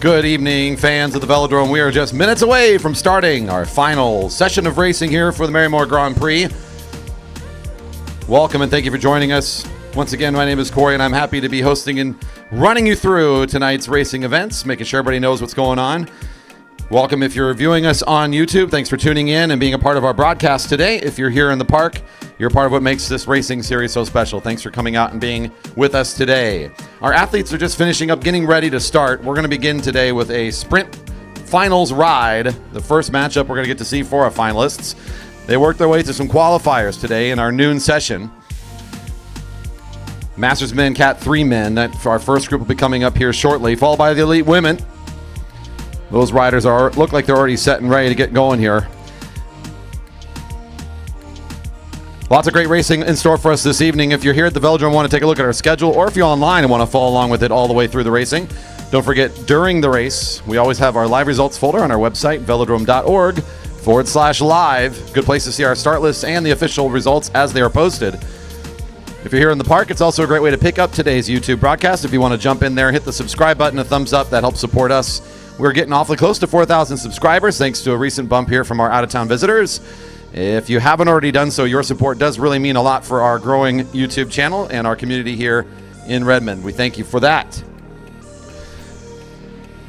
Good evening, fans of the Velodrome. We are just minutes away from starting our final session of racing here for the Marymoor Grand Prix. Welcome and thank you for joining us. Once again, my name is Corey and I'm happy to be hosting and running you through tonight's racing events, making sure everybody knows what's going on. Welcome if you're viewing us on YouTube. Thanks for tuning in and being a part of our broadcast today. If you're here in the park, you're part of what makes this racing series so special. Thanks for coming out and being with us today. Our athletes are just finishing up, getting ready to start. We're going to begin today with a sprint finals ride. The first matchup we're going to get to see for our finalists. They worked their way to some qualifiers today in our noon session. Masters Men, Cat 3 Men. That our first group will be coming up here shortly, followed by the Elite Women. Those riders look like they're already set and ready to get going here. Lots of great racing in store for us this evening. If you're here at the Velodrome and want to take a look at our schedule, or if you're online and want to follow along with it all the way through the racing, don't forget, during the race, we always have our live results folder on our website, velodrome.org/live. Good place to see our start lists and the official results as they are posted. If you're here in the park, it's also a great way to pick up today's YouTube broadcast. If you want to jump in there, hit the subscribe button, a thumbs up, that helps support us. We're getting awfully close to 4,000 subscribers thanks to a recent bump here from our out-of-town visitors. If you haven't already done so, your support does really mean a lot for our growing YouTube channel and our community here in Redmond. We thank you for that.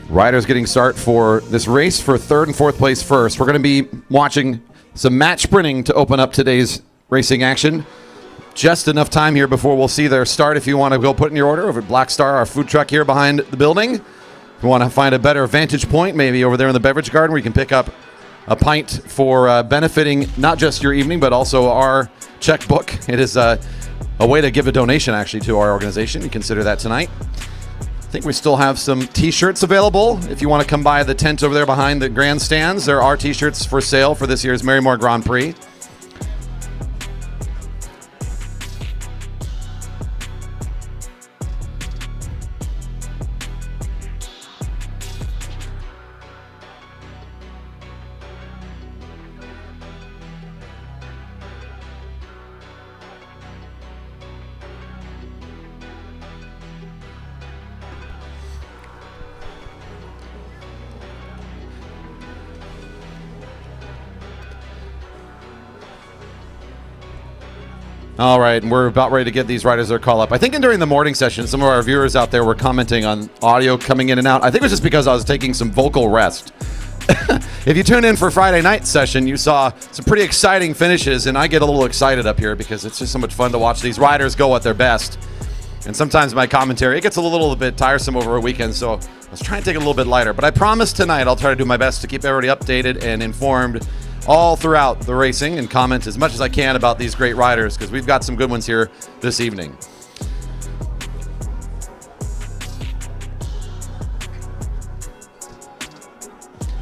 Riders getting start for this race for third and fourth place first. We're going to be watching some match sprinting to open up today's racing action. Just enough time here before we'll see their start. If you want to go put in your order over at Black Star, our food truck here behind the building. If you want to find a better vantage point, maybe over there in the beverage garden where you can pick up a pint for benefiting not just your evening, but also our checkbook. It is a way to give a donation, actually, to our organization. You consider that tonight. I think we still have some T-shirts available. If you want to come by the tent over there behind the grandstands, there are T-shirts for sale for this year's Marymoor Grand Prix. All right, and we're about ready to give these riders their call up. I think during the morning session, some of our viewers out there were commenting on audio coming in and out. I think it was just because I was taking some vocal rest. If you tuned in for Friday night session, you saw some pretty exciting finishes, and I get a little excited up here because it's just so much fun to watch these riders go at their best. And sometimes my commentary, it gets a little bit tiresome over a weekend, so I was trying to take it a little bit lighter. But I promise tonight I'll try to do my best to keep everybody updated and informed all throughout the racing and comment as much as I can about these great riders because we've got some good ones here this evening.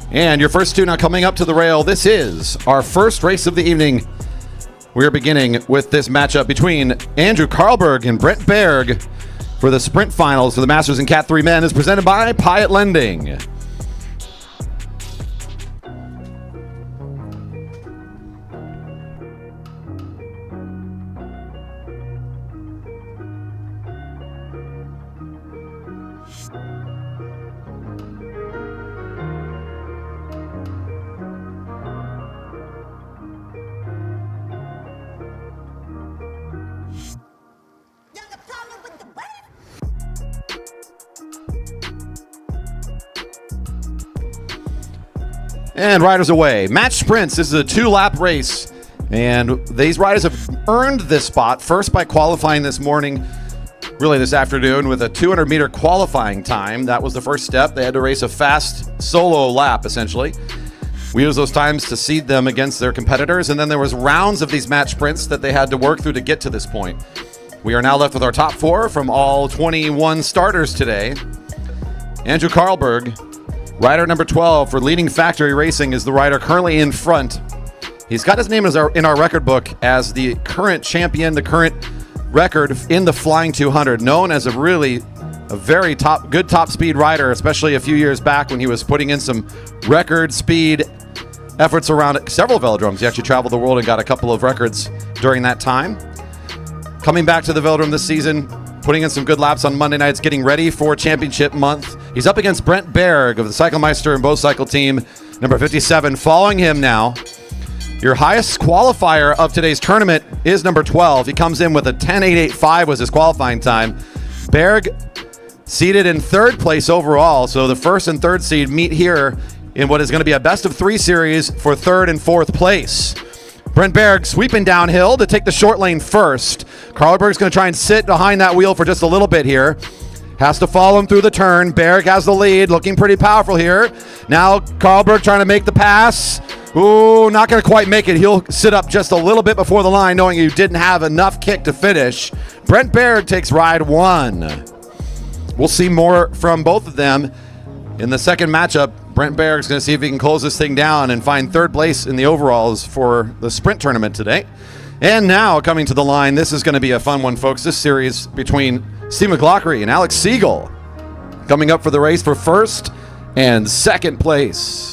And your first two now coming up to the rail. This is our first race of the evening. We are beginning with this matchup between Andrew Karlberg and Brent Berg for the sprint finals for the Masters and Cat 3 Men is presented by Pyatt Lending. And riders away. Match sprints. This is a 2-lap race. And these riders have earned this spot first by qualifying this morning, really this afternoon, with a 200-meter qualifying time. That was the first step. They had to race a fast solo lap, essentially. We used those times to seed them against their competitors. And then there was rounds of these match sprints that they had to work through to get to this point. We are now left with our top 4 from all 21 starters today. Andrew Karlberg, rider number 12 for Leading Factory Racing, is the rider currently in front. He's got his name in our record book as the current champion, the current record in the Flying 200, known as a very good top speed rider, especially a few years back when he was putting in some record speed efforts around several velodromes. He actually traveled the world and got a couple of records during that time. Coming back to the Velodrome this season, putting in some good laps on Monday nights, getting ready for championship month. He's up against Brent Berg of the Cyclemeister and Bow Cycle team, number 57. Following him now, your highest qualifier of today's tournament is number 12. He comes in with a 10.885 was his qualifying time. Berg seated in third place overall, so the first and third seed meet here in what is going to be a best of 3 series for third and fourth place. Brent Berg sweeping downhill to take the short lane first. Carlberg's going to try and sit behind that wheel for just a little bit here. Has to follow him through the turn. Berg has the lead, looking pretty powerful here. Now Carlberg trying to make the pass. Ooh, not going to quite make it. He'll sit up just a little bit before the line, knowing he didn't have enough kick to finish. Brent Berg takes ride 1. We'll see more from both of them in the second matchup. Brent Berg's going to see if he can close this thing down and find third place in the overalls for the sprint tournament today. And now coming to the line, this is going to be a fun one, folks. This series between Steve McLaughlin and Alex Siegel coming up for the race for first and second place.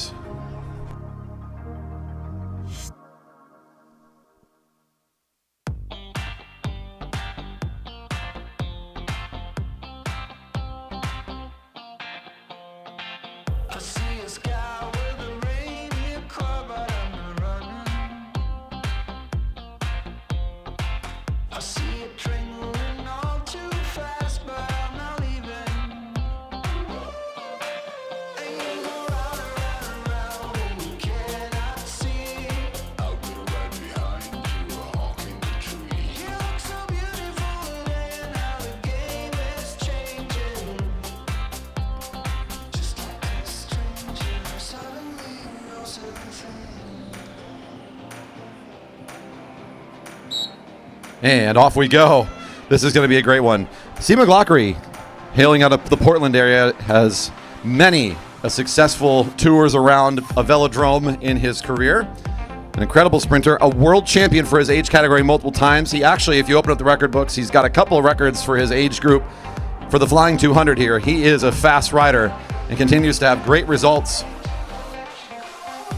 And off we go. This is going to be a great one. Steve McLaughlin, hailing out of the Portland area, has many successful tours around a velodrome in his career. An incredible sprinter, a world champion for his age category multiple times. He actually, if you open up the record books, he's got a couple of records for his age group for the Flying 200 here. He is a fast rider and continues to have great results.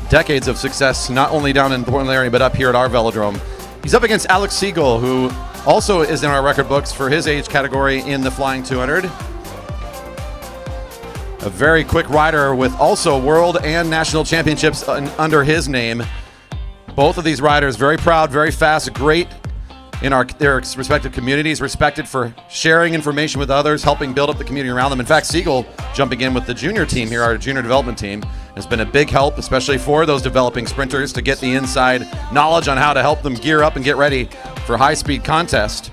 Decades of success, not only down in the Portland area, but up here at our velodrome. He's up against Alex Siegel, who also is in our record books for his age category in the Flying 200. A very quick rider with also world and national championships under his name. Both of these riders very proud, very fast, great in their respective communities, respected for sharing information with others, helping build up the community around them. In fact, Siegel jumping in with the junior team here, our junior development team, has been a big help, especially for those developing sprinters, to get the inside knowledge on how to help them gear up and get ready for high-speed contest.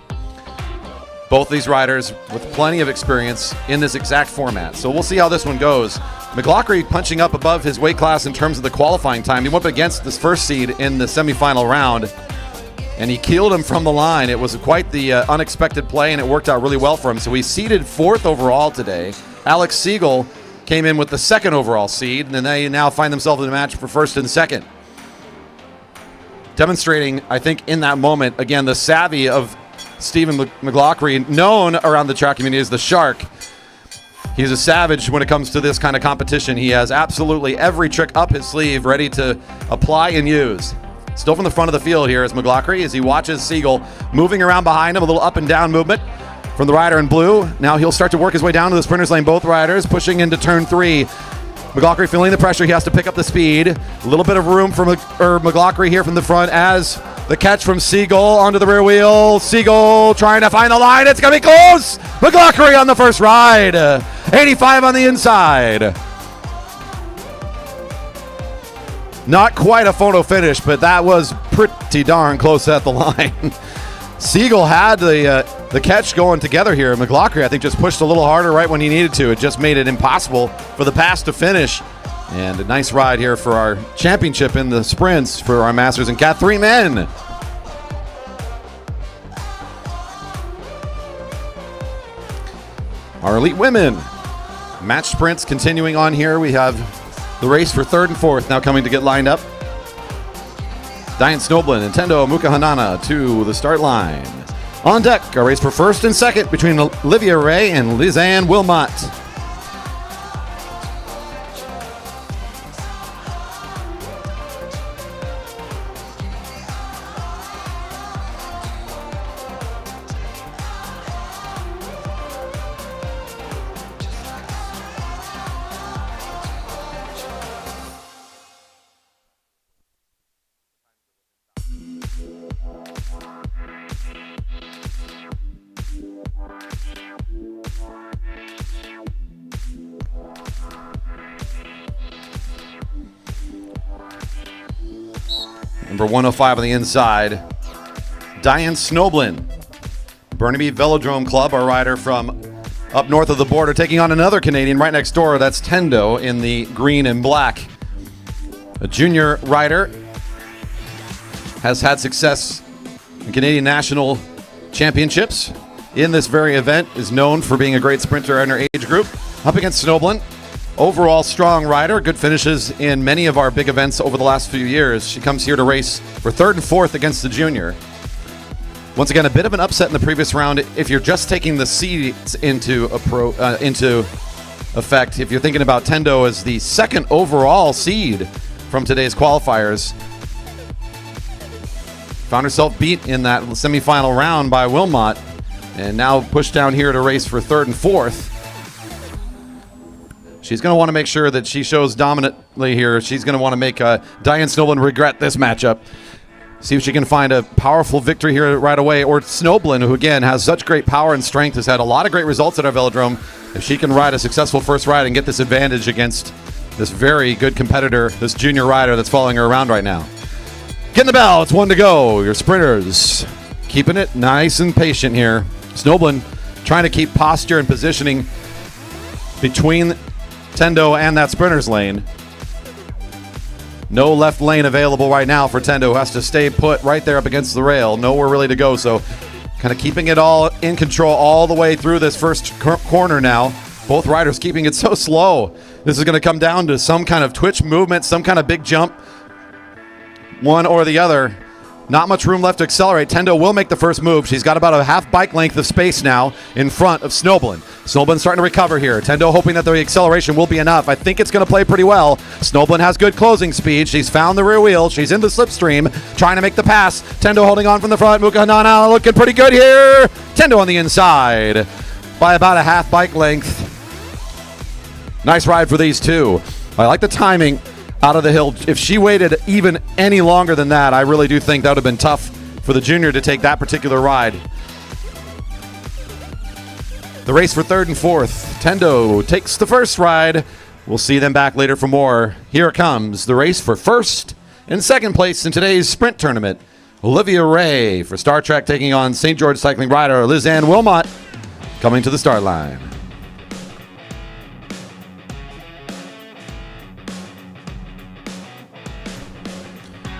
Both these riders with plenty of experience in this exact format. So we'll see how this one goes. McLaughlin punching up above his weight class in terms of the qualifying time. He went up against this first seed in the semifinal round, and he keeled him from the line. It was quite the unexpected play, and it worked out really well for him. So he's seeded 4th overall today. Alex Siegel came in with the 2nd overall seed, and they now find themselves in a match for 1st and 2nd. Demonstrating, I think, in that moment, again, the savvy of Stephen McLaughlin, known around the track community as the Shark. He's a savage when it comes to this kind of competition. He has absolutely every trick up his sleeve ready to apply and use. Still from the front of the field here is McLaughlin as he watches Siegel moving around behind him, a little up and down movement from the rider in blue. Now he'll start to work his way down to the sprinter's lane, both riders pushing into turn 3. McLaughlin feeling the pressure. He has to pick up the speed. A little bit of room for McLaughlin here from the front as the catch from Siegel onto the rear wheel. Siegel trying to find the line. It's going to be close. McLaughlin on the first ride. 85 on the inside. Not quite a photo finish, but that was pretty darn close at the line. Siegel had the catch going together here. McLaughlin, I think, just pushed a little harder right when he needed to. It just made it impossible for the pass to finish. And a nice ride here for our championship in the sprints for our Masters and Cat 3 men. Our Elite Women match sprints continuing on here. We have the race for 3rd and 4th now coming to get lined up. Diane Snoblin, Nintendo Mukahanana to the start line. On deck, a race for 1st and 2nd between Olivia Ray and Lizanne Wilmot. Number 105 on the inside, Diane Snoblin. Burnaby Velodrome Club, our rider from up north of the border, taking on another Canadian right next door. That's Tendo in the green and black. A junior rider, has had success in Canadian National Championships. In this very event, is known for being a great sprinter in her age group. Up against Snoblin. Overall strong rider, good finishes in many of our big events over the last few years. She comes here to race for third and fourth against the junior. Once again, a bit of an upset in the previous round. If you're just taking the seeds into effect, if you're thinking about Tendo as the second overall seed from today's qualifiers, found herself beat in that semifinal round by Wilmot, and now pushed down here to race for third and fourth. She's going to want to make sure that she shows dominantly here. She's going to want to make Diane Snoblin regret this matchup. See if she can find a powerful victory here right away. Or Snoblin, who again has such great power and strength, has had a lot of great results at our Velodrome. If she can ride a successful first ride and get this advantage against this very good competitor, this junior rider that's following her around right now. Getting the bell, it's one to go. Your sprinters keeping it nice and patient here. Snoblin trying to keep posture and positioning between Tendo and that sprinter's lane. No left lane available right now for Tendo, who has to stay put right there up against the rail. Nowhere really to go, so kind of keeping it all in control all the way through this first corner now. Both riders keeping it so slow. This is going to come down to some kind of twitch movement, some kind of big jump, one or the other. Not much room left to accelerate. Tendo will make the first move. She's got about a half bike length of space now in front of Snoblin. Snoblin starting to recover here. Tendo hoping that the acceleration will be enough. I think it's going to play pretty well. Snoblin has good closing speed. She's found the rear wheel. She's in the slipstream, trying to make the pass. Tendo holding on from the front. Muka Hanana looking pretty good here. Tendo on the inside by about a half bike length. Nice ride for these two. I like the timing out of the hill. If she waited even any longer than that, I really do think that would have been tough for the junior to take that particular ride. The race for third and fourth. Tendo takes the first ride. We'll see them back later for more. Here it comes, the race for first and second place in today's sprint tournament. Olivia Ray for Star Trek taking on St. George cycling rider Lizanne Wilmot coming to the start line.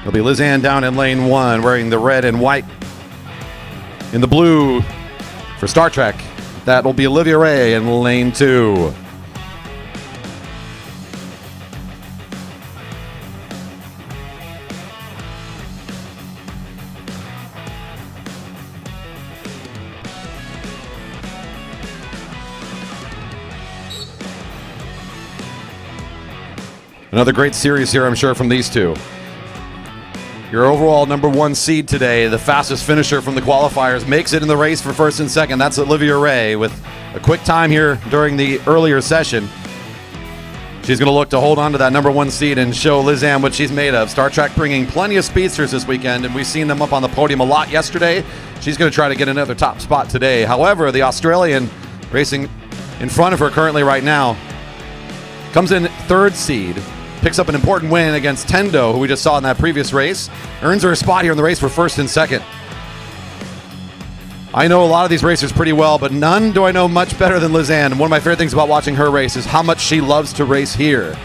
It'll be Lizanne down in lane one, wearing the red and white. In the blue for Star Trek, that will be Olivia Ray in lane two. Another great series here, I'm sure, from these two. Your overall number one seed today, the fastest finisher from the qualifiers, makes it in the race for first and second. That's Olivia Ray with a quick time here during the earlier session. She's going to look to hold on to that number one seed and show Lizanne what she's made of. Star Trek bringing plenty of speedsters this weekend, and we've seen them up on the podium a lot yesterday. She's going to try to get another top spot today. However, the Australian racing in front of her currently right now comes in third seed. Picks up an important win against Tendo, who we just saw in that previous race. Earns her a spot here in the race for first and second. I know a lot of these racers pretty well, but none do I know much better than Lizanne. And one of my favorite things about watching her race is how much she loves to race here.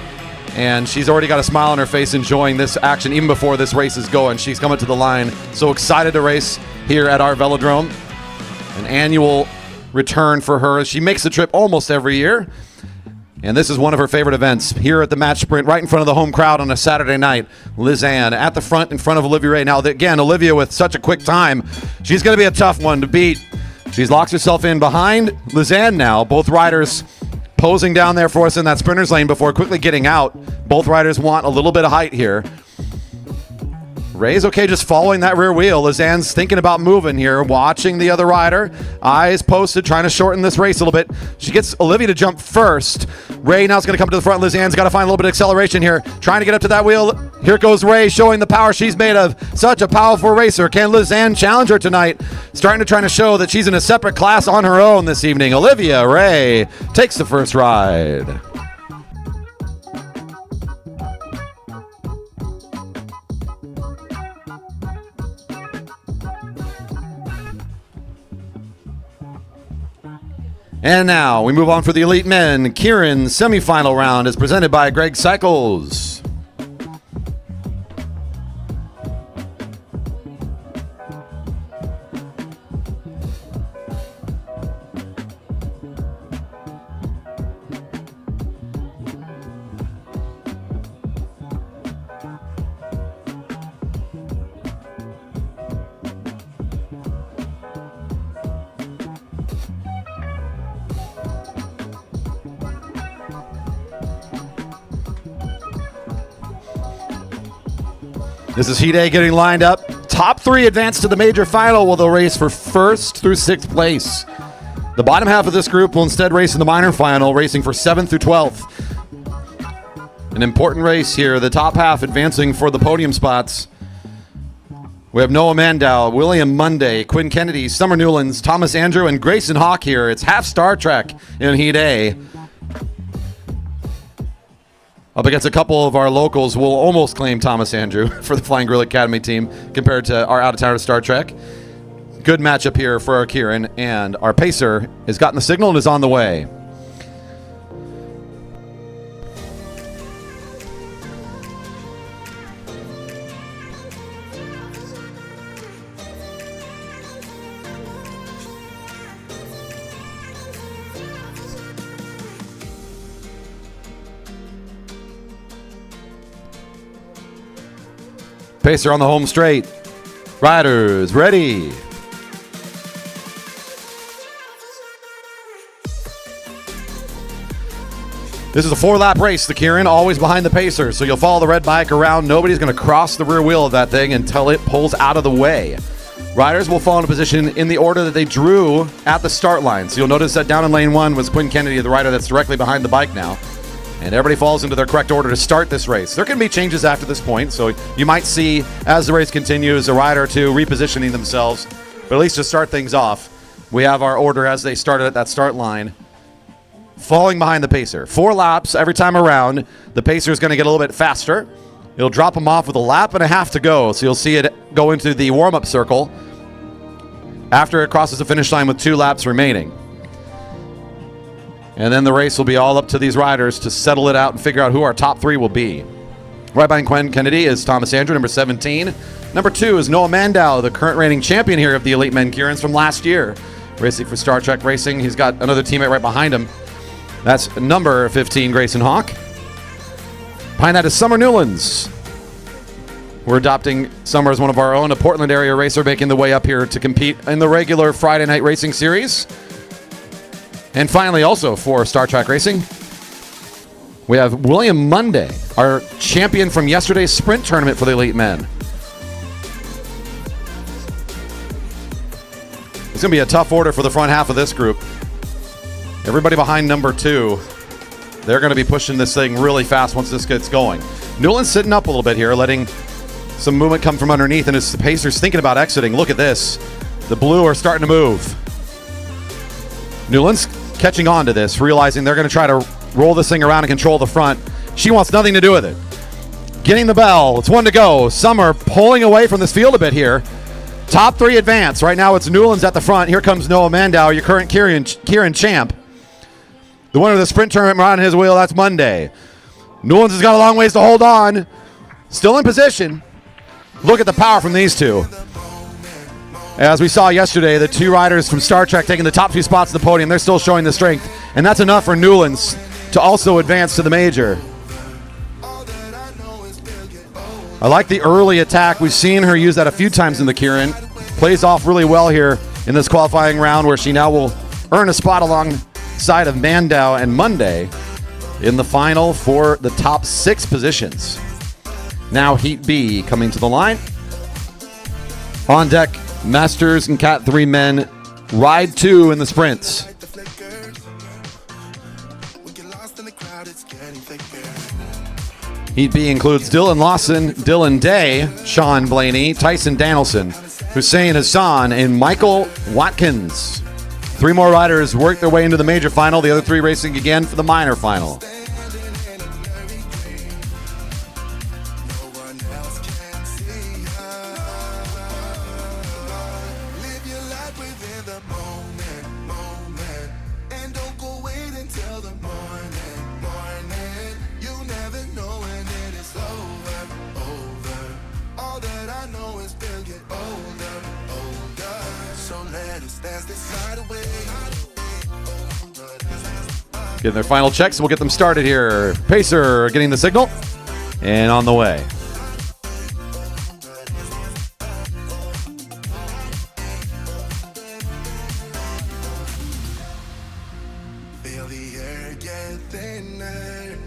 And she's already got a smile on her face enjoying this action even before this race is going. She's coming to the line, so excited to race here at our Velodrome. An annual return for her. She makes the trip almost every year. And this is one of her favorite events here at the match sprint, right in front of the home crowd on a Saturday night. Lizanne at the front in front of Olivia Ray. Now, again, Olivia with such a quick time, she's going to be a tough one to beat. She's locked herself in behind Lizanne now. Both riders posing down there for us in that sprinter's lane before quickly getting out. Both riders want a little bit of height here. Ray's okay just following that rear wheel. Lizanne's thinking about moving here, watching the other rider. Eyes posted, trying to shorten this race a little bit. She gets Olivia to jump first. Ray now's going to come to the front. Lizanne's got to find a little bit of acceleration here. Trying to get up to that wheel. Here goes Ray showing the power she's made of. Such a powerful racer. Can Lizanne challenge her tonight? Trying to show that she's in a separate class on her own this evening. Olivia Ray takes the first ride. And now we move on for the Elite Men Keirins semifinal round, as presented by Greg Cycles. This is Heat A getting lined up. Top 3 advance to the major final, where they'll race for 1st through 6th place. The bottom half of this group will instead race in the minor final, racing for 7th through 12th. An important race here. The top half advancing for the podium spots. We have Noah Mandow, William Monday, Quinn Kennedy, Summer Newlands, Thomas Andrew, and Grayson Hawk here. It's half Star Trek in Heat A. Up against a couple of our locals, we'll almost claim Thomas Andrew for the Flying Grill Academy team compared to our out-of-town Star Trek. Good matchup here for our Keirin, and our pacer has gotten the signal and is on the way. Pacer on the home straight. Riders ready. This is a 4-lap race. The Keirin always behind the pacer, so you'll follow the red bike around. Nobody's going to cross the rear wheel of that thing until it pulls out of the way. Riders will fall into position in the order that they drew at the start line. So you'll notice that down in lane 1 was Quinn Kennedy, the rider that's directly behind the bike now. And everybody falls into their correct order to start this race. There can be changes after this point, so you might see, as the race continues, a rider or two repositioning themselves. But at least to start things off, we have our order as they started at that start line. Falling behind the pacer. 4 laps every time around. The pacer is going to get a little bit faster. It'll drop them off with a lap and a half to go, so you'll see it go into the warm-up circle after it crosses the finish line with 2 laps remaining. And then the race will be all up to these riders to settle it out and figure out who our top 3 will be. Right behind Quinn Kennedy is Thomas Andrew, number 17. Number 2 is Noah Mandow, the current reigning champion here of the Elite Men Keirins from last year. Racing for Star Trek Racing. He's got another teammate right behind him. That's number 15, Grayson Hawk. Behind that is Summer Newlands. We're adopting Summer as one of our own, a Portland area racer making the way up here to compete in the regular Friday night racing series. And finally, also for Star Trek Racing, we have William Monday, our champion from yesterday's sprint tournament for the Elite Men. It's going to be a tough order for the front half of this group. Everybody behind number 2, they're going to be pushing this thing really fast once this gets going. Newland's sitting up a little bit here, letting some movement come from underneath, and his pacer's thinking about exiting. Look at this. The blue are starting to move. Newland's catching on to this, realizing they're going to try to roll this thing around and control the front. She wants nothing to do with it. Getting the bell. It's 1 to go. Summer pulling away from this field a bit here. Top 3 advance. Right now it's Newlands at the front. Here comes Noah Mandow, your current Keirin champ. The winner of the sprint tournament around his wheel, that's Monday. Newlands has got a long ways to hold on. Still in position. Look at the power from these two. As we saw yesterday, the 2 riders from Star Trek taking the top 2 spots at the podium, they're still showing the strength. And that's enough for Newlands to also advance to the major. I like the early attack. We've seen her use that a few times in the Keirin. Plays off really well here in this qualifying round, where she now will earn a spot alongside of Mandow and Monday in the final for the top 6 positions. Now Heat B coming to the line. On deck, Masters and Cat 3 men, ride 2 in the sprints. Heat B includes Dylan Lawson, Dylan Day, Sean Blaney, Tyson Danielson, Hussein Hassan, and Michael Watkins. 3 more riders work their way into the major final. The other 3 racing again for the minor final. Getting their final checks. We'll get them started here. Pacer getting the signal. And on the way. Feel the air get thinner.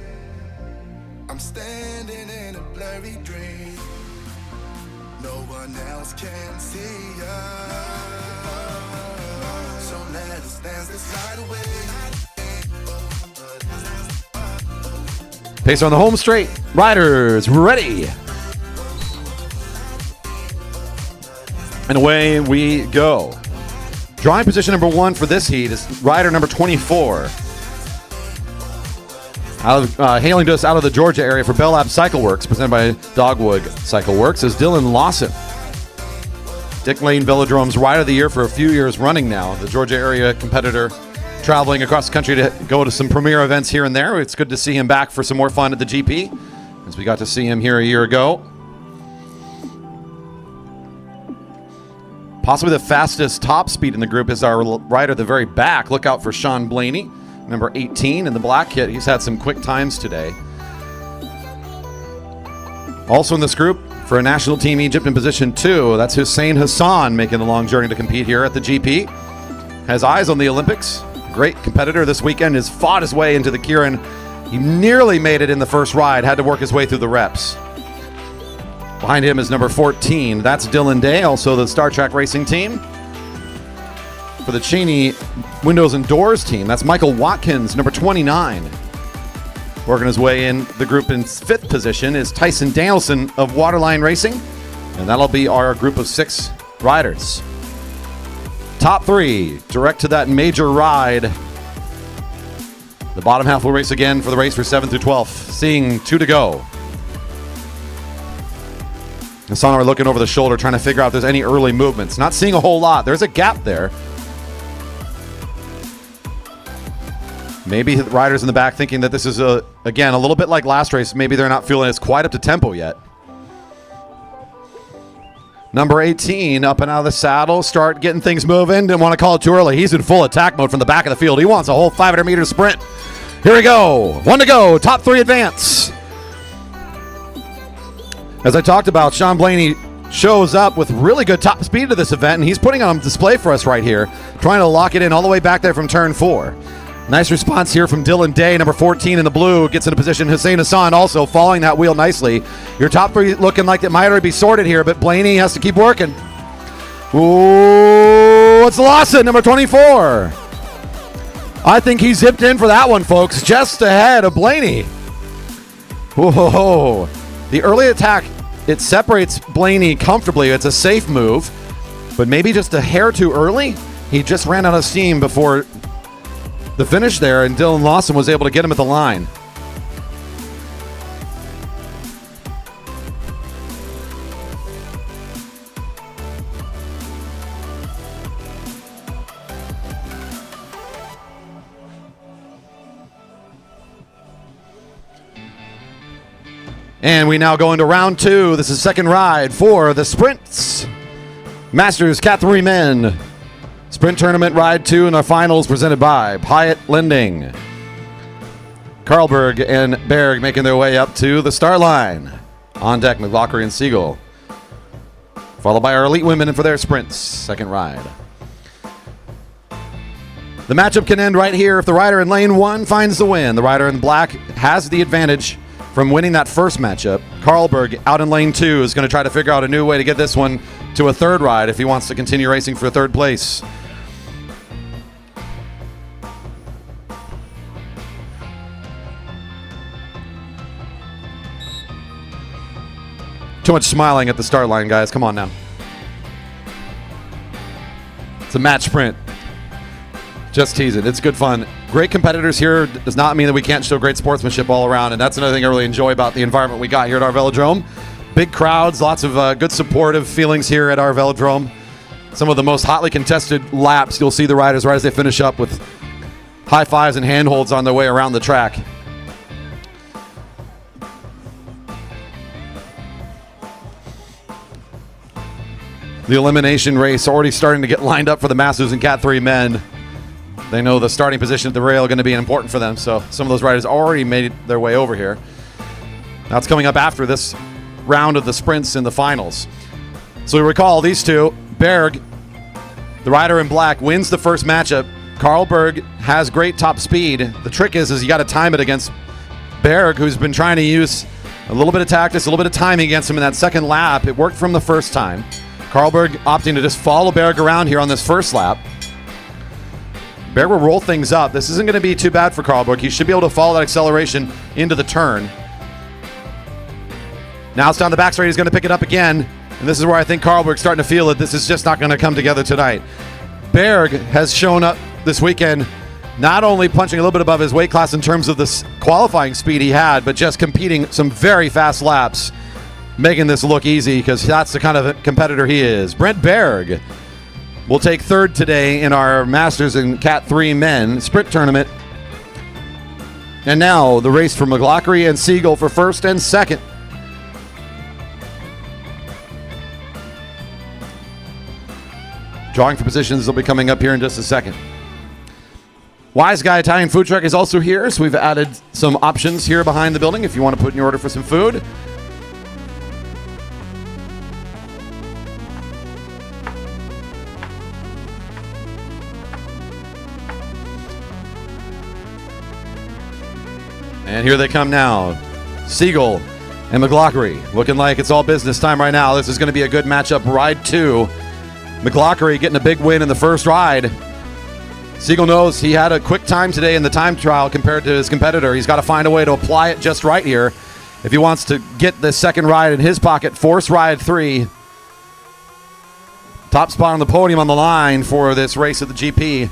I'm standing in a blurry dream. No one else can see us. So let us dance this night away. Pacer on the home straight. Riders ready. And away we go. Drawing position number 1 for this heat is rider number 24. Hailing to us out of the Georgia area for Bell Lab Cycle Works, presented by Dogwood Cycle Works, is Dylan Lawson. Dick Lane Velodrome's Rider of the Year for a few years running now. The Georgia area competitor traveling across the country to go to some premier events here and there. It's good to see him back for some more fun at the GP, as we got to see him here a year ago. Possibly the fastest top speed in the group is our rider at the very back. Look out for Sean Blaney, number 18 in the black kit. He's had some quick times today. Also in this group, for a national team Egypt in position 2, that's Hussein Hassan making the long journey to compete here at the GP. Has eyes on the Olympics. Great competitor this weekend, has fought his way into the Keirin. He nearly made it in the first ride, had to work his way through the reps. Behind him is number 14. That's Dylan Day, also the Star Trek Racing team. For the Cheney Windows and Doors team, that's Michael Watkins, number 29. Working his way in the group in 5th position is Tyson Danielson of Waterline Racing, and that'll be our group of 6 riders. Top 3, direct to that major ride. The bottom half will race again for the race for 7th through 12th, seeing 2 to go. Hassan are looking over the shoulder, trying to figure out if there's any early movements. Not seeing a whole lot. There's a gap there. Maybe the riders in the back thinking that this is, again, a little bit like last race. Maybe they're not feeling it's quite up to tempo yet. Number 18 up and out of the saddle, start getting things moving. Didn't want to call it too early. He's in full attack mode from the back of the field. He wants a whole 500-meter sprint. Here we go. 1 to go. Top 3 advance. As I talked about, Sean Blaney shows up with really good top speed to this event, and he's putting on display for us right here, trying to lock it in all the way back there from turn 4. Nice response here from Dylan Day, number 14 in the blue, gets into position. Hussein Hassan also following that wheel nicely. Your top 3 looking like it might already be sorted here, but Blaney has to keep working. Ooh, it's Lawson, number 24. I think he zipped in for that one, folks, just ahead of Blaney. Whoa. The early attack, it separates Blaney comfortably. It's a safe move, but maybe just a hair too early. He just ran out of steam before the finish there, and Dylan Lawson was able to get him at the line. And we now go into round 2. This is second ride for the sprints. Masters Cat 3 Men. Sprint Tournament Ride 2 in our finals presented by Pyatt Lending. Karlberg and Berg making their way up to the start line. On deck, McLaughlin and Siegel. Followed by our Elite Women for their sprints. Second ride. The matchup can end right here if the rider in lane 1 finds the win. The rider in black has the advantage from winning that first matchup. Karlberg out in lane 2 is going to try to figure out a new way to get this one to a third ride if he wants to continue racing for third place. Too much smiling at the start line, guys. Come on now. It's a match sprint. Just teasing. It's good fun. Great competitors here does not mean that we can't show great sportsmanship all around, and that's another thing I really enjoy about the environment we got here at our Velodrome. Big crowds, lots of good supportive feelings here at our Velodrome. Some of the most hotly contested laps, you'll see the riders right as they finish up with high fives and handholds on their way around the track. The elimination race already starting to get lined up for the Masters and Cat 3 men. They know the starting position at the rail is going to be important for them, so some of those riders already made their way over here. That's coming up after this round of the sprints in the finals. So we recall these two. Berg, the rider in black, wins the first matchup. Karlberg has great top speed. The trick is you got to time it against Berg, who's been trying to use a little bit of tactics, a little bit of timing against him in that second lap. It worked from the first time. Karlberg opting to just follow Berg around here on this first lap. Berg will roll things up. This isn't going to be too bad for Karlberg. He should be able to follow that acceleration into the turn. Now it's down the back straight. He's going to pick it up again. And this is where I think Karlberg's starting to feel that this is just not going to come together tonight. Berg has shown up this weekend not only punching a little bit above his weight class in terms of the qualifying speed he had, but just competing some very fast laps, making this look easy because that's the kind of competitor he is. Brent Berg will take third today in our Masters and Cat 3 men sprint tournament. And now the race for McLaughlin and Siegel for first and second. Drawing for positions will be coming up here in just a second. Wise Guy Italian Food Truck is also here, so we've added some options here behind the building if you want to put in your order for some food. And here they come now. Siegel and McLaughlin looking like it's all business time right now. This is going to be a good matchup. Ride 2. McLaughlin getting a big win in the first ride. Siegel knows he had a quick time today in the time trial compared to his competitor. He's got to find a way to apply it just right here if he wants to get the second ride in his pocket. Force ride 3. Top spot on the podium on the line for this race at the GP.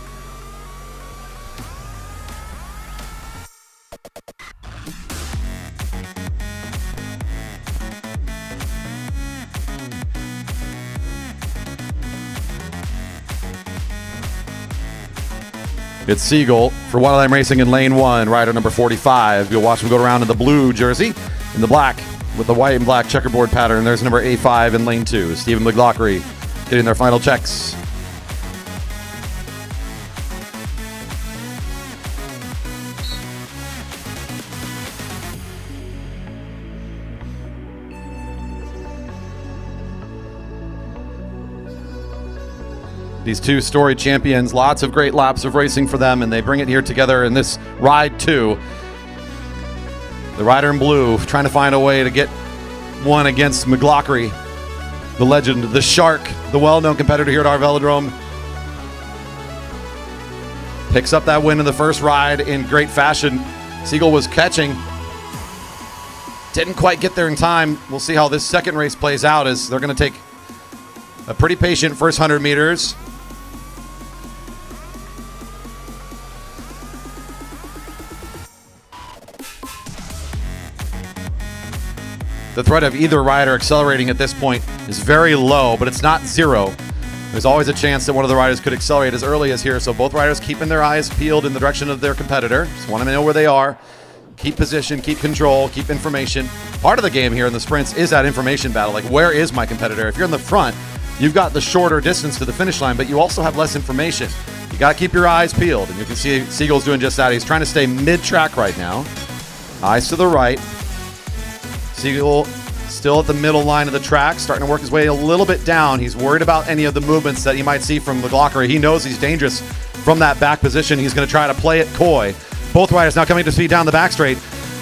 It's Siegel for One Line Racing in lane 1, rider number 45. You'll watch him go around in the blue jersey, in the black with the white and black checkerboard pattern. There's number A5 in lane 2. Stephen McLaughlin getting their final checks. These two storied champions, lots of great laps of racing for them, and they bring it here together in this ride 2. The rider in blue trying to find a way to get one against McLaughlin, the legend, the Shark, the well-known competitor here at our Velodrome. Picks up that win in the first ride in great fashion. Siegel was catching. Didn't quite get there in time. We'll see how this second race plays out as they're going to take a pretty patient first 100 meters. The threat of either rider accelerating at this point is very low, but it's not zero. There's always a chance that one of the riders could accelerate as early as here, so both riders keeping their eyes peeled in the direction of their competitor. Just want to know where they are. Keep position, keep control, keep information. Part of the game here in the sprints is that information battle. Like, where is my competitor? If you're in the front, you've got the shorter distance to the finish line, but you also have less information. You got to keep your eyes peeled, and you can see Siegel's doing just that. He's trying to stay mid-track right now. Eyes to the right. Siegel still at the middle line of the track, starting to work his way a little bit down. He's worried about any of the movements that he might see from McLaughlin. He knows he's dangerous from that back position. He's going to try to play it coy. Both riders now coming to speed down the back straight.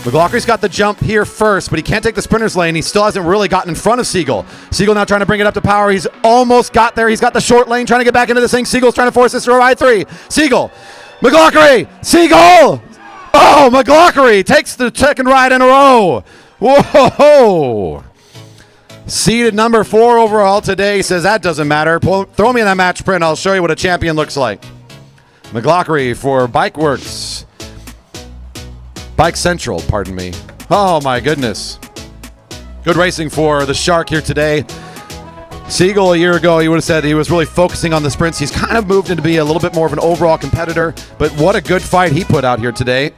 McLaughlin's got the jump here first, but he can't take the sprinter's lane. He still hasn't really gotten in front of Siegel. Siegel now trying to bring it up to power. He's almost got there. He's got the short lane, trying to get back into this thing. Siegel's trying to force this to a ride 3. Siegel, McLaughlin, Siegel! Oh, McLaughlin takes the second ride in a row. Whoa! Seeded number 4 overall today says that doesn't matter. Throw me in that match print. I'll show you what a champion looks like. McLaughlin for Bike Works. Bike Central, pardon me. Oh my goodness. Good racing for the Shark here today. Siegel a year ago, he would have said he was really focusing on the sprints. He's kind of moved into be a little bit more of an overall competitor, but what a good fight he put out here today.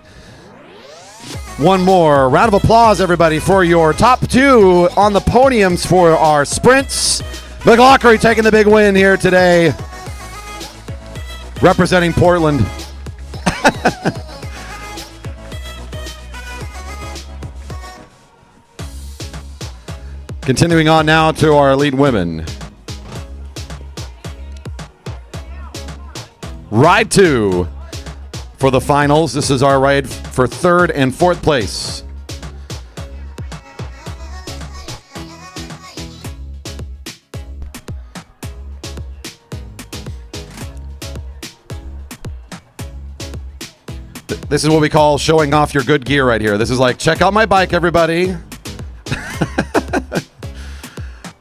One more round of applause, everybody, for your top 2 on the podiums for our sprints. McLaughlin taking the big win here today, representing Portland. Continuing on now to our Elite Women. Ride 2 for the finals. This is our ride for 3rd and 4th place. This is what we call showing off your good gear right here. This is like, check out my bike, everybody.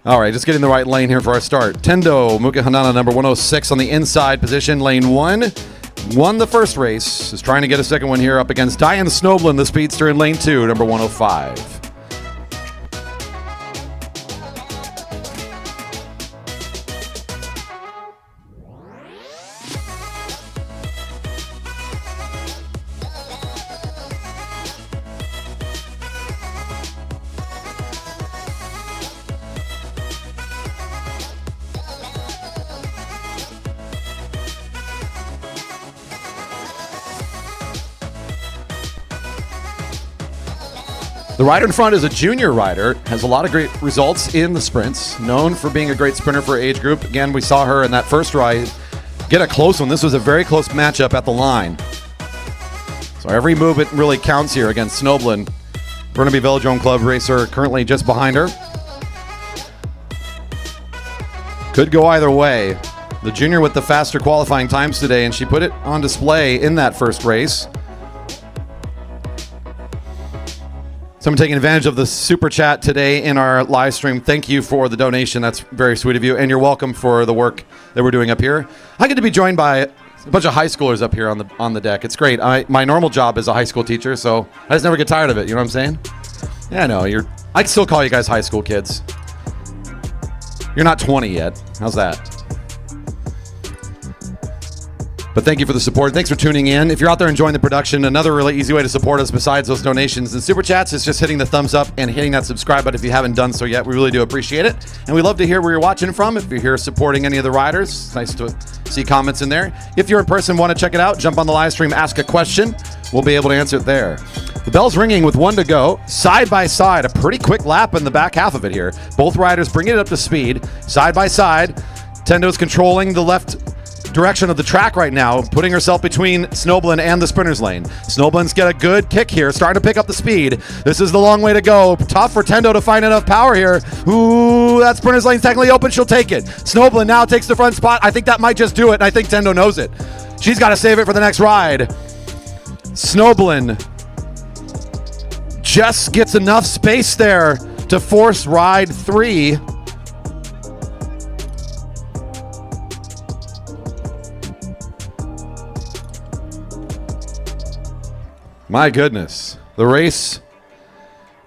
All right, just getting the right lane here for our start. Tendo Mukahanana, number 106 on the inside position. Lane 1 won the first race. Is trying to get a second one here up against Diane Snoblin, the speedster in lane 2, number 105. The rider in front is a junior rider, has a lot of great results in the sprints, known for being a great sprinter for her age group. Again, we saw her in that first ride get a close one. This was a very close matchup at the line. So every movement really counts here against Snoblin. Burnaby Velodrome Club racer currently just behind her. Could go either way. The junior with the faster qualifying times today, and she put it on display in that first race. Someone taking advantage of the super chat today in our live stream. Thank you for the donation. That's very sweet of you. And you're welcome for the work that we're doing up here. I get to be joined by a bunch of high schoolers up here on the deck. It's great. My normal job is a high school teacher, so I just never get tired of it. You know what I'm saying? Yeah, I know. I can still call you guys high school kids. You're not 20 yet. How's that? But thank you for the support. Thanks for tuning in. If you're out there enjoying the production, another really easy way to support us besides those donations and super chats is just hitting the thumbs up and hitting that subscribe button if you haven't done so yet. We really do appreciate it. And we love to hear where you're watching from. If you're here supporting any of the riders, it's nice to see comments in there. If you're in person, want to check it out, jump on the live stream, ask a question. We'll be able to answer it there. The bell's ringing with 1 to go. Side by side, a pretty quick lap in the back half of it here. Both riders bringing it up to speed. Side by side, Tendo's controlling the left direction of the track right now, putting herself between Snoblin and the sprinter's lane. Snoblin's got a good kick here, starting to pick up the speed. This is the long way to go. Tough for Tendo to find enough power here. Ooh, that sprinter's lane's technically open. She'll take it. Snoblin now takes the front spot. I think that might just do it, and I think Tendo knows it. She's got to save it for the next ride. Snoblin just gets enough space there to force ride 3. My goodness. The race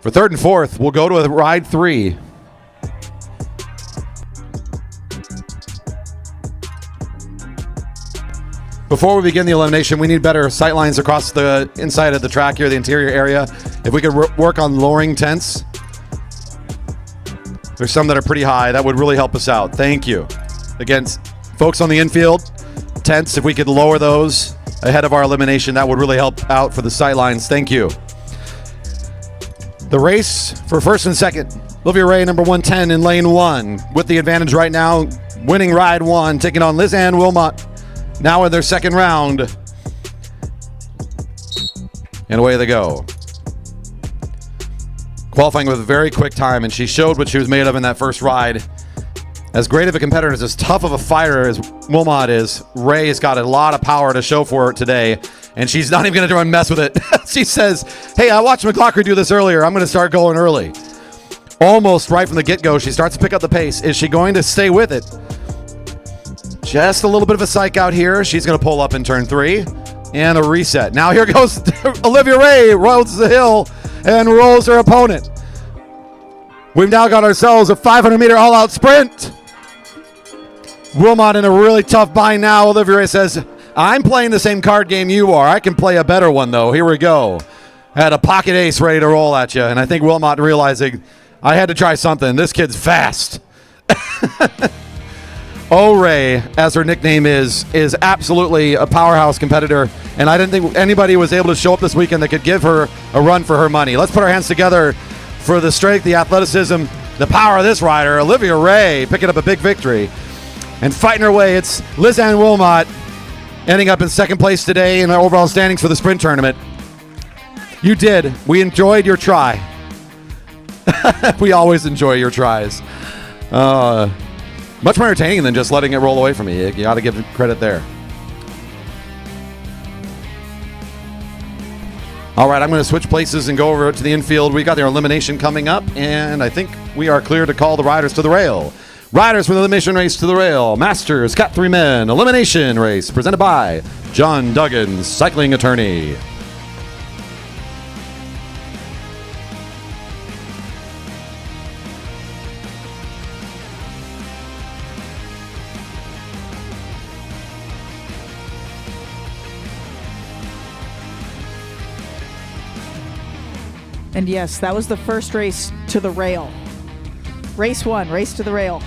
for 3rd and 4th will go to a ride 3. Before we begin the elimination, we need better sight lines across the inside of the track here, the interior area. If we could work on lowering tents. There's some that are pretty high. That would really help us out. Thank you. Again, folks on the infield, tents, if we could lower those ahead of our elimination, that would really help out for the sightlines. Thank you. The race for 1st and 2nd. Olivia Ray, number 110 in lane 1, with the advantage right now, winning ride 1, taking on Liz Ann Wilmot, now in their 2nd round. And away they go. Qualifying with a very quick time, and she showed what she was made of in that first ride. As great of a competitor, as tough of a fighter as Wilmot is, Ray has got a lot of power to show for it today, and she's not even going to try and mess with it. She says, hey, I watched McLaughlin do this earlier. I'm going to start going early. Almost right from the get-go, she starts to pick up the pace. Is she going to stay with it? Just a little bit of a psych out here. She's going to pull up in turn 3, and a reset. Now here goes Olivia Ray, rolls the hill, and rolls her opponent. We've now got ourselves a 500-meter all-out sprint. Wilmot in a really tough bind now. Olivia Ray says, I'm playing the same card game you are. I can play a better one, though. Here we go. Had a pocket ace ready to roll at you, and I think Wilmot realizing I had to try something. This kid's fast. O-Ray, as her nickname is absolutely a powerhouse competitor, and I didn't think anybody was able to show up this weekend that could give her a run for her money. Let's put our hands together for the strength, the athleticism, the power of this rider, Olivia Ray, picking up a big victory. And fighting her way, it's Liz Ann Wilmot, ending up in second place today in the overall standings for the sprint tournament. You did. We enjoyed your try. We always enjoy your tries. Much more entertaining than just letting it roll away from me. You got to give credit there. All right, I'm going to switch places and go over to the infield. We got their elimination coming up, and I think we are clear to call the riders to the rail. Riders for the elimination race to the rail. Masters Cat 3 Men Elimination Race, presented by John Duggan, cycling attorney. And yes, that was the first race to the rail. Race 1, race to the rail.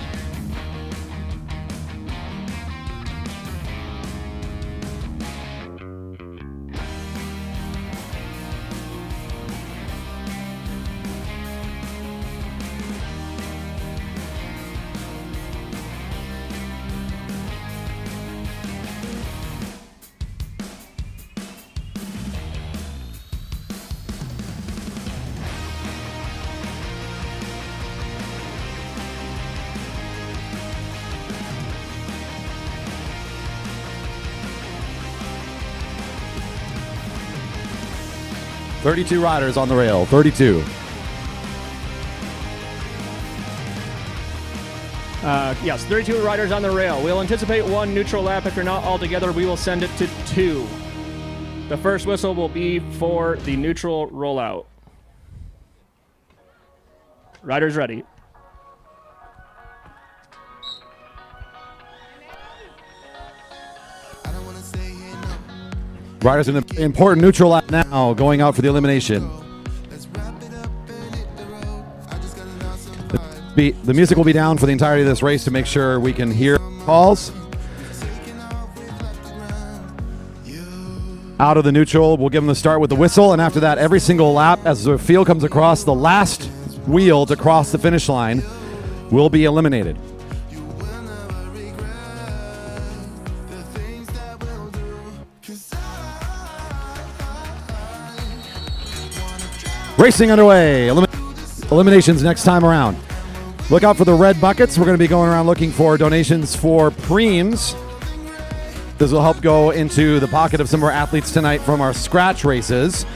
.32 riders on the rail. 32. Yes, 32 riders on the rail. We'll anticipate one neutral lap. If you're not all together, we will send it to 2. The first whistle will be for the neutral rollout. Riders ready. Riders in an important neutral lap now, going out for the elimination. The music will be down for the entirety of this race to make sure we can hear calls. Out of the neutral, we'll give them the start with the whistle, and after that, every single lap, as the field comes across, the last wheel to cross the finish line will be eliminated. Racing underway. Eliminations next time around. Look out for the red buckets. We're going to be going around looking for donations for Preems. This will help go into the pocket of some of our athletes tonight from our scratch races.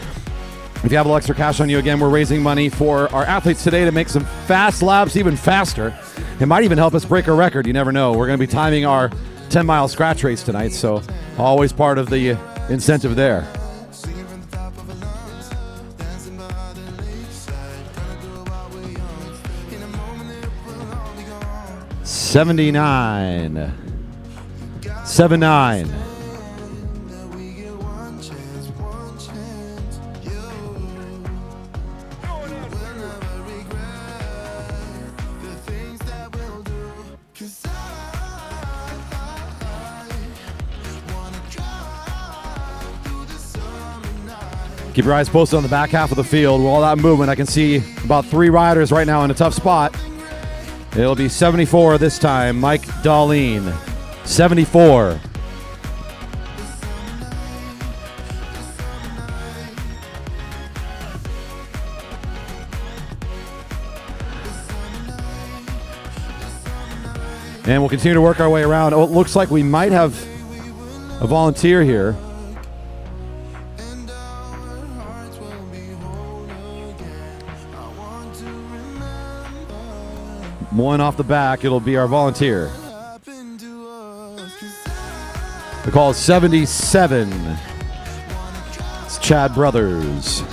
If you have a little extra cash on you, again, we're raising money for our athletes today to make some fast laps even faster. It might even help us break a record. You never know. We're going to be timing our 10-mile scratch race tonight, so always part of the incentive there. 79. 79. Keep your eyes posted on the back half of the field. With all that movement, I can see about 3 riders right now in a tough spot. It'll be 74 this time. Mike Darlene, 74. And we'll continue to work our way around. Oh, it looks like we might have a volunteer here. One off the back, it'll be our volunteer. The call is 77. It's Chad Brothers.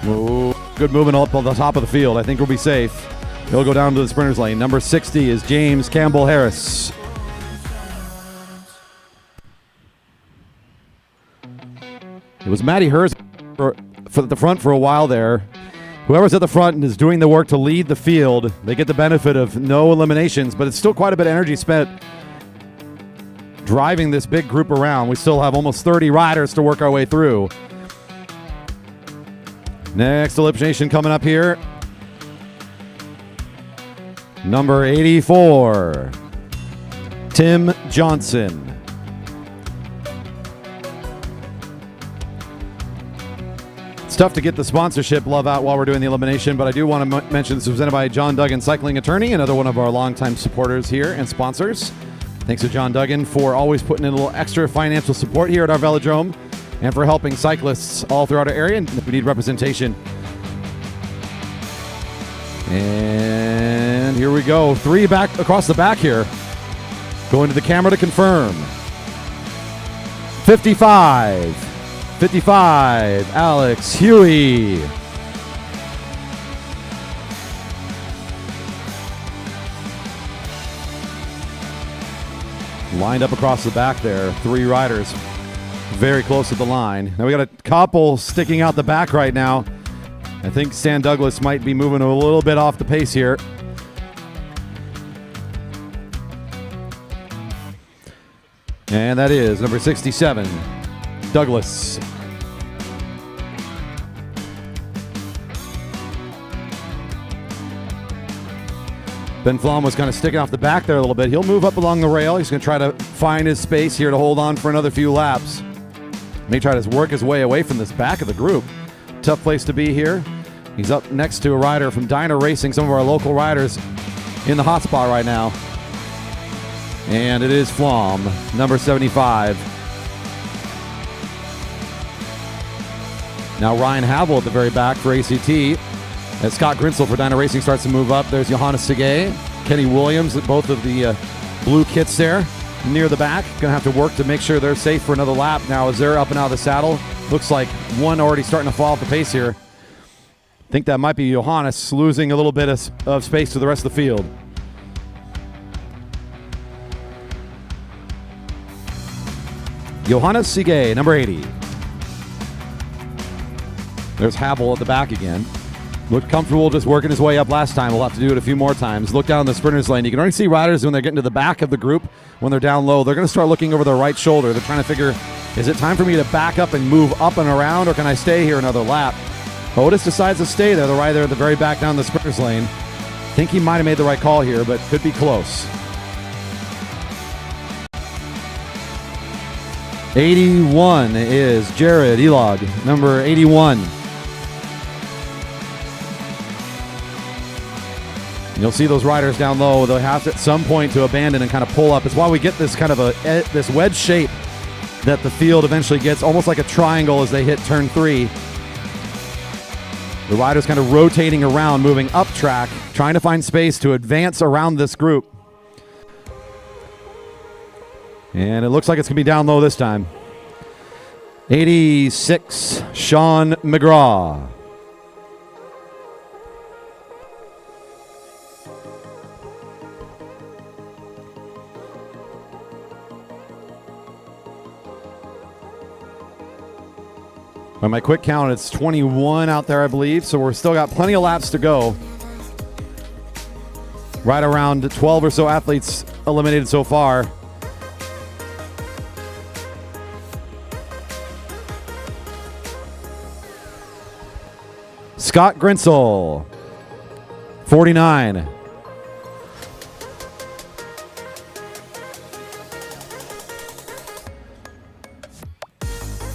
Ooh, good movement up on the top of the field. I think we'll be safe. He'll go down to the sprinters lane. Number 60 is James Campbell Harris. It was Matty Hers for the front for a while there. Whoever's at the front and is doing the work to lead the field, they get the benefit of no eliminations, but it's still quite a bit of energy spent driving this big group around. We still have almost 30 riders to work our way through. Next elimination coming up here. Number 84, Tim Johnson. It's tough to get the sponsorship love out while we're doing the elimination, but I do want to mention this is presented by John Duggan Cycling Attorney, another one of our longtime supporters here and sponsors. Thanks to John Duggan for always putting in a little extra financial support here at our Velodrome and for helping cyclists all throughout our area. And if we need representation. And here we go. 3 back across the back here. Going to the camera to confirm. 55. 55, Alex Huey. Lined up across the back there. 3 riders very close to the line. Now we got a couple sticking out the back right now. I think Stan Douglas might be moving a little bit off the pace here. And that is number 67, Douglas. Ben Flom was kind of sticking off the back there a little bit. He'll move up along the rail. He's going to try to find his space here to hold on for another few laps. May try to work his way away from this back of the group. Tough place to be here. He's up next to a rider from Dyna Racing, some of our local riders in the hot spot right now. And it is Flom, number 75. Now Ryan Havel at the very back for ACT. As Scott Grinsel for Dyna Racing starts to move up, there's Johannes Sige, Kenny Williams, both of the blue kits there near the back. Going to have to work to make sure they're safe for another lap. Now as they're up and out of the saddle, looks like one already starting to fall off the pace here. I think that might be Johannes losing a little bit of space to the rest of the field. Johannes Sige, number 80. There's Havel at the back again. Looked comfortable just working his way up last time. We'll have to do it a few more times. Look down the sprinters lane. You can already see riders when they're getting to the back of the group, when they're down low. They're going to start looking over their right shoulder. They're trying to figure, is it time for me to back up and move up and around, or can I stay here another lap? Otis decides to stay there, the rider at the very back down the sprinters lane. I think he might have made the right call here, but could be close. 81 is Jared Elog, number 81. You'll see those riders down low. They'll have to, at some point, to abandon and kind of pull up. It's why we get this kind of this wedge shape that the field eventually gets, almost like a triangle as they hit turn 3. The riders kind of rotating around, moving up track, trying to find space to advance around this group. And it looks like it's going to be down low this time. 86, Sean McGraw. By my quick count, it's 21 out there, I believe, so we're still got plenty of laps to go. Right around 12 or so athletes eliminated so far. Scott Grinsel, 49.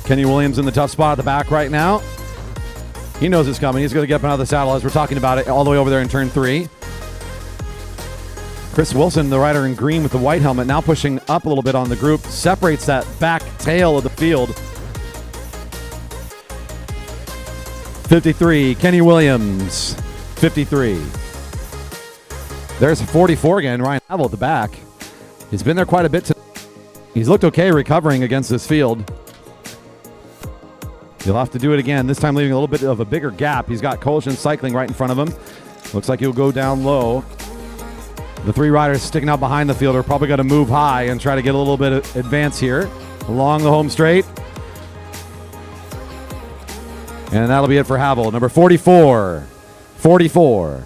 Kenny Williams in the tough spot at the back right now. He knows it's coming. He's going to get up and out of the saddle as we're talking about it all the way over there in turn 3. Chris Wilson, the rider in green with the white helmet, now pushing up a little bit on the group, separates that back tail of the field. 53, Kenny Williams, 53. There's 44 again, Ryan Havel at the back. He's been there quite a bit. He's looked okay recovering against this field. He'll have to do it again, this time leaving a little bit of a bigger gap. He's got Coalition Cycling right in front of him. Looks like he'll go down low. The three riders sticking out behind the field are probably going to move high and try to get a little bit of advance here along the home straight. And that'll be it for Havel. Number 44. 44.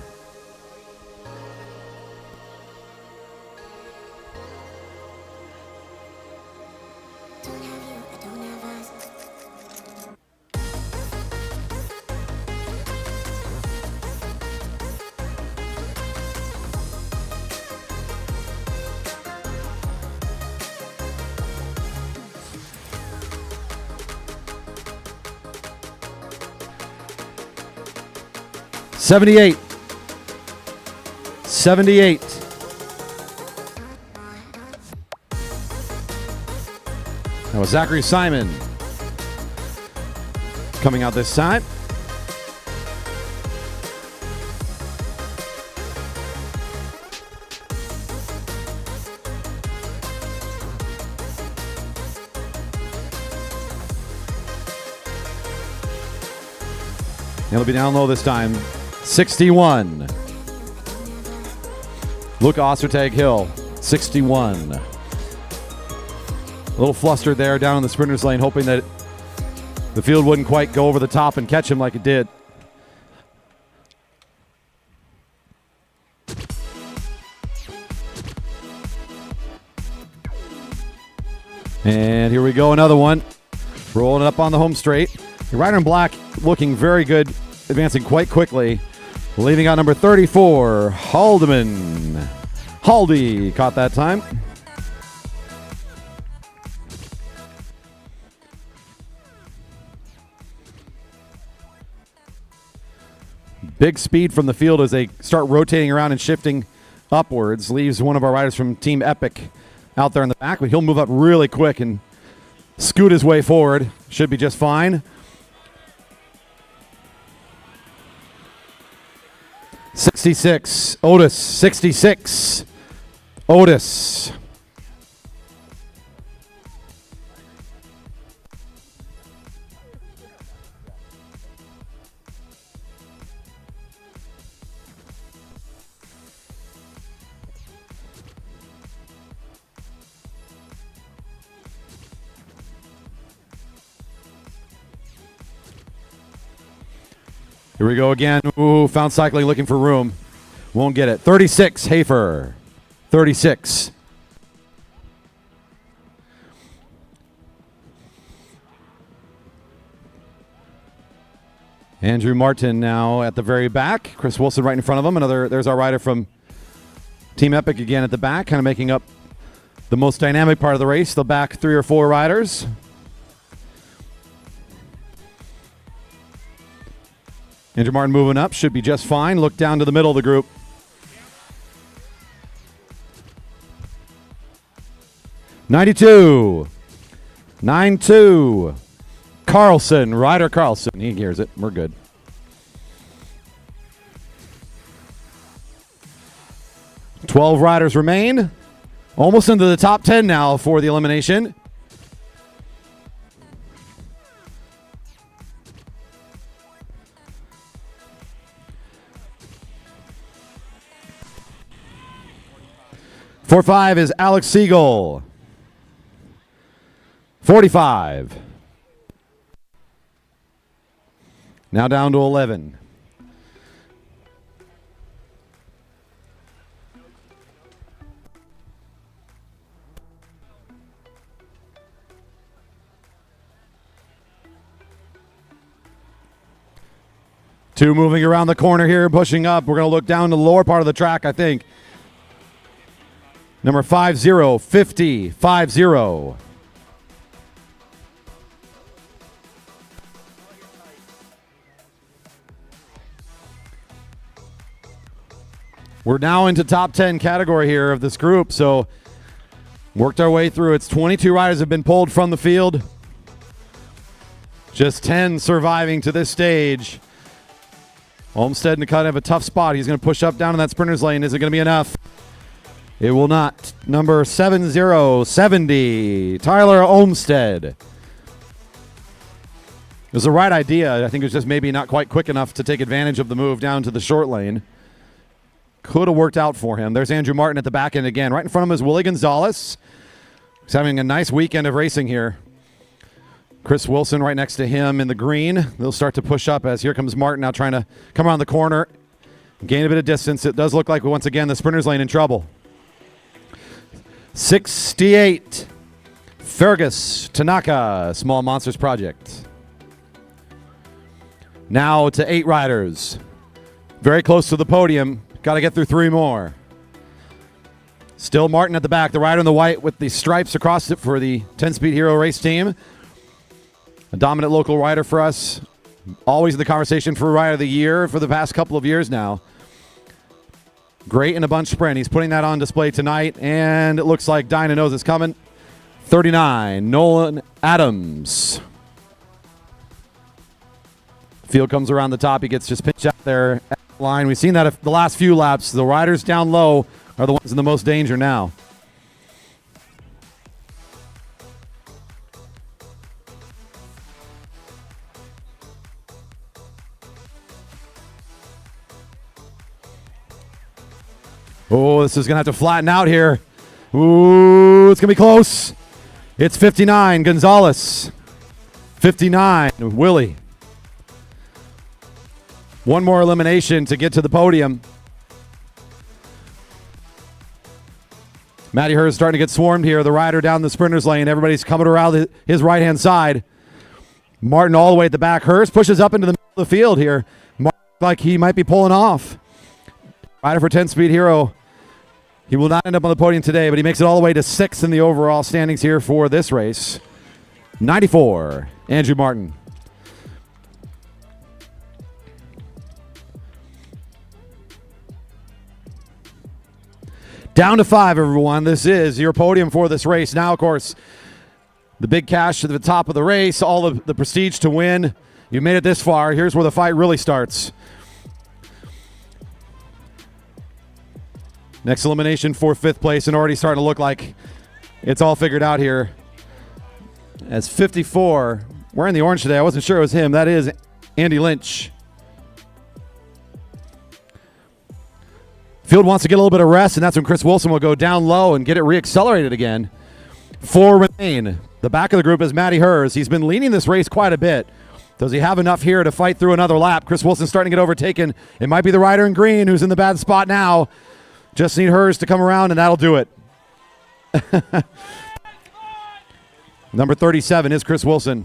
'78. That was Zachary Simon coming out this time. It'll be down low this time. 61. Luke Ostertag Hill, 61. A little flustered there down in the sprinter's lane, hoping that the field wouldn't quite go over the top and catch him like it did. And here we go, another one. Rolling up on the home straight. The rider in black looking very good, advancing quite quickly. Leaving out number 34, Haldeman. Haldy caught that time. Big speed from the field as they start rotating around and shifting upwards. Leaves one of our riders from Team Epic out there in the back, but he'll move up really quick and scoot his way forward. Should be just fine. 66, Otis, 66, Otis. Here we go again. Ooh, found cycling looking for room. Won't get it. 36, Hafer. 36. Andrew Martin now at the very back. Chris Wilson right in front of him. There's our rider from Team Epic again at the back, kind of making up the most dynamic part of the race. The back 3 or 4 riders. Andrew Martin moving up, should be just fine. Look down to the middle of the group. '92. 9-2. Carlson, Ryder Carlson. He hears it. We're good. $12 riders remain. Almost into the top 10 now for the elimination. '45 is Alex Siegel. 45. Now down to 11. Two moving around the corner here, pushing up. We're going to look down to the lower part of the track, I think. Number 50, 50, 50. We're now into top 10 category here of this group, so worked our way through. It's 22 riders have been pulled from the field. Just 10 surviving to this stage. Olmstead in kind of a tough spot. He's going to push up down in that sprinter's lane. Is it going to be enough? It will not. Number 70, Tyler Olmstead. It was the right idea. I think it was just maybe not quite quick enough to take advantage of the move down to the short lane. could have worked out for him. There's Andrew Martin at the back end again. Right in front of him is Willie Gonzalez. He's having a nice weekend of racing here. Chris Wilson right next to him in the green. They'll start to push up as here comes Martin now trying to come around the corner, gain a bit of distance. It does look like, once again, the sprinters lane in trouble. 68. Fergus Tanaka, Small Monsters Project. Now to 8 riders. Very close to the podium. Got to get through 3 more. Still Martin at the back, the rider in the white with the stripes across it for the 10-Speed Hero race team. A dominant local rider for us. Always in the conversation for Rider of the Year for the past couple of years now. Great in a bunch sprint. He's putting that on display tonight, and it looks like Dinah knows it's coming. 39, Nolan Adams. Field comes around the top. He gets just pinched out there at the line. We've seen that the last few laps. The riders down low are the ones in the most danger now. Oh, this is going to have to flatten out here. Ooh, it's going to be close. It's 59, Gonzalez. 59, Willie. One more elimination to get to the podium. Matty Hurst starting to get swarmed here. The rider down the sprinter's lane. Everybody's coming around his right-hand side. Martin all the way at the back. Hurst pushes up into the middle of the field here. Martin like he might be pulling off. Rider for 10-Speed Hero. He will not end up on the podium today, but he makes it all the way to 6th in the overall standings here for this race. 94, Andrew Martin. Down to 5, everyone. This is your podium for this race. Now, of course, the big cash to the top of the race, all of the prestige to win. You made it this far. Here's where the fight really starts. Next elimination for 5th place, and already starting to look like it's all figured out here. As 54, wearing the orange today, I wasn't sure it was him. That is Andy Lynch. Field wants to get a little bit of rest, and that's when Chris Wilson will go down low and get it reaccelerated again. 4 remain. The back of the group is Matty Hurst. He's been leading this race quite a bit. Does he have enough here to fight through another lap? Chris Wilson's starting to get overtaken. It might be the rider in green who's in the bad spot now. Just need Hurst to come around, and that'll do it. Number 37 is Chris Wilson.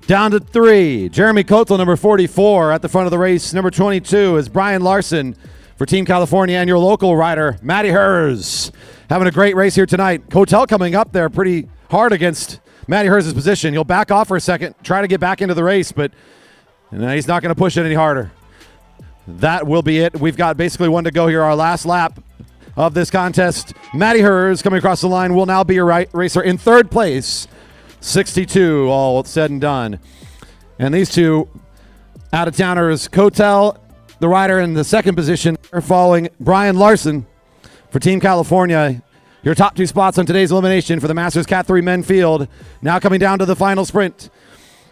Down to 3, Jeremy Kotel, number 44, at the front of the race. Number 22 is Brian Larson for Team California, and your local rider, Matty Hurst. Having a great race here tonight. Kotel coming up there pretty hard against Matty Hurst's position. He'll back off for a second, try to get back into the race, but he's not going to push it any harder. That will be it. We've got basically one to go here, our last lap of this contest. Matty Hurst coming across the line will now be your racer in 3rd place. 62, all said and done. And these two out-of-towners, Kotel, the rider in the 2nd position, are following Brian Larson for Team California. Your top 2 spots on today's elimination for the Masters Cat 3 men field. Now coming down to the final sprint.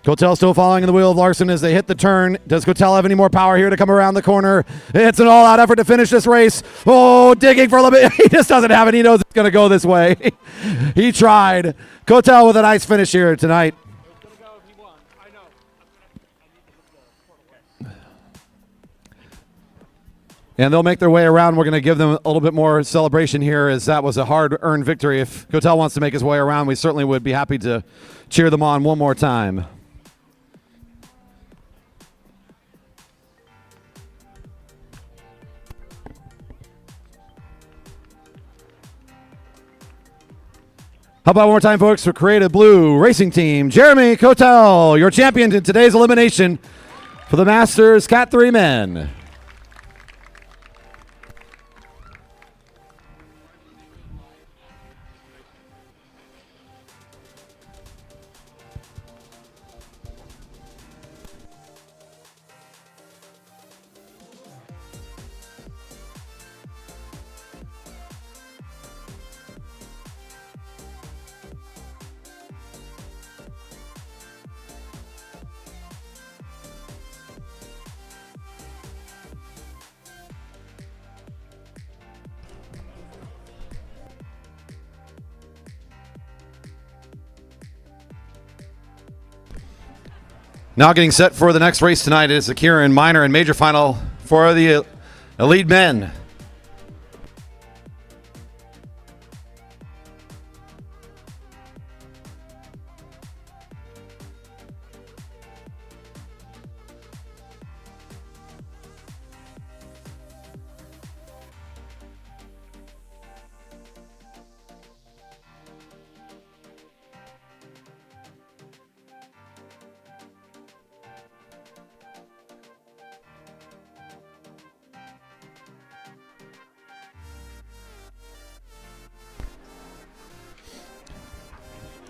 Kotel still following in the wheel of Larson as they hit the turn. Does Kotel have any more power here to come around the corner? It's an all-out effort to finish this race. Oh, digging for a little bit. He just doesn't have it. He knows it's going to go this way. He tried. Kotel with a nice finish here tonight. And they'll make their way around. We're going to give them a little bit more celebration here, as that was a hard-earned victory. If Kotel wants to make his way around, we certainly would be happy to cheer them on one more time. How about one more time, folks, for Creative Blue Racing Team, Jeremy Kotel, your champion in today's elimination for the Masters Cat 3 men. Now getting set for the next race tonight is the Keirin minor and major final for the Elite Men.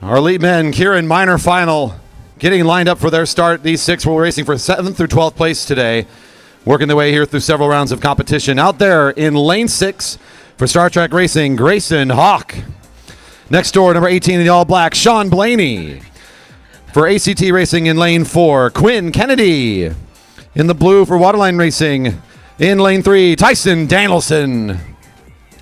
Our Elite Men Keirin minor final getting lined up for their start. These six will be racing for 7th through 12th place today, working their way here through several rounds of competition. Out there in lane 6 for Star Trek Racing, Grayson Hawk. Next door, number 18 in the all black, Sean Blaney. For ACT Racing in lane 4, Quinn Kennedy. In the blue for Waterline Racing in lane 3, Tyson Danielson.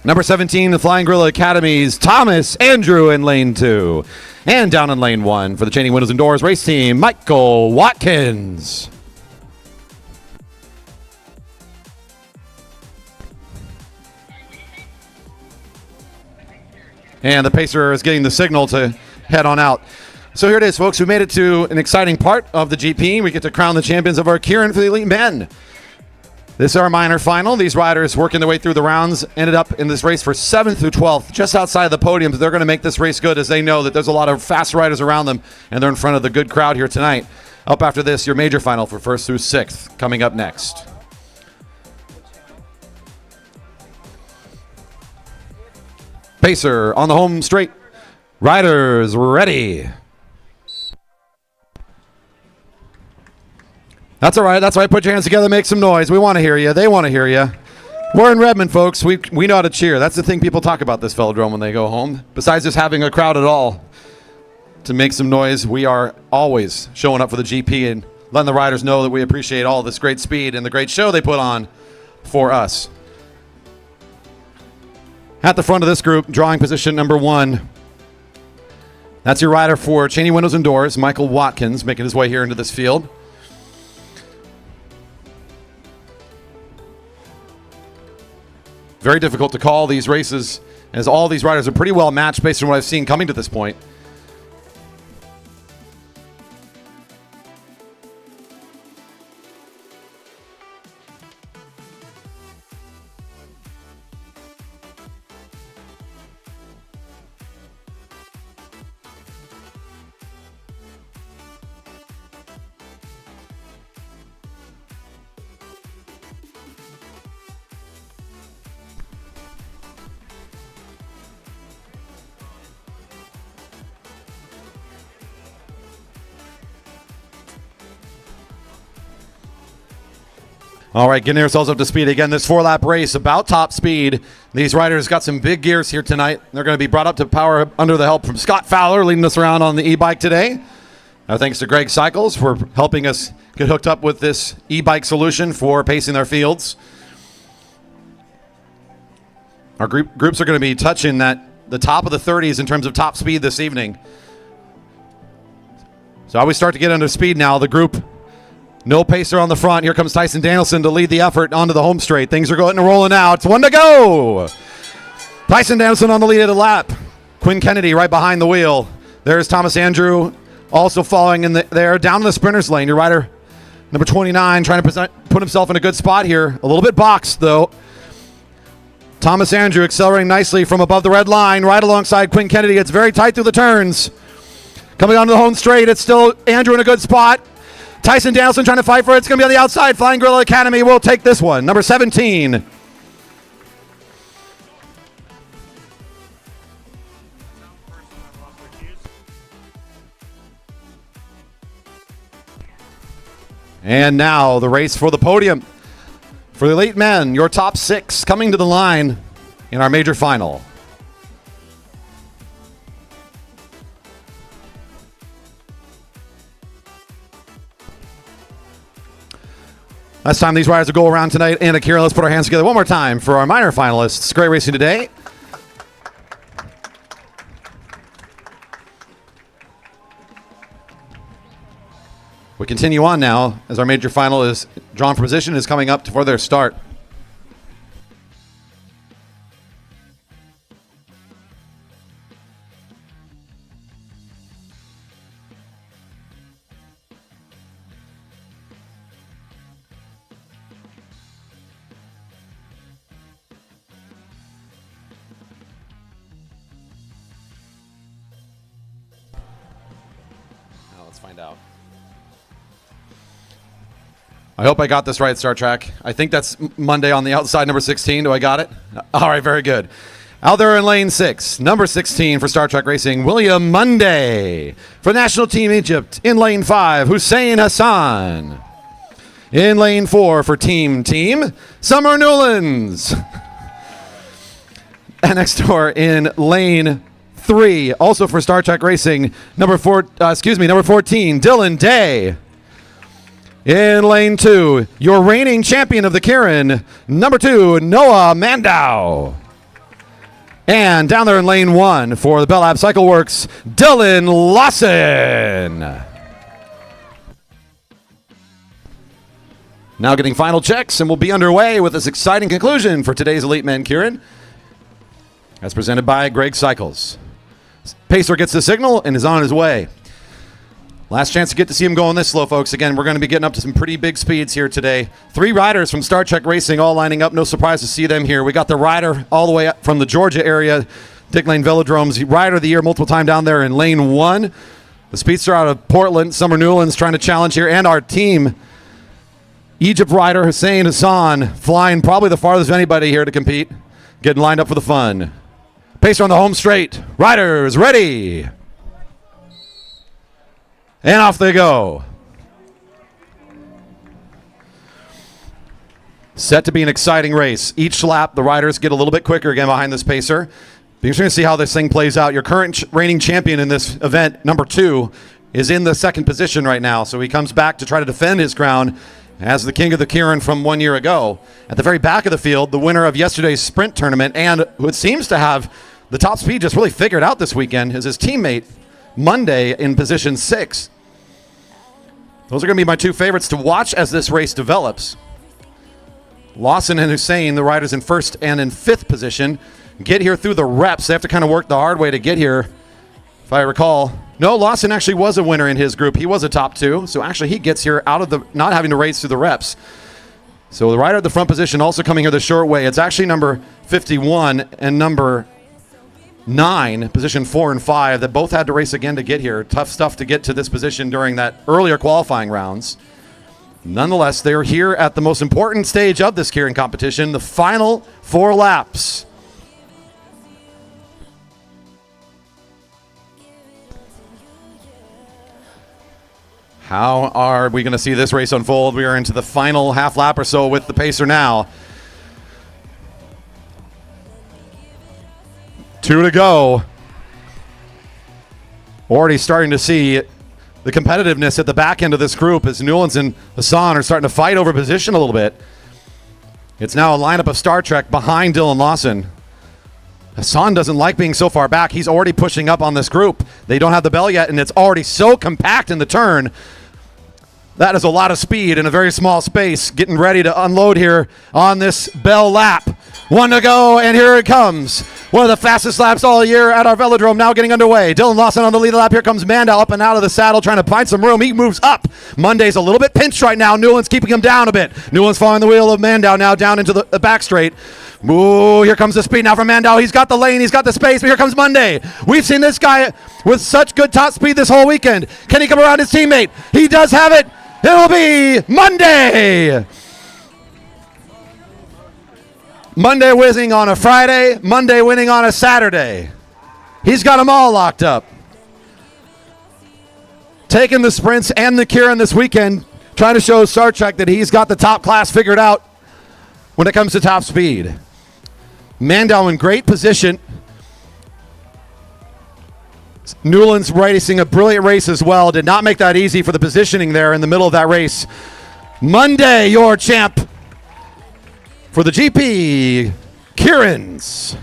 Number 17, the Flying Gorilla Academies, Thomas Andrew in lane 2. And down in lane 1 for the Chaining Windows and Doors race team, Michael Watkins. And the pacer is getting the signal to head on out. So here it is, folks. We made it to an exciting part of the GP. We get to crown the champions of our Keirin for the Elite Men. This is our minor final. These riders working their way through the rounds ended up in this race for 7th through 12th, just outside the podiums. They're going to make this race good as they know that there's a lot of fast riders around them, and they're in front of the good crowd here tonight. Up after this, your major final for 1st through 6th coming up next. Pacer on the home straight. Riders ready. That's all right. That's right. Put your hands together. Make some noise. We want to hear you. They want to hear you. We're in Redmond, folks. We know how to cheer. That's the thing people talk about this Velodrome when they go home. Besides just having a crowd at all to make some noise, we are always showing up for the GP and letting the riders know that we appreciate all this great speed and the great show they put on for us. At the front of this group, drawing position number 1. That's your rider for Chaining Windows and Doors, Michael Watkins, making his way here into this field. Very difficult to call these races, as all these riders are pretty well matched based on what I've seen coming to this point. All right, getting ourselves up to speed again. This 4-lap race about top speed. These riders got some big gears here tonight. They're going to be brought up to power under the help from Scott Fowler, leading us around on the e-bike today. Thanks to Greg Cycles for helping us get hooked up with this e-bike solution for pacing their fields. Our groups are going to be touching the top of the 30s in terms of top speed this evening. So how we start to get under speed now, the group. No pacer on the front. Here comes Tyson Danielson to lead the effort onto the home straight. Things are going and rolling now. It's 1 to go. Tyson Danielson on the lead of the lap. Quinn Kennedy right behind the wheel. There's Thomas Andrew also following in there down in the sprinter's lane. Your rider, number 29, trying to put himself in a good spot here. A little bit boxed, though. Thomas Andrew accelerating nicely from above the red line, right alongside Quinn Kennedy. It's very tight through the turns. Coming onto the home straight, it's still Andrew in a good spot. Tyson Danielson trying to fight for it. It's going to be on the outside. Flying Gorilla Academy will take this one. Number 17. And now the race for the podium. For the Elite Men, your top 6 coming to the line in our major final. Last time these riders will go around tonight. Anna Keirin, let's put our hands together one more time for our minor finalists. Great racing today. We continue on now as our major final is drawn for position is coming up for their start. Now let's find out. I hope I got this right, Star Trek. I think that's Monday on the outside, number 16. Do I got it? All right, very good. Out there in lane 6, number 16 for Star Trek Racing, William Monday. For National Team Egypt, in lane 5, Hussein Hassan. In lane 4 for Team, Summer Newlands. And next door in lane 3, also for Star Trek Racing, number 14, Dylan Day. In lane 2, your reigning champion of the Keirin, number 2, Noah Mandow. And down there in lane 1 for the Bell Lab Cycle Works, Dylan Lawson. Now getting final checks, and we'll be underway with this exciting conclusion for today's Elite Men Keirin, as presented by Greg Cycles. Pacer gets the signal and is on his way. Last chance to get to see him going this slow, folks. Again, we're going to be getting up to some pretty big speeds here today. 3 riders from Star Trek Racing all lining up. No surprise to see them here. We got the rider all the way up from the Georgia area, Dick Lane Velodrome's Rider of the Year multiple time down there in lane 1. The speedster out of Portland, Summer Newlands, trying to challenge here. And our team, Egypt rider Hussein Hassan, flying probably the farthest of anybody here to compete. Getting lined up for the fun. Pacer on the home straight. Riders ready. And off they go. Set to be an exciting race. Each lap, the riders get a little bit quicker again behind this pacer. Be interesting to see how this thing plays out. Your current reigning champion in this event, number 2, is in the 2nd position right now. So he comes back to try to defend his crown as the king of the Keirin from 1 year ago. At the very back of the field, the winner of yesterday's sprint tournament, and who it seems to have the top speed just really figured out this weekend, is his teammate, Monday, in position 6. Those are going to be my 2 favorites to watch as this race develops. Lawson and Hussein, the riders in 1st and in 5th position, get here through the reps. They have to kind of work the hard way to get here, if I recall. No, Lawson actually was a winner in his group. He was a top 2, so actually he gets here out of the not having to race through the reps. So the rider at the front position also coming here the short way. It's actually number 51 and number 9, position 4 and 5, that both had to race again to get here. Tough stuff to get to this position during that earlier qualifying rounds. Nonetheless, they're here at the most important stage of this Keirin competition, the final 4 laps. How are we going to see this race unfold? We are into the final half lap or so with the pacer now. 2 to go. Already starting to see the competitiveness at the back end of this group as Newlands and Hassan are starting to fight over position a little bit. It's now a lineup of Star Trek behind Dylan Lawson. Hassan doesn't like being so far back. He's already pushing up on this group. They don't have the bell yet, and it's already so compact in the turn. That is a lot of speed in a very small space. Getting ready to unload here on this bell lap. 1 to go, and here it comes. One of the fastest laps all year at our Velodrome now getting underway. Dylan Lawson on the lead lap. Here comes Mandow up and out of the saddle trying to find some room. He moves up. Monday's a little bit pinched right now. Newlands keeping him down a bit. Newlands following the wheel of Mandow now down into the back straight. Ooh, here comes the speed now from Mandow. He's got the lane. He's got the space. But here comes Monday. We've seen this guy with such good top speed this whole weekend. Can he come around his teammate? He does have it. It'll be Monday. Monday whizzing on a Friday, Monday winning on a Saturday. He's got them all locked up. Taking the sprints and the Keirin this weekend, trying to show Star Trek that he's got the top class figured out when it comes to top speed. Mandow in great position. Newlands racing a brilliant race as well. Did not make that easy for the positioning there in the middle of that race. Monday, your champ for the GP, Keirins.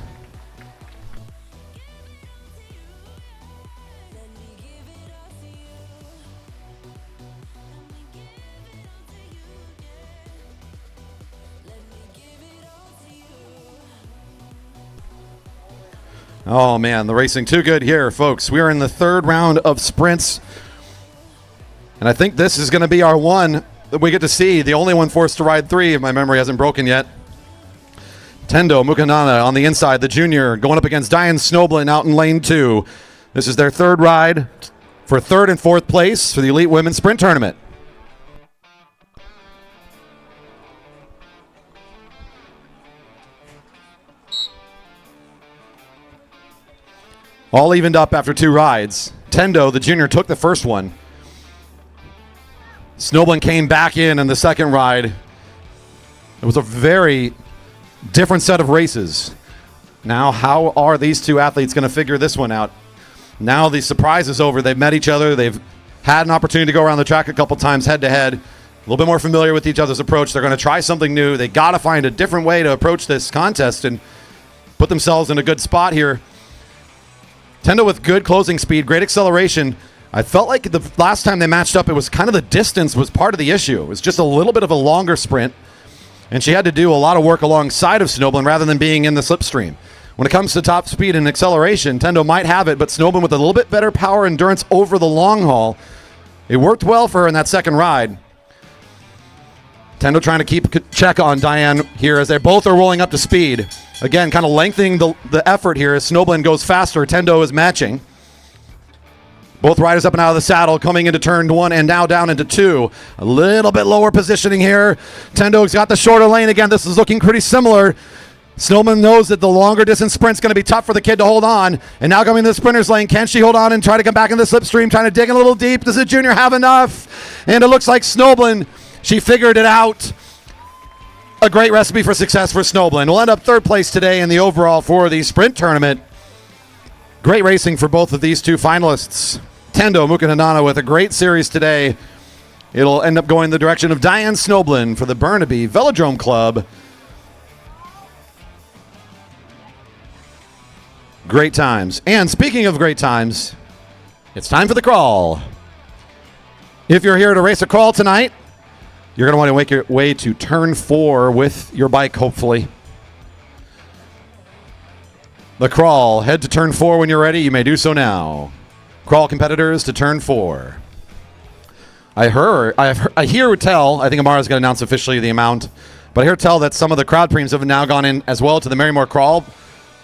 Oh, man, the racing too good here, folks. We are in the third round of sprints. And I think this is going to be our one that we get to see. The only one forced to ride 3, if my memory hasn't broken yet. Tendo Mukanana on the inside, the junior, going up against Diane Snoblin out in lane 2. This is their third ride for 3rd and 4th place for the Elite Women Sprint Tournament. All evened up after 2 rides. Tendo, the junior, took the first one. Snoblin came back in the second ride. It was a very different set of races. Now, how are these 2 athletes going to figure this one out? Now the surprise is over. They've met each other. They've had an opportunity to go around the track a couple times head-to-head. A little bit more familiar with each other's approach. They're going to try something new. They got to find a different way to approach this contest and put themselves in a good spot here. Tendo with good closing speed, great acceleration. I felt like the last time they matched up, it was kind of the distance was part of the issue. It was just a little bit of a longer sprint. And she had to do a lot of work alongside of Snoblin rather than being in the slipstream. When it comes to top speed and acceleration, Tendo might have it, but Snoblin with a little bit better power endurance over the long haul. It worked well for her in that second ride. Tendo trying to keep check on Diane here as they both are rolling up to speed. Again, kind of lengthening the effort here as Snoblin goes faster. Tendo is matching. Both riders up and out of the saddle, coming into turn 1 and now down into 2. A little bit lower positioning here. Tendo's got the shorter lane again. This is looking pretty similar. Snoblin knows that the longer distance sprint's going to be tough for the kid to hold on. And now coming to the sprinter's lane. Can she hold on and try to come back in the slipstream, trying to dig in a little deep? Does the junior have enough? And it looks like Snoblin, she figured it out. A great recipe for success for Snoblin. We'll end up 3rd place today in the overall for the sprint tournament. Great racing for both of these 2 finalists. Tendo Mukanana with a great series today. It'll end up going the direction of Diane Snoblin for the Burnaby Velodrome Club. Great times. And speaking of great times, it's time for the crawl. If you're here to race a crawl tonight, you're going to want to make your way to turn 4 with your bike, hopefully. The crawl. Head to turn 4 when you're ready. You may do so now. Crawl competitors to turn 4. I hear tell, I think Amara's going to announce officially the amount, but I hear tell that some of the crowd premiums have now gone in as well to the Marymoor Crawl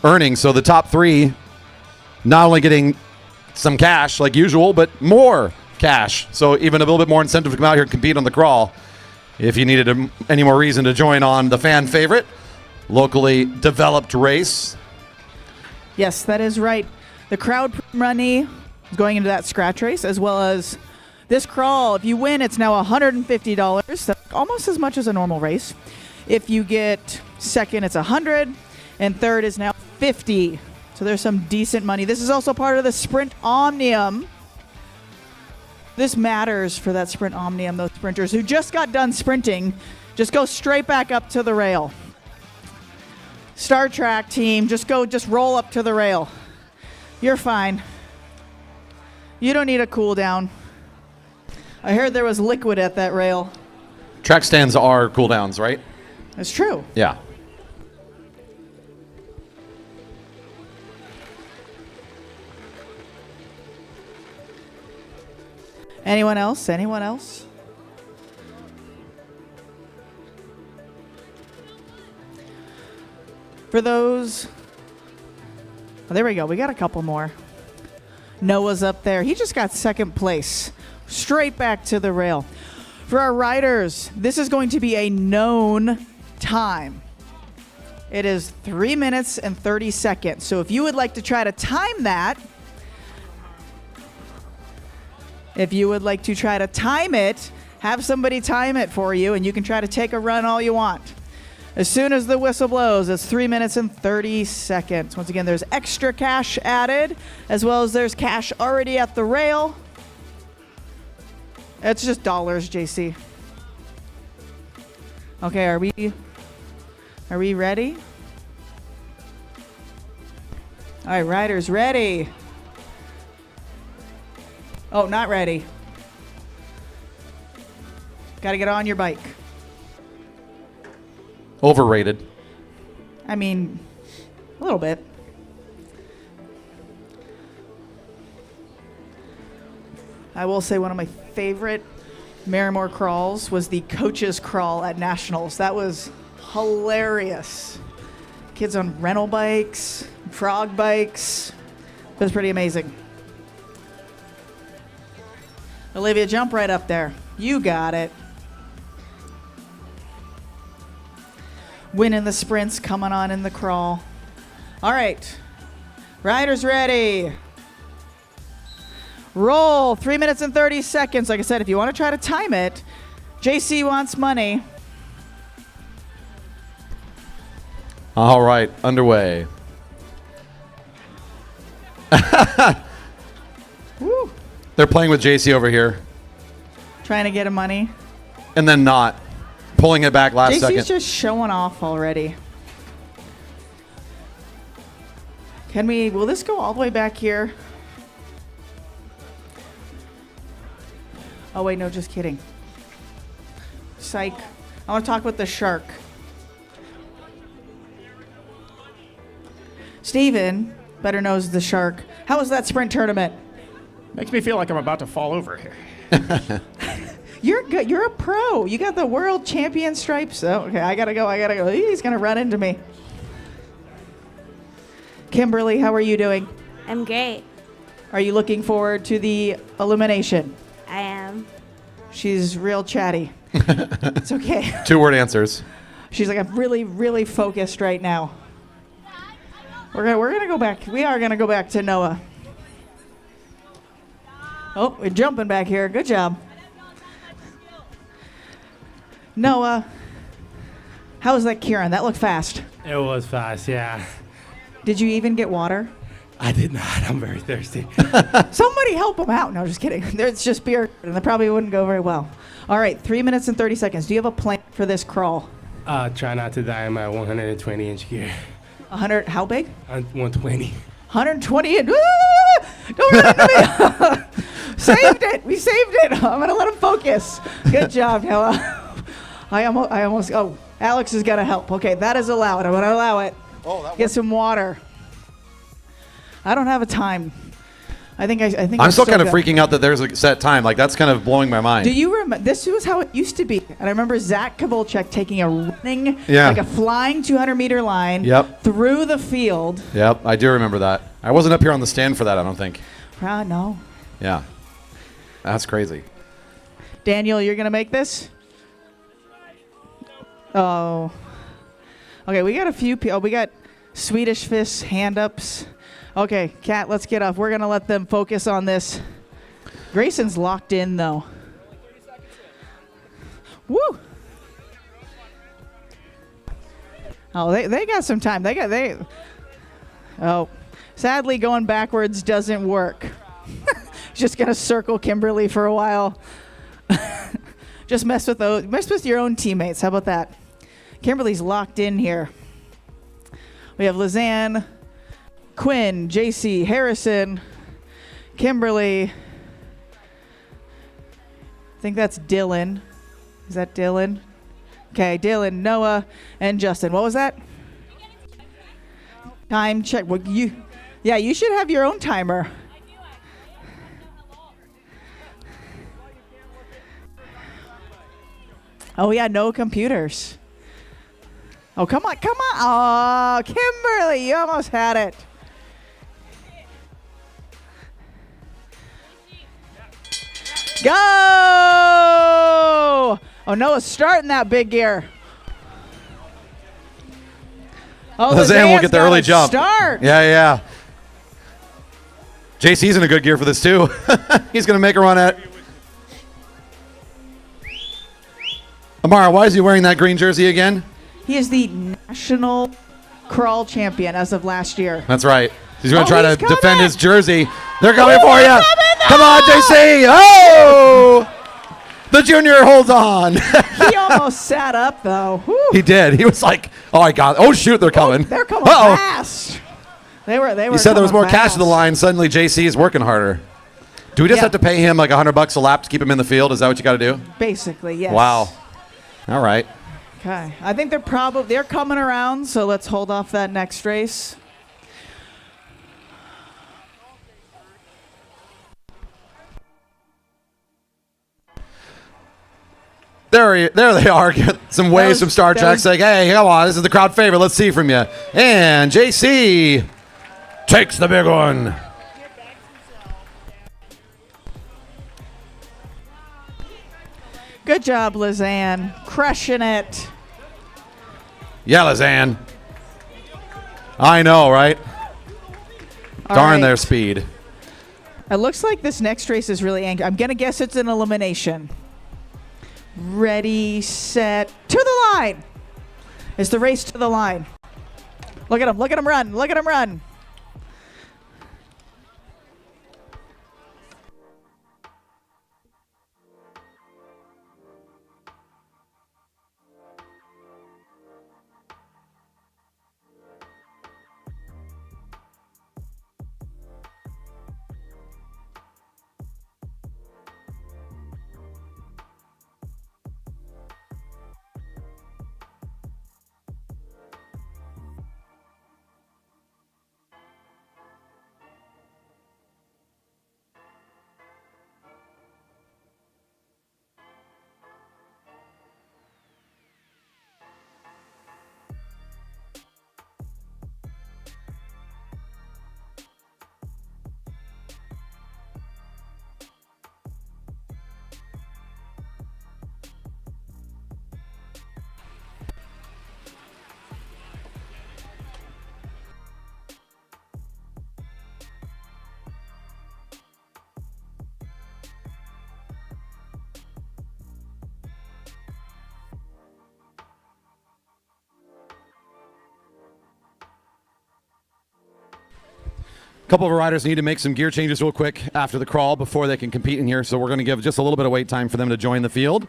earnings. So the top 3 not only getting some cash like usual, but more cash. So even a little bit more incentive to come out here and compete on the crawl if you needed any more reason to join on the fan favorite, locally developed race. Yes, that is right. The crowd money is going into that scratch race, as well as this crawl. If you win, it's now $150. That's almost as much as a normal race. If you get second, it's $100, and third is now $50. So there's some decent money. This is also part of the Sprint Omnium. This matters for that Sprint Omnium. Those sprinters who just got done sprinting, just go straight back up to the rail. Star Trek team, just roll up to the rail. You're fine. You don't need a cool down. I heard there was liquid at that rail. Track stands are cooldowns, right? That's true. Yeah. Anyone else? Anyone else? For those... Oh, there we go. We got a couple more. Noah's up there. He just got second place. Straight back to the rail. For our riders, this is going to be a known time. It is 3 minutes and 30 seconds. So if you would like to try to time that, have somebody time it for you, and you can try to take a run all you want. As soon as the whistle blows, it's 3 minutes and 30 seconds. Once again, there's extra cash added, as well as there's cash already at the rail. It's just dollars, JC. Okay, are we ready? All right, riders, ready. Oh, not ready. Got to get on your bike. Overrated. I mean, a little bit. I will say one of my favorite Marymoor crawls was the coaches crawl at nationals. That was hilarious. Kids on rental bikes, frog bikes. It was pretty amazing. Olivia, jump right up there. You got it. Winning the sprints, coming on in the crawl. All right. Riders ready. Roll. 3 minutes and 30 seconds. Like I said, if you want to try to time it, JC wants money. All right, underway. Woo. They're playing with JC over here. Trying to get him money. And then not. Pulling it back last JC's second. just showing off already. Will this go all the way back here? Oh wait, no, just kidding. Psych. I want to talk with the shark. Steven, better knows the shark. How was that sprint tournament? Makes me feel like I'm about to fall over here. You're good. You're a pro. You got the world champion stripes. Oh, okay, I gotta go. He's gonna run into me. Kimberly, how are you doing? I'm great. Are you looking forward to the elimination? I am. She's real chatty. It's okay. 2-word answers. She's like, I'm really, really focused right now. We're gonna go back. We are gonna go back to Noah. Oh, we're jumping back here. Good job. Noah, how was that Keirin? That looked fast. It was fast, yeah. Did you even get water? I did not. I'm very thirsty. Somebody help him out. No, just kidding. It's just beer, and that probably wouldn't go very well. All right, 3 minutes and 30 seconds. Do you have a plan for this crawl? Try not to die in my 120-inch gear. 100, how big? 120. 120 and don't run into me. Saved it. We saved it. I'm gonna let him focus. Good job, Noah. I almost. Oh, Alex is gonna help. Okay, that is allowed. I'm gonna allow it. Oh, Get some water. I don't have a time. I think. I'm still kind of freaking out that there's a set time. Like, that's kind of blowing my mind. Do you remember? This was how it used to be. And I remember Zach Kovalchuk taking a running, Yeah. like a flying 200-meter line Yep. through the field. Yep, I do remember that. I wasn't up here on the stand for that, I don't think. No. Yeah. That's crazy. Daniel, you're going to make this? Oh. Okay, we got a few people. We got Swedish Fish hand-ups. Okay, Kat, let's get off. We're going to let them focus on this. Grayson's locked in, though. Woo! Oh, they got some time. Oh, sadly, going backwards doesn't work. Just going to circle Kimberly for a while. Just mess with your own teammates. How about that? Kimberly's locked in here. We have Lizanne, Quinn, JC, Harrison, Kimberly. I think that's Dylan. Is that Dylan? Okay, Dylan, Noah, and Justin. What was that? Time check. Well, you should have your own timer. Oh yeah, no computers. Oh, come on. Oh, Kimberly, you almost had it. Go! Oh, Noah's starting that big gear. Oh, Lizanne will get the early jump. Start. Yeah. JC's in a good gear for this, too. He's going to make a run at it. Amara, why is he wearing that green jersey again? He is the national crawl champion as of last year. That's right. He's going to try to coming. defend his jersey. They're coming for you. Coming Come on, JC. Oh! The junior holds on. He almost sat up, though. Whew. He did. He was like, oh, my God. Oh, shoot, they're coming. They're coming Uh-oh. fast. They were. You said there was coming more cash fast. to the line. Suddenly, JC is working harder. Do we just have to pay him like $100 a lap to keep him in the field? Is that what you got to do? Basically, yes. Wow. All right. Okay. I think they're coming around, so let's hold off that next race. there they are. Get some waves from Star Trek saying, hey, come on, this is the crowd favorite. Let's see from you. And JC takes the big one. Good job, Lizanne. Crushing it. Yeah, Lizanne. I know, right? All Darn right. their speed. It looks like this next race is really angry. I'm going to guess it's an elimination. Ready, set, to the line. It's the race to the line. Look at him. Look at him run. Look at him run. A couple of our riders need to make some gear changes real quick after the crawl before they can compete in here, so we're going to give just a little bit of wait time for them to join the field.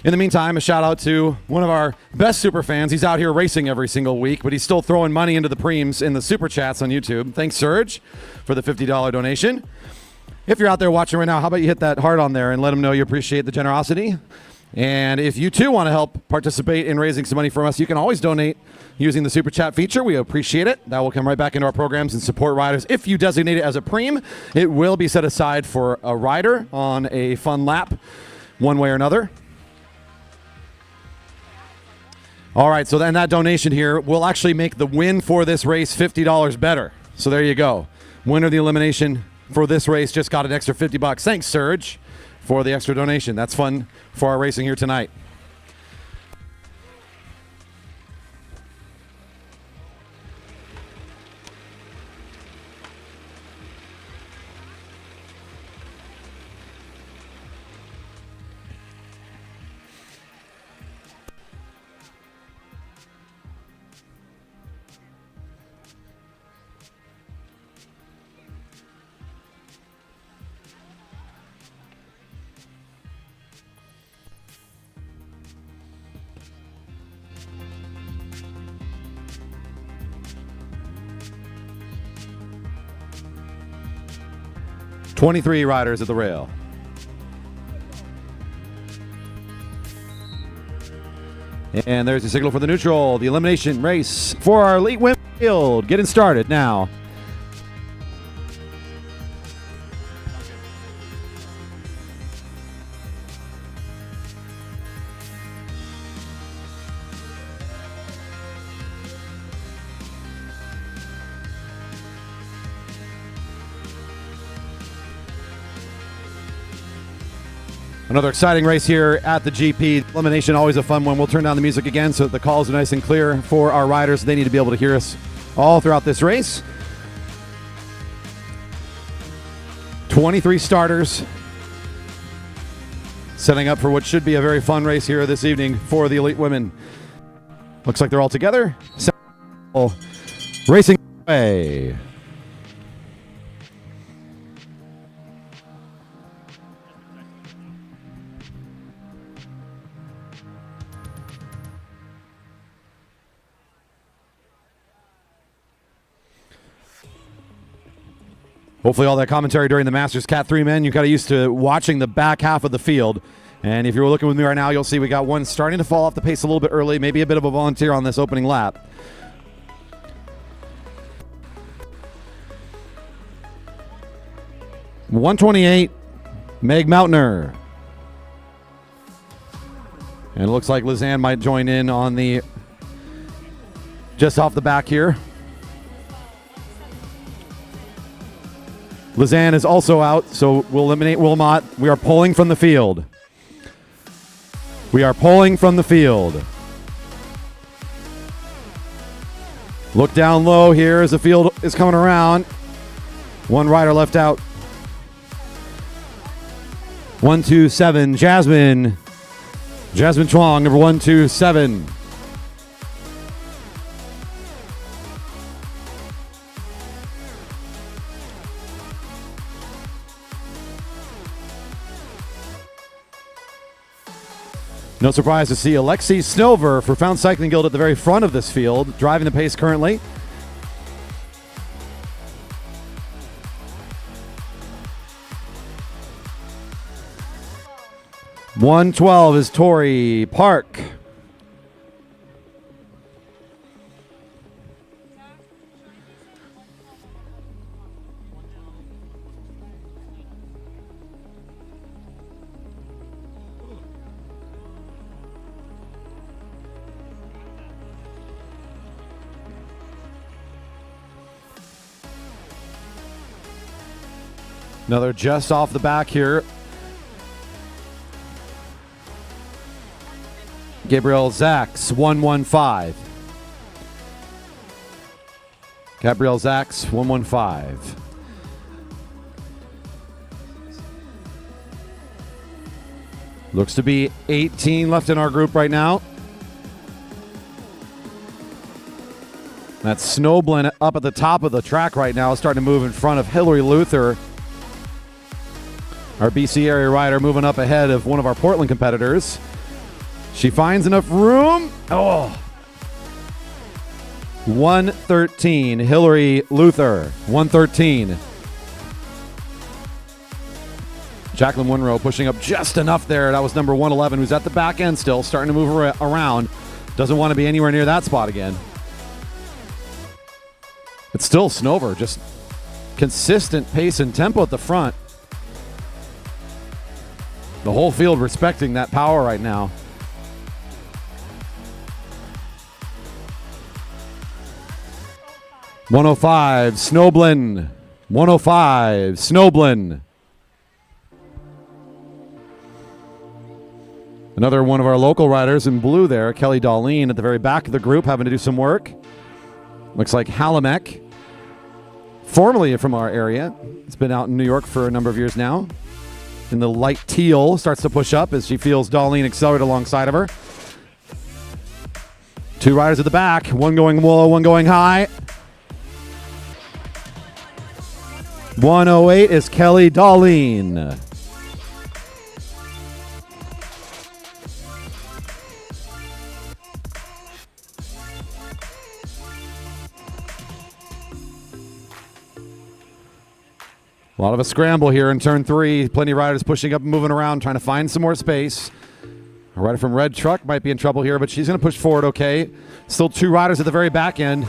In the meantime, a shout out to one of our best super fans. He's out here racing every single week, but he's still throwing money into the preems in the super chats on YouTube. Thanks, Serge, for the $50 donation. If you're out there watching right now, how about you hit that heart on there and let them know you appreciate the generosity. And if you too want to help participate in raising some money from us, you can always donate using the super chat feature. We appreciate it. That will come right back into our programs and support riders. If you designate it as a preem, it will be set aside for a rider on a fun lap, one way or another. All right, so then that donation here will actually make the win for this race $50 better. So there you go. Winner of the elimination for this race just got an extra $50. Thanks, Serge, for the extra donation. That's fun for our racing here tonight. "23 riders at the rail. And there's the signal for the neutral, the elimination race for our Elite Women field. Getting started now. Another exciting race here at the GP. Elimination, always a fun one. We'll turn down the music again so that the calls are nice and clear for our riders. They need to be able to hear us all throughout this race. 23 starters setting up for what should be a very fun race here this evening for the Elite Women. Looks like they're all together. Racing away. Hopefully all that commentary during the Masters Cat 3 men, you got used to watching the back half of the field. And if you're looking with me right now, you'll see we got one starting to fall off the pace a little bit early, maybe a bit of a volunteer on this opening lap. "128, Meg Mountainer." And it looks like Lizanne might join in on the just off the back here. Lizanne is also out, so we'll eliminate Wilmot. We are pulling from the field. We are pulling from the field. Look down low here as the field is coming around. One rider left out. 127, Jasmine. Jasmine Chuang, number 127. No surprise to see Alexi Snover for Found Cycling Guild at the very front of this field, driving the pace currently. .112 is Tori Park. Another just off the back here. Gabriel Zaks, 115. Gabriel Zaks, 115. Looks to be 18 left in our group right now. That's Snowblin up at the top of the track right now, starting to move in front of Hillary Luther. Our BC area rider moving up ahead of one of our Portland competitors. She finds enough room. Oh. 113, Hillary Luther, 113. Jacqueline Winrow pushing up just enough there. That was number 111, who's at the back end still, starting to move around. Doesn't want to be anywhere near that spot again. It's still Snover, just consistent pace and tempo at the front. The whole field respecting that power right now. .105, Snowblin. 105, Snowblin. Another one of our local riders in blue there, Kelly Darlene, at the very back of the group, having to do some work. Looks like Halamek, formerly from our area. It's been out in New York for a number of years now. In the light teal, starts to push up as she feels Darlene accelerate alongside of her. Two riders at the back, one going low, one going high. 108 is Kelly Darlene. A lot of a scramble here in turn 3. Plenty of riders pushing up and moving around, trying to find some more space. A rider from Red Truck might be in trouble here, but she's going to push forward okay. Still two riders at the very back end.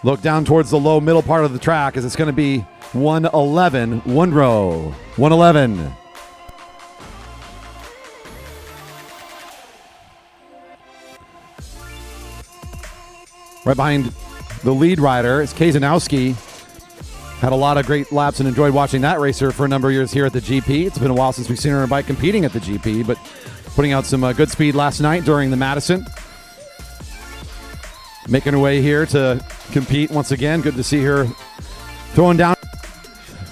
Look down towards the low middle part of the track as it's going to be 111, Winrow. 111. Right behind the lead rider is Kazanowski. Had a lot of great laps and enjoyed watching that racer for a number of years here at the GP. It's been a while since we've seen her on a bike competing at the GP, but putting out some good speed last night during the Madison. Making her way here to compete once again. Good to see her throwing down.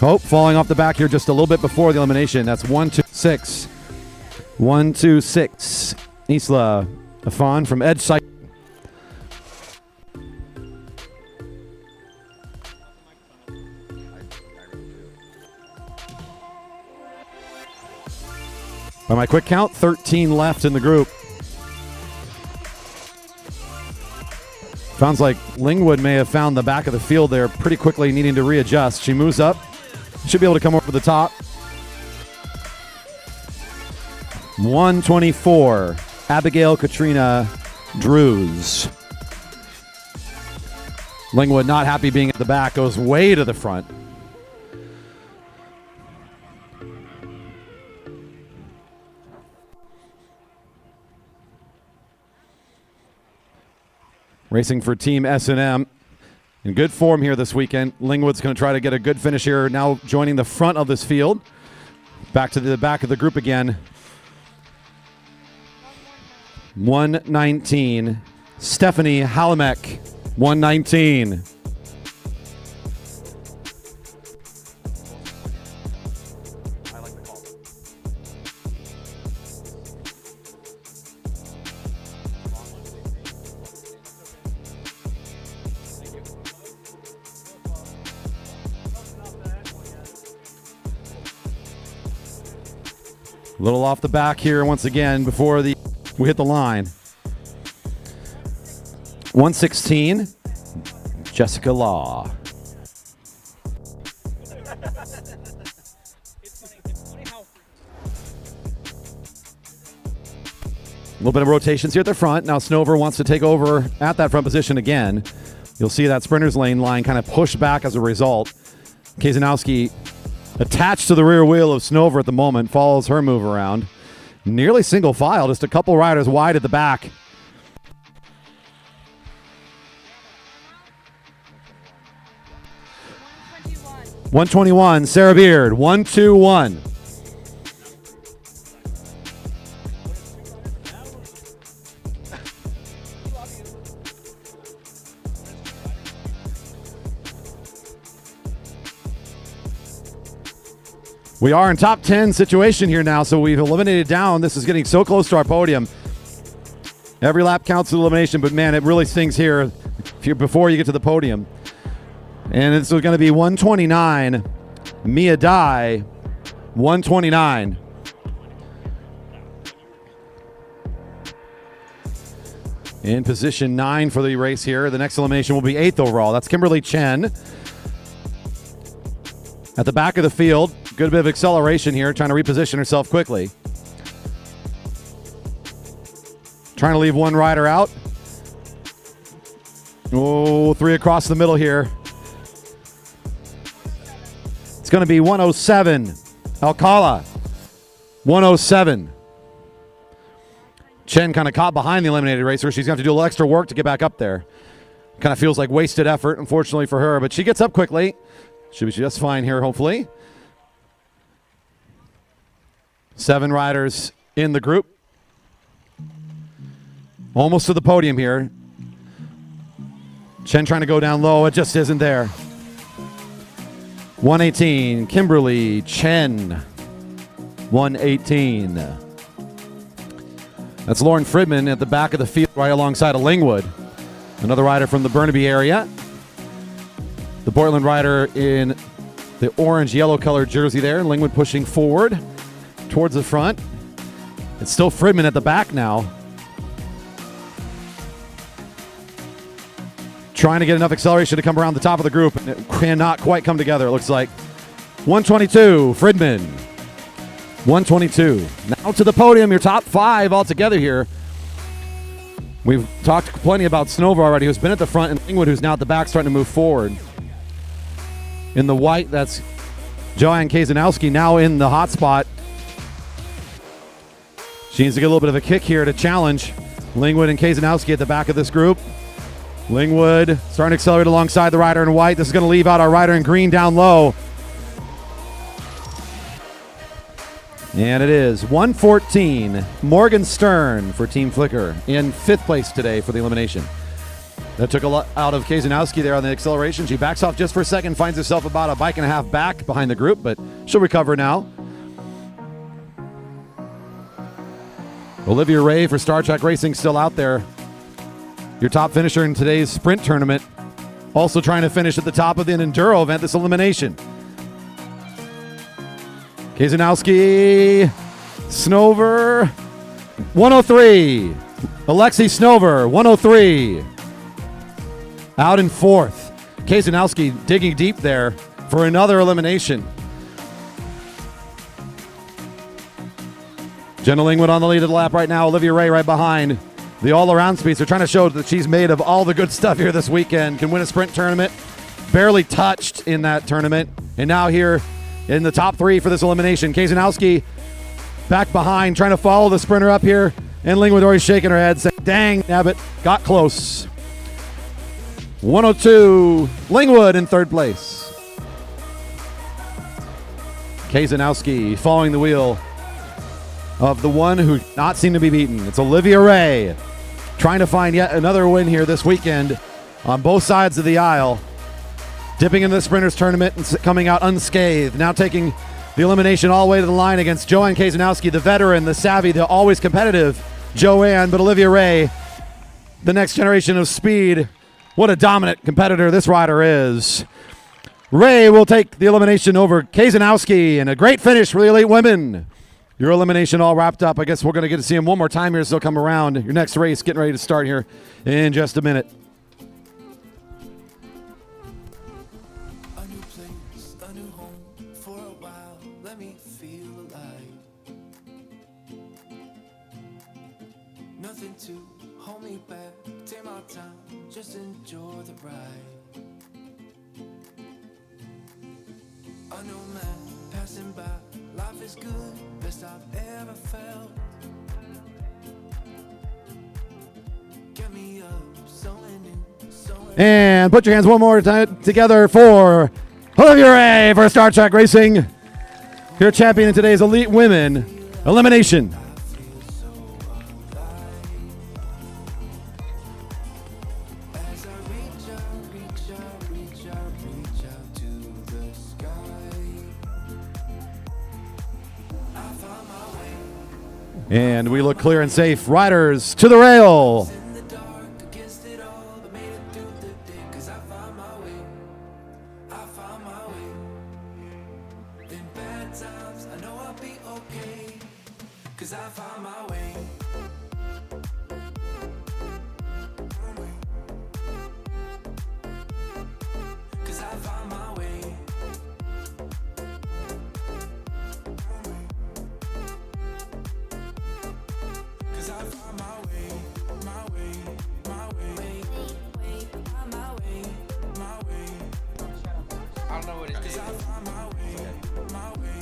Oh, falling off the back here just a little bit before the elimination. That's 126. 126. Isla Afan from Edge Cycle. By my quick count, 13 left in the group. Sounds like Lingwood may have found the back of the field there pretty quickly, needing to readjust. She moves up. Should be able to come over the top. 124, Abigail Katrina Drews. Lingwood not happy being at the back, goes way to the front. racing for Team S&M. In good form here this weekend. Lingwood's going to try to get a good finish here, now joining the front of this field. Back to the back of the group again. 119, Stephanie Halamek, 119. A little off the back here once again before we hit the line. 116, Jessica Law. A little bit of rotations here at the front. Now Snover wants to take over at that front position again. You'll see that sprinter's lane line kind of pushed back as a result. Kazanowski attached to the rear wheel of Snover at the moment, follows her move around. Nearly single file, just a couple riders wide at the back. $121, Sarah Beard, 121. We are in top 10 situation here now, so we've eliminated down. This is getting so close to our podium. Every lap counts as elimination, but man, it really stings here before you get to the podium. And it's going to be 129, Mia Dye, 129. In position 9 for the race here. The next elimination will be 8th overall. That's Kimberly Chen. At the back of the field, good bit of acceleration here, trying to reposition herself quickly. Trying to leave one rider out. Oh, 3 across the middle here. It's going to be 107, Alcala, 107. Chen kind of caught behind the eliminated racer. She's going to have to do a little extra work to get back up there. Kind of feels like wasted effort, unfortunately for her, but she gets up quickly. Should be just fine here, hopefully. 7 riders in the group. Almost to the podium here. Chen trying to go down low. It just isn't there. 118, Kimberly Chen. 118. That's Lauren Fridman at the back of the field right alongside of Lingwood. Another rider from the Burnaby area. The Portland rider in the orange-yellow colored jersey there. Lingwood pushing forward towards the front. It's still Fridman at the back now. Trying to get enough acceleration to come around the top of the group. And it cannot quite come together, it looks like. 122, Fridman. 122. Now to the podium, your top 5 altogether here. We've talked plenty about Snover already, who's been at the front, and Lingwood, who's now at the back, starting to move forward. In the white, that's Joanne Kazanowski now in the hot spot. She needs to get a little bit of a kick here to challenge Lingwood and Kazanowski at the back of this group. Lingwood starting to accelerate alongside the rider in white. This is going to leave out our rider in green down low. And it is 114, Morgan Stern for Team Flickr in 5th place today for the elimination. That took a lot out of Kazanowski there on the acceleration. She backs off just for a second, finds herself about a bike and a half back behind the group, but she'll recover now. Olivia Ray for Star Trek Racing still out there. Your top finisher in today's sprint tournament. Also trying to finish at the top of the enduro event, this elimination. Kazanowski, Snover, 103. Alexi Snover, 103. Out in 4th. Kazanowski digging deep there for another elimination. Jenna Lingwood on the lead of the lap right now. Olivia Ray right behind. The all-around speeds are trying to show that she's made of all the good stuff here this weekend. Can win a sprint tournament. Barely touched in that tournament. And now here in the top 3 for this elimination. Kazanowski back behind, trying to follow the sprinter up here. And Lingwood already shaking her head, saying, dang, Abbott, got close. 102, Lingwood in third place. Kazanowski following the wheel of the one who not seem to be beaten. It's Olivia Ray trying to find yet another win here this weekend on both sides of the aisle. Dipping into the sprinters tournament and coming out unscathed. Now taking the elimination all the way to the line against Joanne Kazanowski, the veteran, the savvy, the always competitive Joanne. But Olivia Ray, the next generation of speed. What a dominant competitor this rider is. Ray will take the elimination over Kazanowski, and a great finish for the Elite Women. Your elimination all wrapped up. I guess we're going to get to see him one more time here as they'll come around. Your next race getting ready to start here in just a minute. A new place, a new home. For a while, let me feel alive. Nothing to hold me back. Take my time, just enjoy the ride. A new man passing by. Life is good, best I've ever felt. Get me up, something new, somewhere. And put your hands one more time together for Olivia Ray for Star Trek Racing. Your champion in today's Elite Women Elimination. As I reach out, reach out, reach out, reach out to the sky. I found my way. And we look clear and safe. Riders to the rail. In the dark against it all, but made it through the day. 'Cause I found my way. I found my way. In bad times, I know I'll be okay. 'Cause I found my way. 'Cause I found my way. 'Cause I found my way, my way, my way, my way, my way. I don't know what it is. 'Cause I found my way, my way,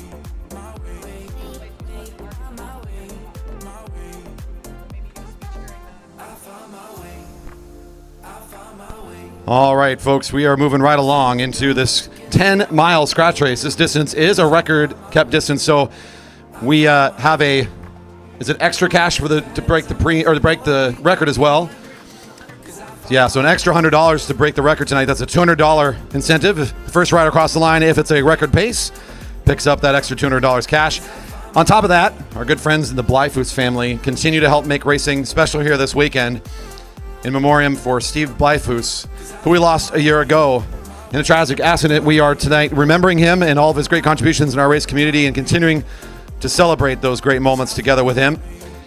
my way, my way, my way. I found my way, I found my way. All right, folks, we are moving right along into this 10-mile scratch race. This distance is a record-kept distance, so we have a is it extra cash for to break the record as well. Yeah, so an extra $100 to break the record tonight. That's a $200 incentive. If the first rider across the line, if it's a record pace, picks up that extra $200 cash. On top of that, our good friends in the Blyfoos family continue to help make racing special here this weekend in memoriam for Steve Blyfoos, who we lost a year ago in a tragic accident. We are tonight remembering him and all of his great contributions in our race community and continuing to celebrate those great moments together with him.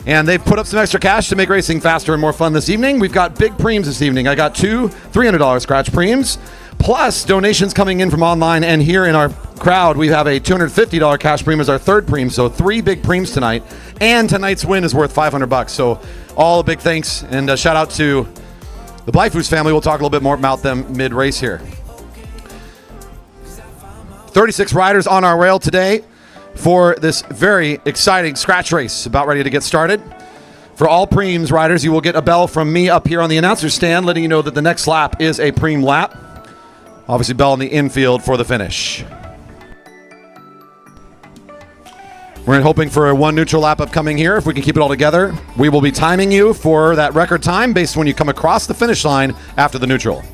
And they've put up some extra cash to make racing faster and more fun this evening. We've got big preems this evening. I got two $300 scratch preems, plus donations coming in from online. And here in our crowd, we have a $250 cash preem as our third preem. So three big preems tonight. And tonight's win is worth $500. So all a big thanks and a shout out to the Blyfoos family. We'll talk a little bit more about them mid-race here. 36 riders on our rail today for this very exciting scratch race about ready to get started. For all preems riders, you will get a bell from me up here on the announcer stand letting you know that the next lap is a preem lap. Obviously, bell in the infield for the finish. We're hoping for a one neutral lap upcoming here. If we can keep it all together, we will be timing you for that record time based when you come across the finish line after the neutral.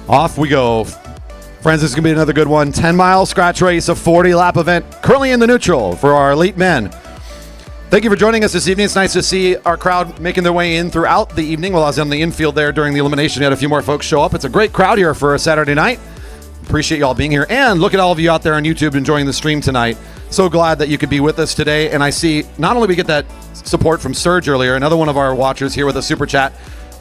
Off we go. Friends, this is going to be another good one. 10-mile scratch race, a 40-lap event, currently in the neutral for our elite men. Thank you for joining us this evening. It's nice to see our crowd making their way in throughout the evening. While I was on the infield there during the elimination, we had a few more folks show up. It's a great crowd here for a Saturday night. Appreciate you all being here. And look at all of you out there on YouTube enjoying the stream tonight. So glad that you could be with us today. And I see not only we get that support from Serge earlier, another one of our watchers here with a super chat.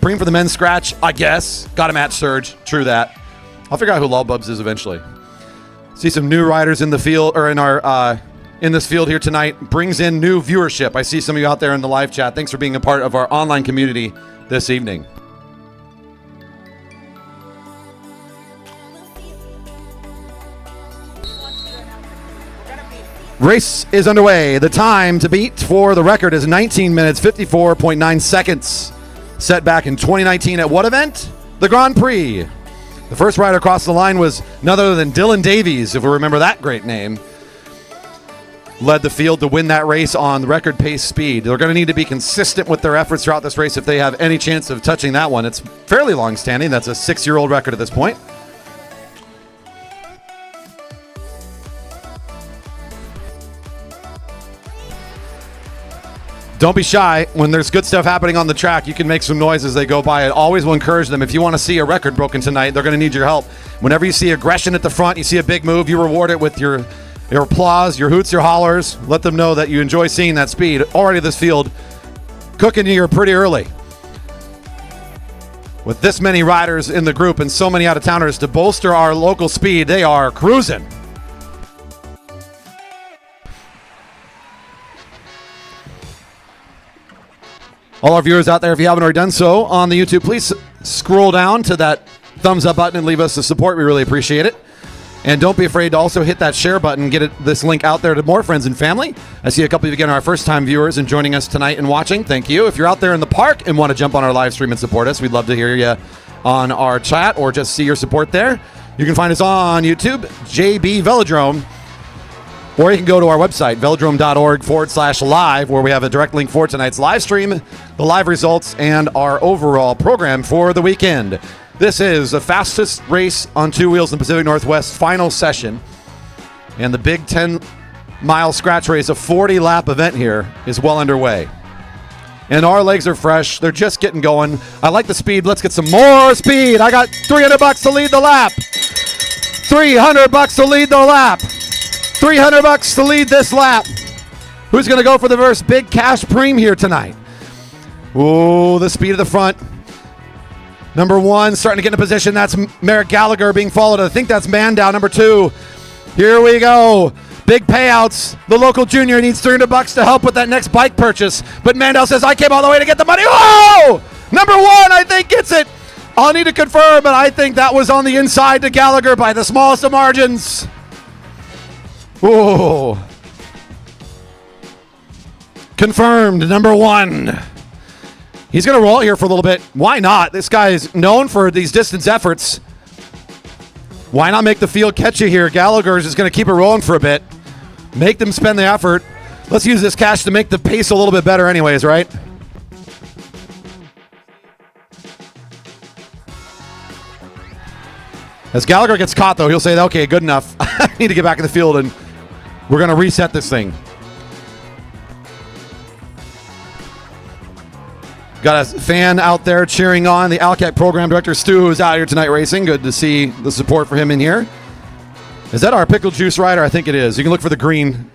Preem for the men's scratch, I guess. Got to match Serge. True that. I'll figure out who Lolbubs is eventually. See some new riders in the field, or in this field here tonight. Brings in new viewership. I see some of you out there in the live chat. Thanks for being a part of our online community this evening. Race is underway. The time to beat for the record is 19 minutes, 54.9 seconds. Set back in 2019 at what event? The Grand Prix. The first rider across the line was none other than Dylan Davies, if we remember that great name. Led the field to win that race on record pace speed. They're going to need to be consistent with their efforts throughout this race if they have any chance of touching that one. It's fairly long standing. That's a 6-year-old record at this point. Don't be shy. When there's good stuff happening on the track, you can make some noise as they go by. I always will encourage them. If you want to see a record broken tonight, they're going to need your help. Whenever you see aggression at the front, you see a big move, you reward it with your applause, your hoots, your hollers. Let them know that you enjoy seeing that speed. Already this field cooking here pretty early. With this many riders in the group and so many out-of-towners to bolster our local speed, they are cruising. All our viewers out there, if you haven't already done so on the YouTube, please scroll down to that thumbs up button and leave us the support. We really appreciate it. And don't be afraid to also hit that share button, get this link out there to more friends and family. I see a couple of you again, our first time viewers and joining us tonight and watching. Thank you. If you're out there in the park and want to jump on our live stream and support us, we'd love to hear you on our chat or just see your support there. You can find us on YouTube, JB Velodrome. Or you can go to our website, velodrome.org/live, where we have a direct link for tonight's live stream, the live results, and our overall program for the weekend. This is the fastest race on two wheels in the Pacific Northwest final session. And the big 10-mile scratch race, a 40-lap event here, is well underway. And our legs are fresh. They're just getting going. I like the speed. Let's get some more speed. I got $300 to lead the lap. $300 to lead the lap. $300 to lead this lap. Who's going to go for the first big cash preem here tonight? Oh, the speed of the front. Number one starting to get in a position. That's Merrick Gallagher being followed. I think that's Mandow, number 2. Here we go. Big payouts. The local junior needs $300 to help with that next bike purchase. But Mandow says, I came all the way to get the money. Whoa! Number 1, I think, gets it. I'll need to confirm, but I think that was on the inside to Gallagher by the smallest of margins. Oh, confirmed, number 1. He's going to roll here for a little bit. Why not? This guy is known for these distance efforts. Why not make the field catch you here? Gallagher is just going to keep it rolling for a bit. Make them spend the effort. Let's use this cash to make the pace a little bit better anyways, right? As Gallagher gets caught, though, he'll say, okay, good enough. I need to get back in the field, and we're going to reset this thing. Got a fan out there cheering on. The Alcat program director, Stu, who's out here tonight racing. Good to see the support for him in here. Is that our pickle juice rider? I think it is. You can look for the green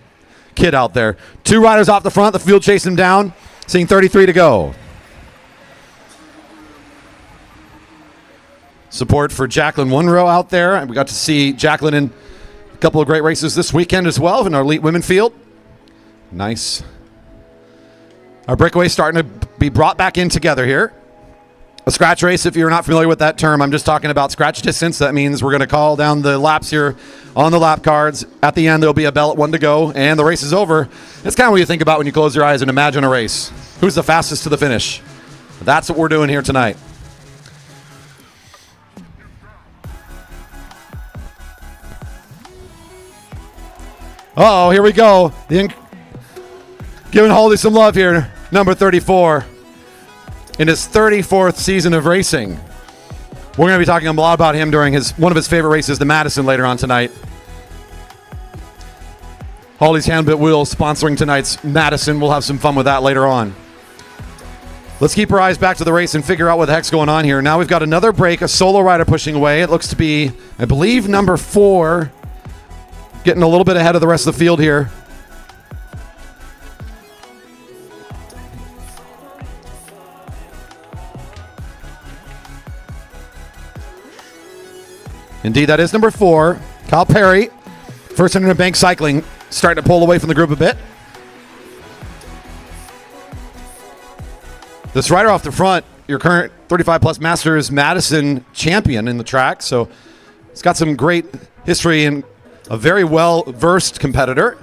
kid out there. 2 riders off the front. The field chasing him down. Seeing 33 to go. Support for Jacqueline Wunrow out there. And we got to see Jacqueline in a couple of great races this weekend as well in our Elite Women field. Nice. Our breakaway starting to be brought back in together here. A scratch race, if you're not familiar with that term, I'm just talking about scratch distance. That means we're going to call down the laps here on the lap cards. At the end, there'll be a bell at 1 to go, and the race is over. That's kind of what you think about when you close your eyes and imagine a race. Who's the fastest to the finish? That's what we're doing here tonight. Uh-oh, here we go. Giving Holdy some love here. Number 34. In his 34th season of racing. We're going to be talking a lot about him during one of his favorite races, the Madison, later on tonight. Holly's Handbit Wheel sponsoring tonight's Madison. We'll have some fun with that later on. Let's keep our eyes back to the race and figure out what the heck's going on here. Now we've got another break, a solo rider pushing away. It looks to be, I believe, number 4. Getting a little bit ahead of the rest of the field here. Indeed, that is number 4, Kyle Perry. First Internet Bank Cycling starting to pull away from the group a bit. This rider off the front, your current 35-plus Masters Madison champion in the track. So he's got some great history and a very well-versed competitor.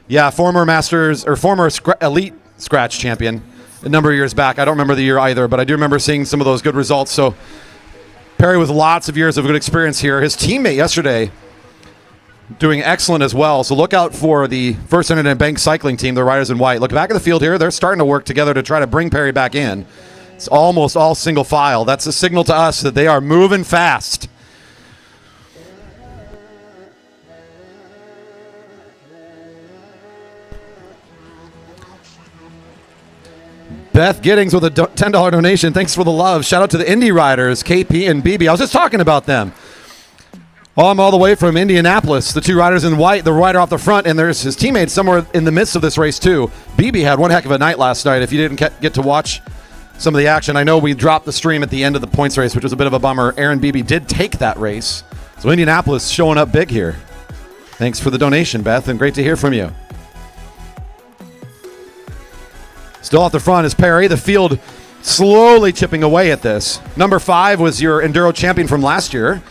Yeah, former Masters or former Elite Scratch champion a number of years back. I don't remember the year either, but I do remember seeing some of those good results. So Perry with lots of years of good experience here. His teammate yesterday doing excellent as well. So look out for the First Internet Bank Cycling team, the riders in white. Look back at the field here. They're starting to work together to try to bring Perry back in. It's almost all single file. That's a signal to us that they are moving fast. Beth Giddings with a $10 donation. Thanks for the love. Shout out to the Indy riders, KP and BB. I was just talking about them. I'm all the way from Indianapolis. The two riders in white, the rider off the front, and there's his teammate somewhere in the midst of this race too. BB had one heck of a night last night. If you didn't get to watch some of the action, I know we dropped the stream at the end of the points race, which was a bit of a bummer. Aaron Beebe did take that race. So Indianapolis showing up big here. Thanks for the donation, Beth, and great to hear from you. Still off the front is Perry. The field slowly chipping away at this. Number 5 was your Enduro champion from last year.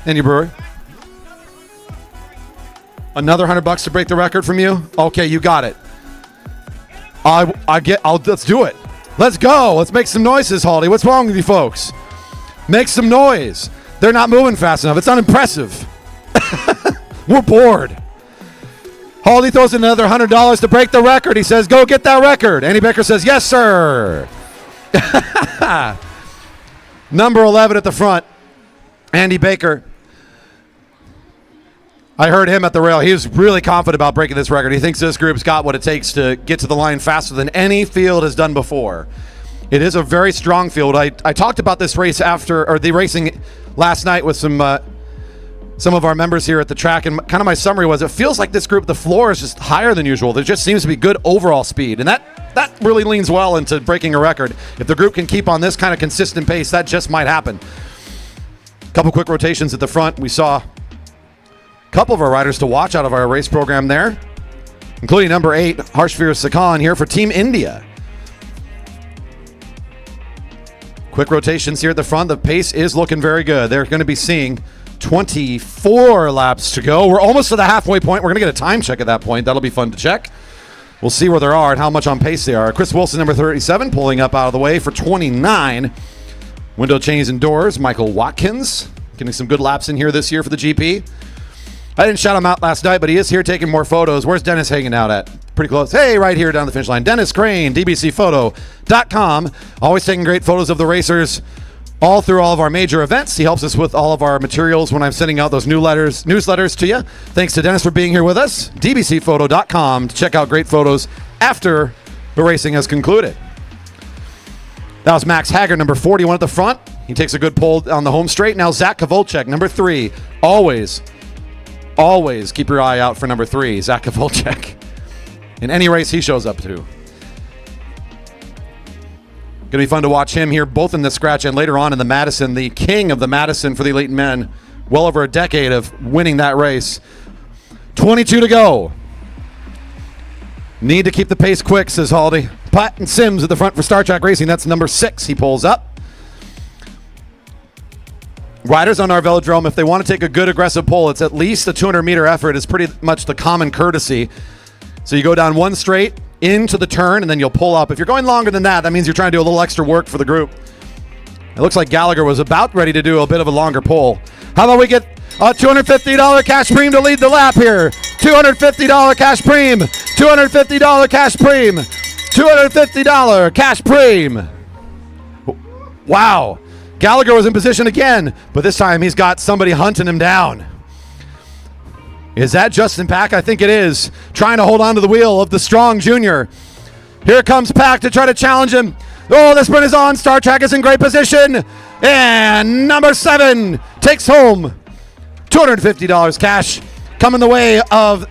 Andy Brewer. Another $100 to break the record from you? Okay, you got it. Let's do it. Let's go. Let's make some noises, Haldy. What's wrong with you folks? Make some noise. They're not moving fast enough. It's unimpressive. We're bored. Haldy throws in another $100 to break the record. He says, go get that record. Andy Baker says, yes, sir. Number 11 at the front, Andy Baker. I heard him at the rail. He was really confident about breaking this record. He thinks this group's got what it takes to get to the line faster than any field has done before. It is a very strong field. I talked about this race the racing last night with some of our members here at the track, and kind of my summary was it feels like this group, the floor is just higher than usual. There just seems to be good overall speed, and that really leans well into breaking a record. If the group can keep on this kind of consistent pace, that just might happen. A couple quick rotations at the front. We saw a couple of our riders to watch out of our race program there, including number 8, Harshveer Sakhan here for Team India. Quick rotations here at the front. The pace is looking very good. They're going to be seeing 24 laps to go. We're almost to the halfway point. We're going to get a time check at that point. That'll be fun to check. We'll see where they are and how much on pace they are. Chris Wilson, number 37, pulling up out of the way for 29. Window chains and doors. Michael Watkins getting some good laps in here this year for the GP. I didn't shout him out last night, but he is here taking more photos. Where's Dennis hanging out at? Pretty close. Hey, right here down the finish line. Dennis Crane, dbcphoto.com. Always taking great photos of the racers all through all of our major events. He helps us with all of our materials when I'm sending out those newsletters to you. Thanks to Dennis for being here with us. dbcphoto.com to check out great photos after the racing has concluded. That was Max Haggard, number 41 at the front. He takes a good pull on the home straight. Now Zach Kavolchek, number 3. Always keep your eye out for number 3, Zach Kavolchek, in any race he shows up to. Going to be fun to watch him here, both in the scratch and later on in the Madison, the king of the Madison for the Elite Men. Well over a decade of winning that race. 22 to go. Need to keep the pace quick, says Haldy. Pyatt and Sims at the front for Star Trek Racing. That's number 6. He pulls up. Riders on our Velodrome, if they want to take a good aggressive pull, it's at least a 200-meter effort. It's pretty much the common courtesy. So you go down one straight, into the turn, and then you'll pull up. If you're going longer than that, that means you're trying to do a little extra work for the group. It looks like Gallagher was about ready to do a bit of a longer pull. How about we get a $250 cash premium to lead the lap here? $250 cash premium. $250 cash premium. $250 cash premium. Wow. Gallagher was in position again, but this time he's got somebody hunting him down. Is that Justin Pack? I think it is. Trying to hold on to the wheel of the strong junior. Here comes Pack to try to challenge him. Oh, the sprint is on. Star Trek is in great position. And number 7 takes home $250 cash. Coming the way of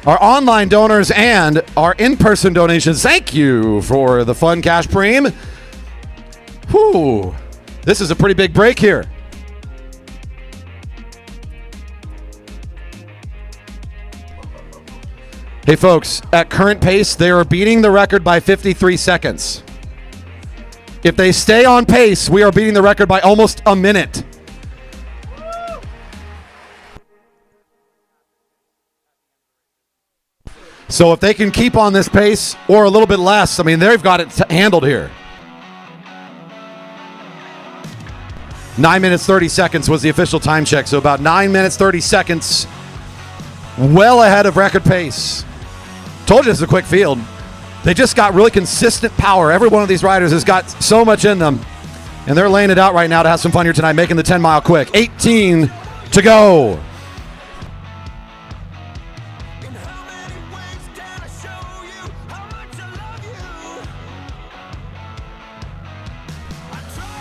our online donors and our in-person donations. Thank you for the fun cash premium. Whew. This is a pretty big break here. Hey folks, at current pace, they are beating the record by 53 seconds. If they stay on pace, we are beating the record by almost a minute. So if they can keep on this pace or a little bit less, I mean, they've got it handled here. 9 minutes, 30 seconds was the official time check. So about 9 minutes, 30 seconds, well ahead of record pace. Told you it's a quick field. They just got really consistent power. Every one of these riders has got so much in them. And they're laying it out right now to have some fun here tonight, making the 10-mile quick. 18 to go.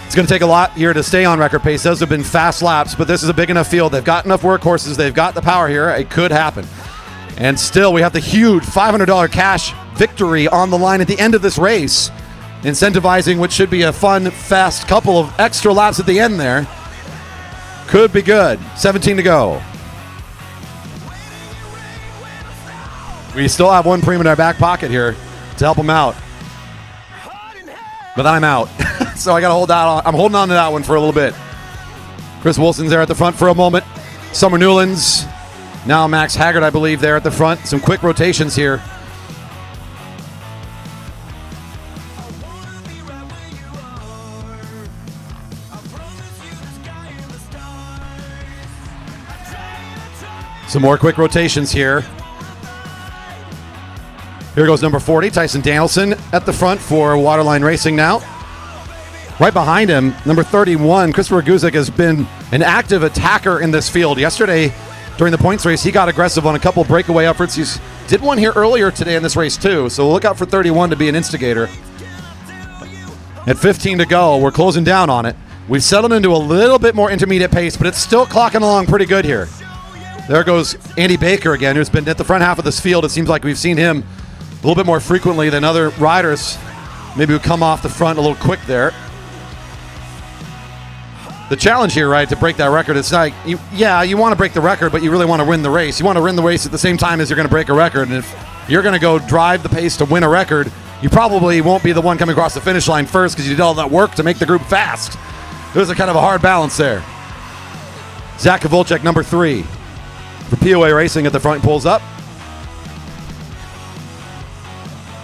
It's going to take a lot here to stay on record pace. Those have been fast laps, but this is a big enough field. They've got enough workhorses. They've got the power here. It could happen. And still, we have the huge $500 cash victory on the line at the end of this race, incentivizing what should be a fun, fast couple of extra laps at the end there. Could be good. 17 to go. We still have one Podium in our back pocket here to help them out. But then I'm out. So I got to hold that on. I'm holding on to that one for a little bit. Chris Wilson's there at the front for a moment. Summer Newlands. Now Max Haggard, I believe, there at the front. Some quick rotations here. Some more quick rotations here. Here goes number 40, Tyson Danielson at the front for Waterline Racing now. Right behind him, number 31, Christopher Guzik has been an active attacker in this field. Yesterday, during the points race, he got aggressive on a couple breakaway efforts. He did one here earlier today in this race too, so look out for 31 to be an instigator. At 15 to go, we're closing down on it. We've settled into a little bit more intermediate pace, but it's still clocking along pretty good here. There goes Andy Baker again, who's been at the front half of this field. It seems like we've seen him a little bit more frequently than other riders. Maybe who come off the front a little quick there. The challenge here, right, to break that record, it's like, you want to break the record, but you really want to win the race. You want to win the race at the same time as you're going to break a record. And if you're going to go drive the pace to win a record, you probably won't be the one coming across the finish line first because you did all that work to make the group fast. There's a kind of a hard balance there. Zach Kowalczyk, number 3. For POA Racing at the front, pulls up.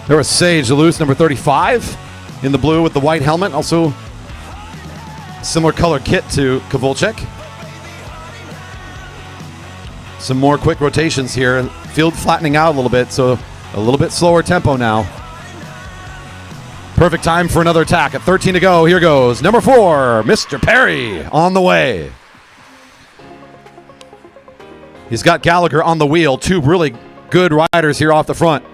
There was Sage Deleuze, number 35, in the blue with the white helmet. Also, similar color kit to Kowalczyk. Some more quick rotations here. Field flattening out a little bit, so a little bit slower tempo now. Perfect time for another attack. At 13 to go, here goes number 4, Mr. Perry on the way. He's got Gallagher on the wheel. 2 really good riders here off the front.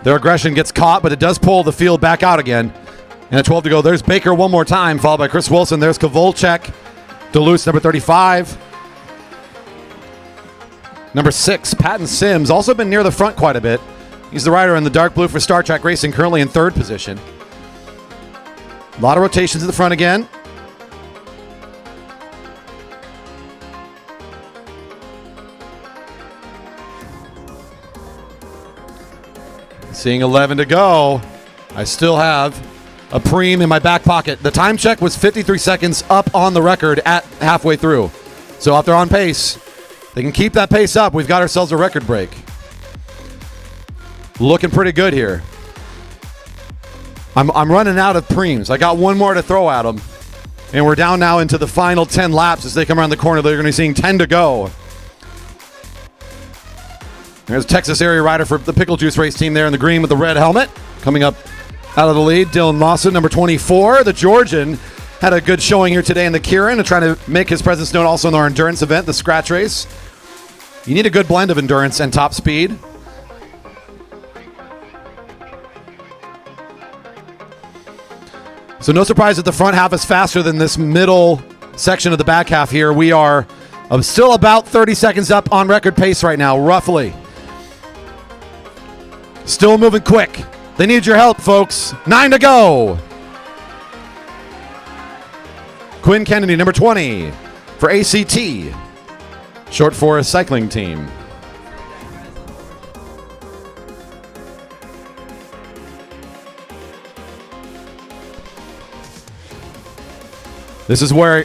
Their aggression gets caught, but it does pull the field back out again. And at 12 to go, there's Baker one more time, followed by Chris Wilson. There's Kowalczyk. Deleuze, number 35. Number 6, Patton Sims, also been near the front quite a bit. He's the rider in the dark blue for Star Trek Racing, currently in 3rd position. A lot of rotations at the front again. Seeing 11 to go. I still have a preem in my back pocket. The time check was 53 seconds up on the record at halfway through. So if they're on pace, they can keep that pace up. We've got ourselves a record break. Looking pretty good here. I'm running out of preems. I got one more to throw at them. And we're down now into the final 10 laps as they come around the corner. They're going to be seeing 10 to go. There's a Texas area rider for the Pickle Juice race team there in the green with the red helmet. Coming up out of the lead, Dylan Lawson, number 24. The Georgian had a good showing here today in the Keirin and trying to make his presence known also in our endurance event, the scratch race. You need a good blend of endurance and top speed. So no surprise that the front half is faster than this middle section of the back half here. We are I'm still about 30 seconds up on record pace right now, roughly. Still moving quick. They need your help, folks. 9 to go. Quinn Kennedy, number 20 for ACT, short for a cycling team. This is where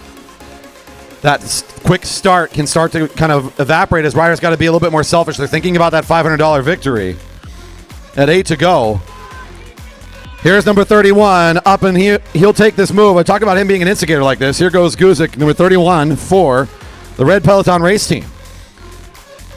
that quick start can start to kind of evaporate as riders got to be a little bit more selfish. They're thinking about that $500 victory at 8 to go. Here's number 31 up, and he'll take this move. I talk about him being an instigator like this. Here goes Guzik, number 31 for the Red Peloton race team.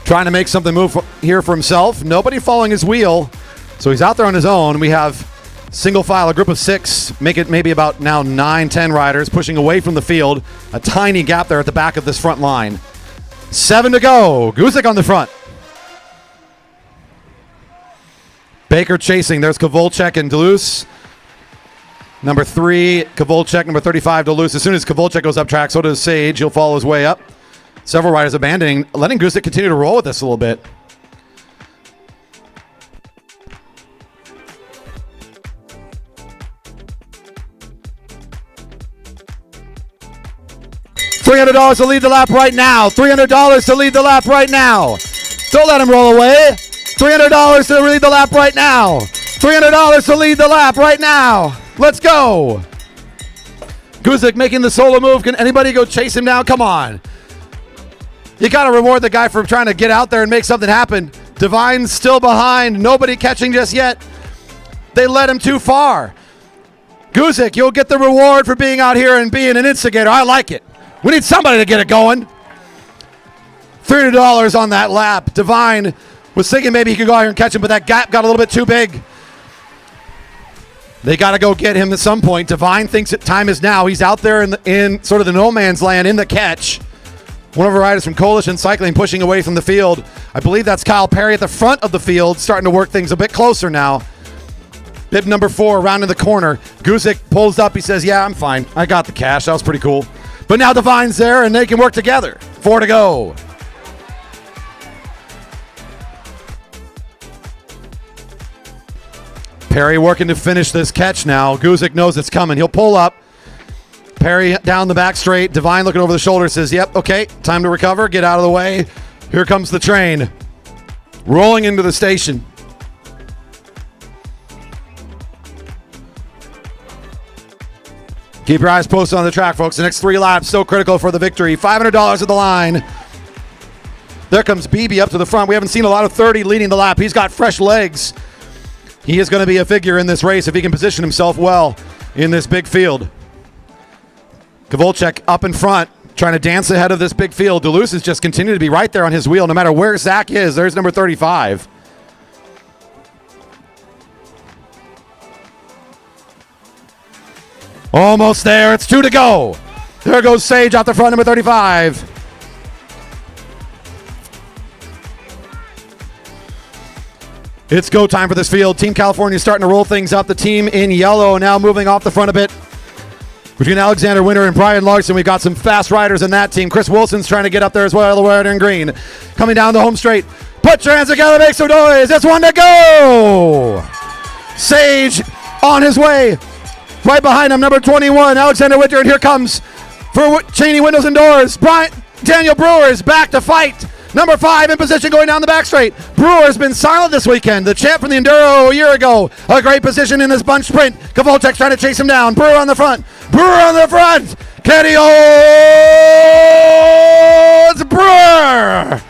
Trying to make something move here for himself. Nobody following his wheel, so he's out there on his own. We have single file, a group of 6, make it maybe about now 9, 10 riders pushing away from the field. A tiny gap there at the back of this front line. 7 to go. Guzik on the front. Baker chasing. There's Kovalchuk and Duluth. Number 3, Kovalchuk. Number 35, Duluth. As soon as Kovalchuk goes up track, so does Sage. He'll follow his way up. Several riders abandoning, letting Guzik continue to roll with this a little bit. $300 to lead the lap right now. $300 to lead the lap right now. Don't let him roll away. $300 to lead the lap right now. $300 to lead the lap right now. Let's go. Guzik making the solo move. Can anybody go chase him down? Come on. You got to reward the guy for trying to get out there and make something happen. Divine's still behind. Nobody catching just yet. They led him too far. Guzik, you'll get the reward for being out here and being an instigator. I like it. We need somebody to get it going. $300 on that lap. Divine was thinking maybe he could go out here and catch him, but that gap got a little bit too big. They got to go get him at some point. Divine thinks that time is now. He's out there in sort of the no man's land in the catch. One of our riders from Coalition Cycling pushing away from the field. I believe that's Kyle Perry at the front of the field, starting to work things a bit closer now. Bib number 4 rounding the corner. Guzik pulls up. He says, yeah, I'm fine. I got the cash. That was pretty cool. But now Divine's there, and they can work together. 4 to go. Perry working to finish this catch now. Guzik knows it's coming. He'll pull up. Perry down the back straight. Divine looking over the shoulder says, yep, okay, time to recover. Get out of the way. Here comes the train. Rolling into the station. Keep your eyes posted on the track, folks. The next 3 laps, so critical for the victory. $500 at the line. There comes BB up to the front. We haven't seen a lot of 30 leading the lap. He's got fresh legs. He is going to be a figure in this race if he can position himself well in this big field. Kovalchuk up in front, trying to dance ahead of this big field. Duluth is just continuing to be right there on his wheel, no matter where Zach is. There's number 35. Almost there. It's 2 to go. There goes Sage out the front, number 35. It's go time for this field. Team California starting to roll things up. The team in yellow now moving off the front a bit. Between Alexander Winter and Brian Larson, we've got some fast riders in that team. Chris Wilson's trying to get up there as well, the red and green. Coming down the home straight. Put your hands together, make some noise. It's 1 to go. Sage on his way. Right behind him, number 21, Alexander Winter, and here comes for Cheney Windows and Doors. Daniel Brewer is back to fight. Number 5 in position going down the back straight. Brewer has been silent this weekend. The champ from the Enduro a year ago. A great position in this bunch sprint. Kovalchuk trying to chase him down. Brewer on the front. Brewer on the front. Kenny It's Brewer.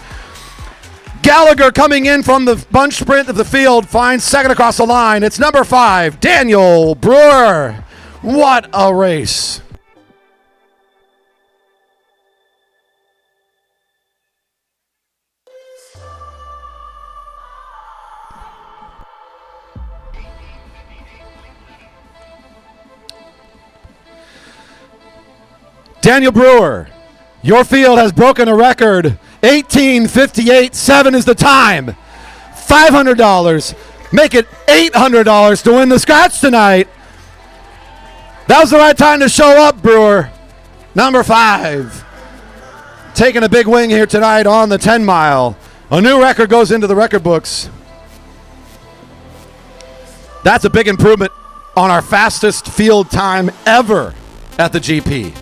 Gallagher coming in from the bunch sprint of the field. Finds second across the line. It's number 5, Daniel Brewer. What a race. Daniel Brewer, your field has broken a record. 18:58.7 is the time. $500. Make it $800 to win the scratch tonight. That was the right time to show up, Brewer. Number 5. taking a big wing here tonight on the 10 mile. A new record goes into the record books. That's a big improvement on our fastest field time ever at the GP.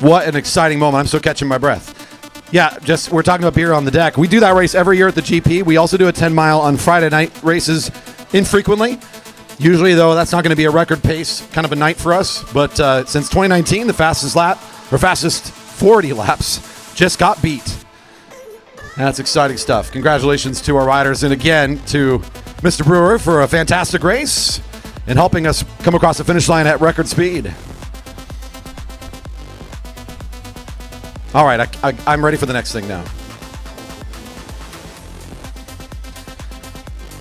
What an exciting moment. I'm still catching my breath. Yeah, just we're talking about beer on the deck. We do that race every year at the GP. We also do a 10 mile on Friday night races infrequently. Usually, though, that's not going to be a record pace kind of a night for us. But since 2019, the fastest lap, or fastest 40 laps, just got beat. That's exciting stuff. Congratulations to our riders, and again to Mr. Brewer for a fantastic race and helping us come across the finish line at record speed. All right, I'm ready for the next thing now.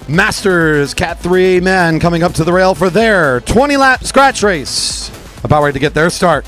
Masters Cat 3 men coming up to the rail for their 20-lap scratch race. About ready to get their start.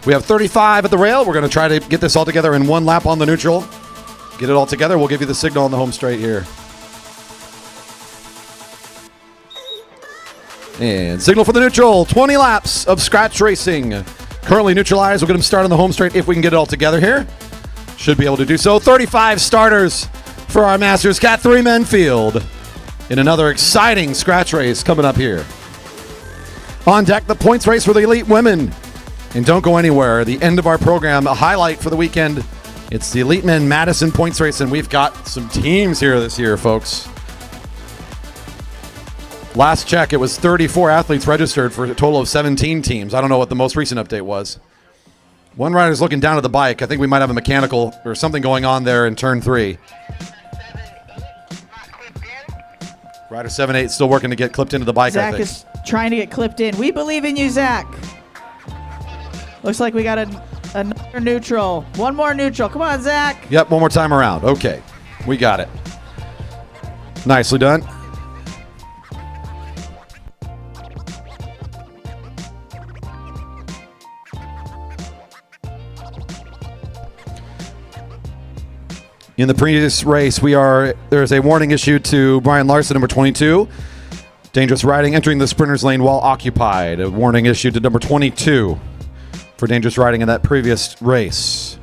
We have 35 at the rail. We're going to try to get this all together in one lap on the neutral. Get it all together. We'll give you the signal on the home straight here. And signal for the neutral. 20 laps of scratch racing. Currently neutralized. We'll get them started on the home straight if we can get it all together here. Should be able to do so. 35 starters for our Masters Cat 3 men field in another exciting scratch race coming up here. On deck, the points race for the Elite Women. And don't go anywhere. The end of our program, a highlight for the weekend. It's the Elite Men Madison points race, and we've got some teams here this year, folks. Last check, it was 34 athletes registered for a total of 17 teams. I don't know what the most recent update was. One rider's looking down at the bike. I think we might have a mechanical or something going on there in turn 3. Rider 7-8 still working to get clipped into the bike, Zach I think. is trying to get clipped in. We believe in you, Zach. Looks like we got another neutral. One more neutral. Come on, Zach. Yep, one more time around. Okay, we got it. Nicely done. In the previous race, there's a warning issued to Brian Larson, number 22. Dangerous riding, entering the sprinter's lane while occupied. A warning issued to number 22 for dangerous riding in that previous race.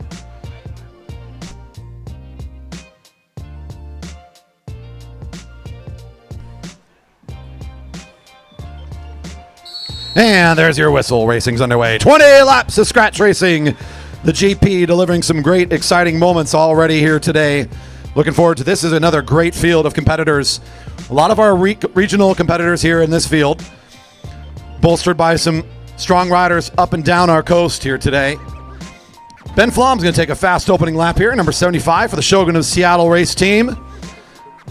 And there's your whistle. Racing's underway. 20 laps of scratch racing. The GP delivering some great, exciting moments already here today. Looking forward to this. This is another great field of competitors. A lot of our regional competitors here in this field, bolstered by some strong riders up and down our coast here today. Ben Flom's going to take a fast opening lap here, number 75 for the Shogun of Seattle race team.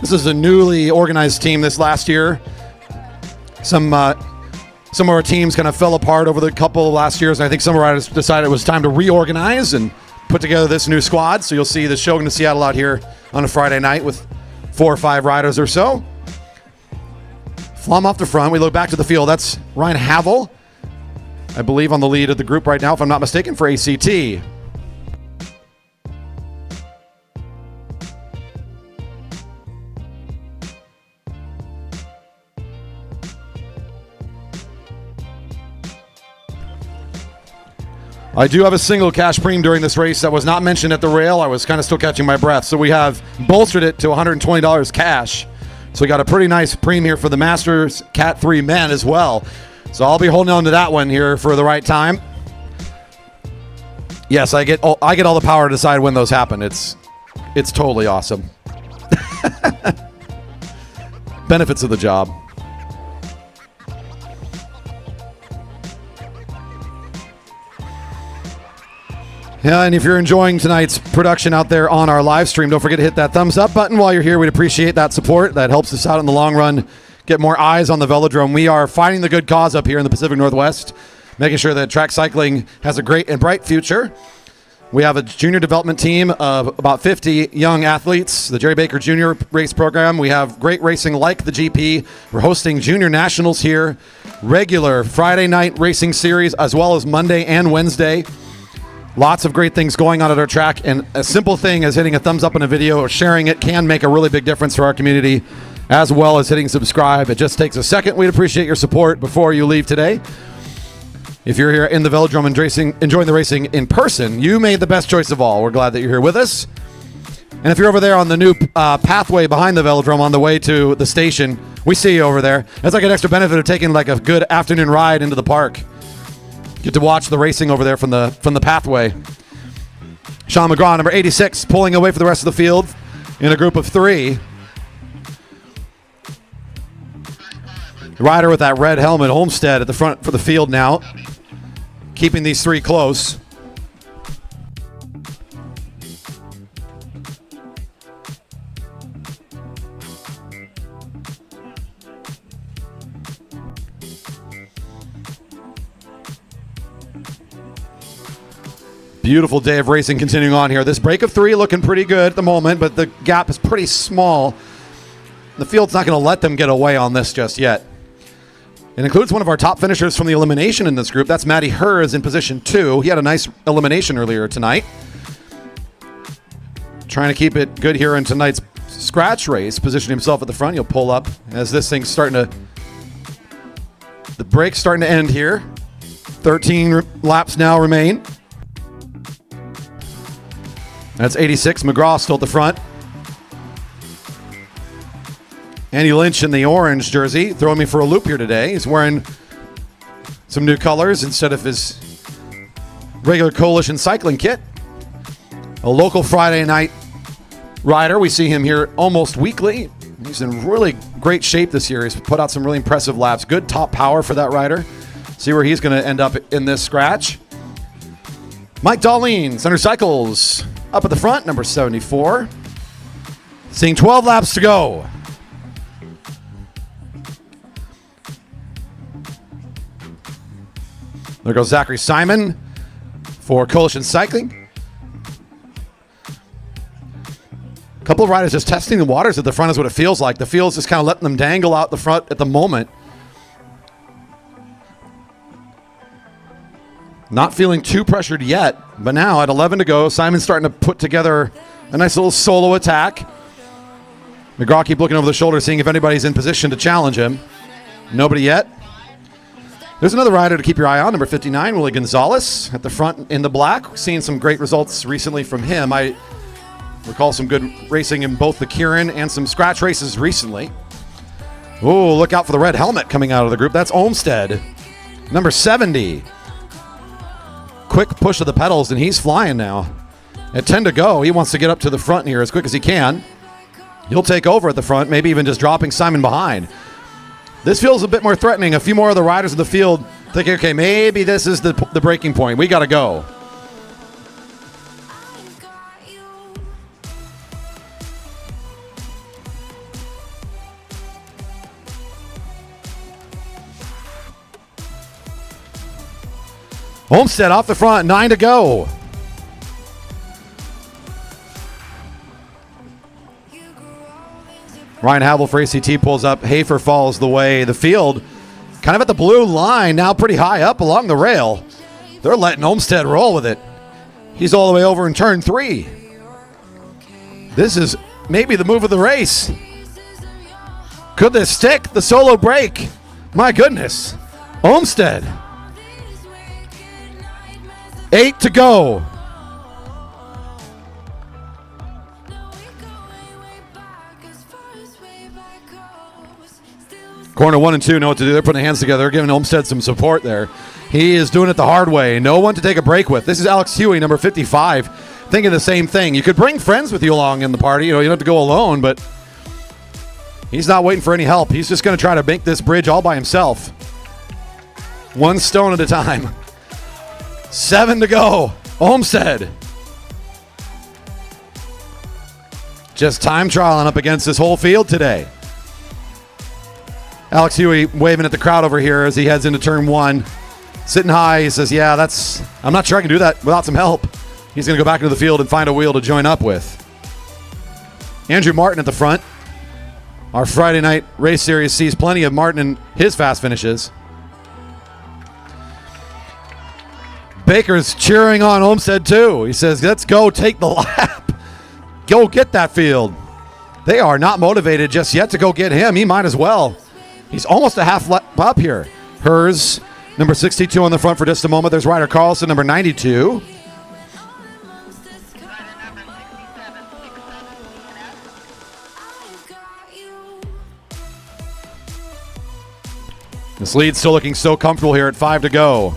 This is a newly organized team this last year. Some of our teams kind of fell apart over the couple of last years, and I think some riders decided it was time to reorganize and put together this new squad. So you'll see the Shogun of Seattle out here on a Friday night with 4 or 5 riders or so. Flom off the front. We look back to the field. That's Ryan Havel, I believe, on the lead of the group right now, if I'm not mistaken, for ACT. I do have a single cash premium during this race that was not mentioned at the rail. I was kind of still catching my breath. So we have bolstered it to $120 cash So we got a pretty nice preem here for the Masters Cat 3 men as well. So I'll be holding on to that one here for the right time. Yes, I get all the power to decide when those happen. It's totally awesome. Benefits of the job. Yeah, and if you're enjoying tonight's production out there on our live stream, don't forget to hit that thumbs up button while you're here. We'd appreciate that support. That helps us out in the long run, get more eyes on the Velodrome. We are fighting the good cause up here in the Pacific Northwest, making sure that track cycling has a great and bright future. We have a junior development team of about 50 young athletes, the Jerry Baker Junior Race Program. We have great racing like the GP. We're hosting junior nationals here, regular Friday night racing series, as well as Monday and Wednesday. Lots of great things going on at our track, and a simple thing as hitting a thumbs up on a video or sharing it can make a really big difference for our community, as well as hitting subscribe. It just takes a second. We'd appreciate your support before you leave today. If you're here in the Velodrome and enjoying the racing in person, you made the best choice of all. We're glad that you're here with us. And if you're over there on the new pathway behind the Velodrome on the way to the station, we see you over there. That's like an extra benefit of taking like a good afternoon ride into the park. Get to watch the racing over there from the pathway. Sean McGraw, number 86, pulling away for the rest of the field in a group of 3. The rider with that red helmet, Olmstead, at the front for the field now, keeping these 3 close. Beautiful day of racing continuing on here. This break of 3 looking pretty good at the moment, but the gap is pretty small. The field's not going to let them get away on this just yet. It includes one of our top finishers from the elimination in this group. That's Matty Hers in position 2. He had a nice elimination earlier tonight. Trying to keep it good here in tonight's scratch race. Positioning himself at the front. He'll pull up as this thing's starting to... The break's starting to end here. 13 laps now remain. That's 86. McGraw still at the front. Andy Lynch in the orange jersey, throwing me for a loop here today. He's wearing some new colors instead of his regular Coalition cycling kit. A local Friday night rider. We see him here almost weekly. He's in really great shape this year. He's put out some really impressive laps. Good top power for that rider. See where he's going to end up in this scratch. Mike Darlene, Center Cycles, up at the front, number 74. Seeing 12 laps to go. There goes Zachary Simon for Coalition Cycling. A couple of riders just testing the waters at the front is what it feels like. The field's just kind of letting them dangle out the front at the moment. Not feeling too pressured yet, but now at 11 to go, Simon's starting to put together a nice little solo attack. McGraw keep looking over the shoulder, seeing if anybody's in position to challenge him. Nobody yet. There's another rider to keep your eye on, number 59, Willie Gonzalez at the front in the black. Seeing some great results recently from him. I recall some good racing in both the Keirin and some scratch races recently. Oh, look out for the red helmet coming out of the group. That's Olmstead, number 70. Quick push of the pedals, and he's flying now. At 10 to go, he wants to get up to the front here as quick as he can. He'll take over at the front, maybe even just dropping Simon behind. This feels a bit more threatening. A few more of the riders in the field thinking, okay, maybe this is the breaking point. We got to go. Olmstead off the front, 9 to go. Ryan Havel for ACT pulls up. Hafer falls the way. The field kind of at the blue line, now pretty high up along the rail. They're letting Olmstead roll with it. He's all the way over in turn 3. This is maybe the move of the race. Could this stick? The solo break. My goodness. Olmstead. 8 to go. Corner 1 and 2 know what to do. They're putting their hands together, giving Olmsted some support there. He is doing it the hard way. No one to take a break with. This is Alex Huey, number 55, thinking the same thing. You could bring friends with you along in the party. You don't have to go alone, but he's not waiting for any help. He's just going to try to make this bridge all by himself. One stone at a time. 7 to go. Olmsted. Just time trialing up against this whole field today. Alex Huey waving at the crowd over here as he heads into turn 1. Sitting high, he says, yeah, I'm not sure I can do that without some help. He's going to go back into the field and find a wheel to join up with. Andrew Martin at the front. Our Friday night race series sees plenty of Martin in his fast finishes. Baker's cheering on Olmsted too. He says, let's go take the lap. Go get that field. They are not motivated just yet to go get him. He might as well. He's almost a half lap up here. Hers, number 62 on the front for just a moment. There's Ryder Carlson, number 92. This lead's still looking so comfortable here at 5 to go.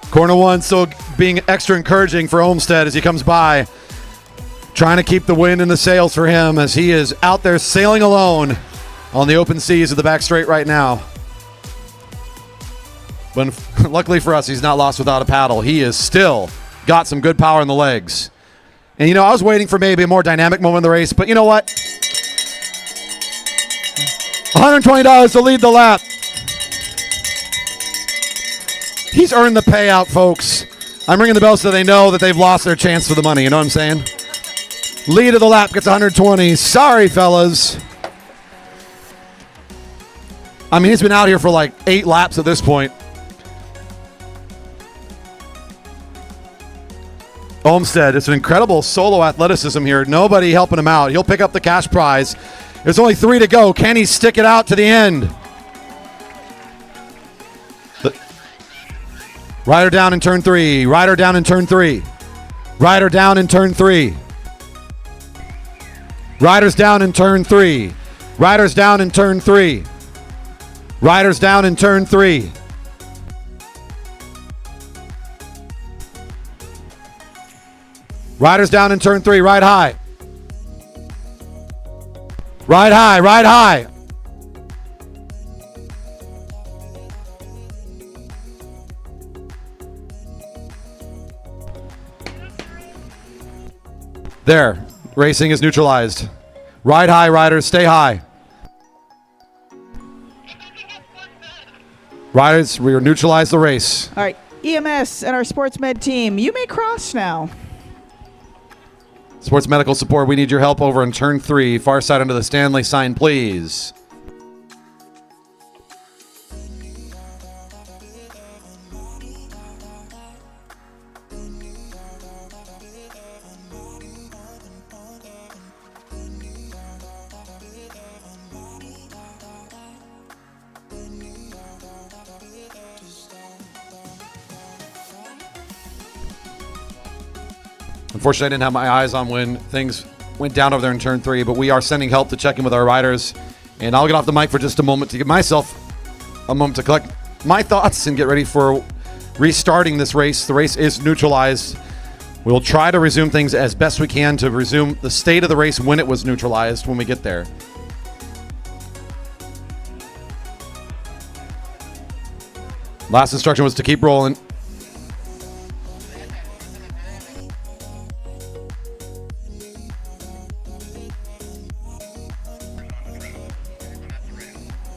Corner 1 still being extra encouraging for Olmsted as he comes by. Trying to keep the wind in the sails for him as he is out there sailing alone on the open seas of the back straight right now. But luckily for us, he's not lost without a paddle. He is still got some good power in the legs. And, I was waiting for maybe a more dynamic moment in the race, but you know what? $120 to lead the lap. He's earned the payout, folks. I'm ringing the bell so they know that they've lost their chance for the money. You know what I'm saying? Lead of the lap gets 120. Sorry, fellas. I mean, he's been out here for like 8 laps at this point. Olmsted, it's an incredible solo athleticism here. Nobody helping him out. He'll pick up the cash prize. There's only 3 to go. Can he stick it out to the end? Rider down in turn 3. Rider down in turn 3. Rider down in turn 3. Riders down in turn 3. Riders down in turn 3. Riders down in turn 3. Riders down in turn 3. Ride high. Ride high. Ride high. There. Racing is neutralized. Ride high, riders. Stay high. Riders, we are neutralized the race. All right, EMS and our sports med team, you may cross now. Sports medical support, we need your help over in turn 3. Far side under the Stanley sign, please. Unfortunately, I didn't have my eyes on when things went down over there in turn 3, but we are sending help to check in with our riders. And I'll get off the mic for just a moment to give myself a moment to collect my thoughts and get ready for restarting this race. The race is neutralized. We'll try to resume things as best we can to resume the state of the race when it was neutralized when we get there. Last instruction was to keep rolling.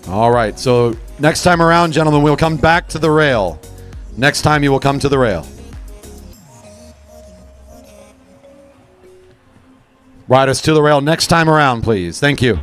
All right, so next time around, gentlemen, we'll come back to the rail. Next time you will come to the rail. Riders to the rail next time around, please. Thank you.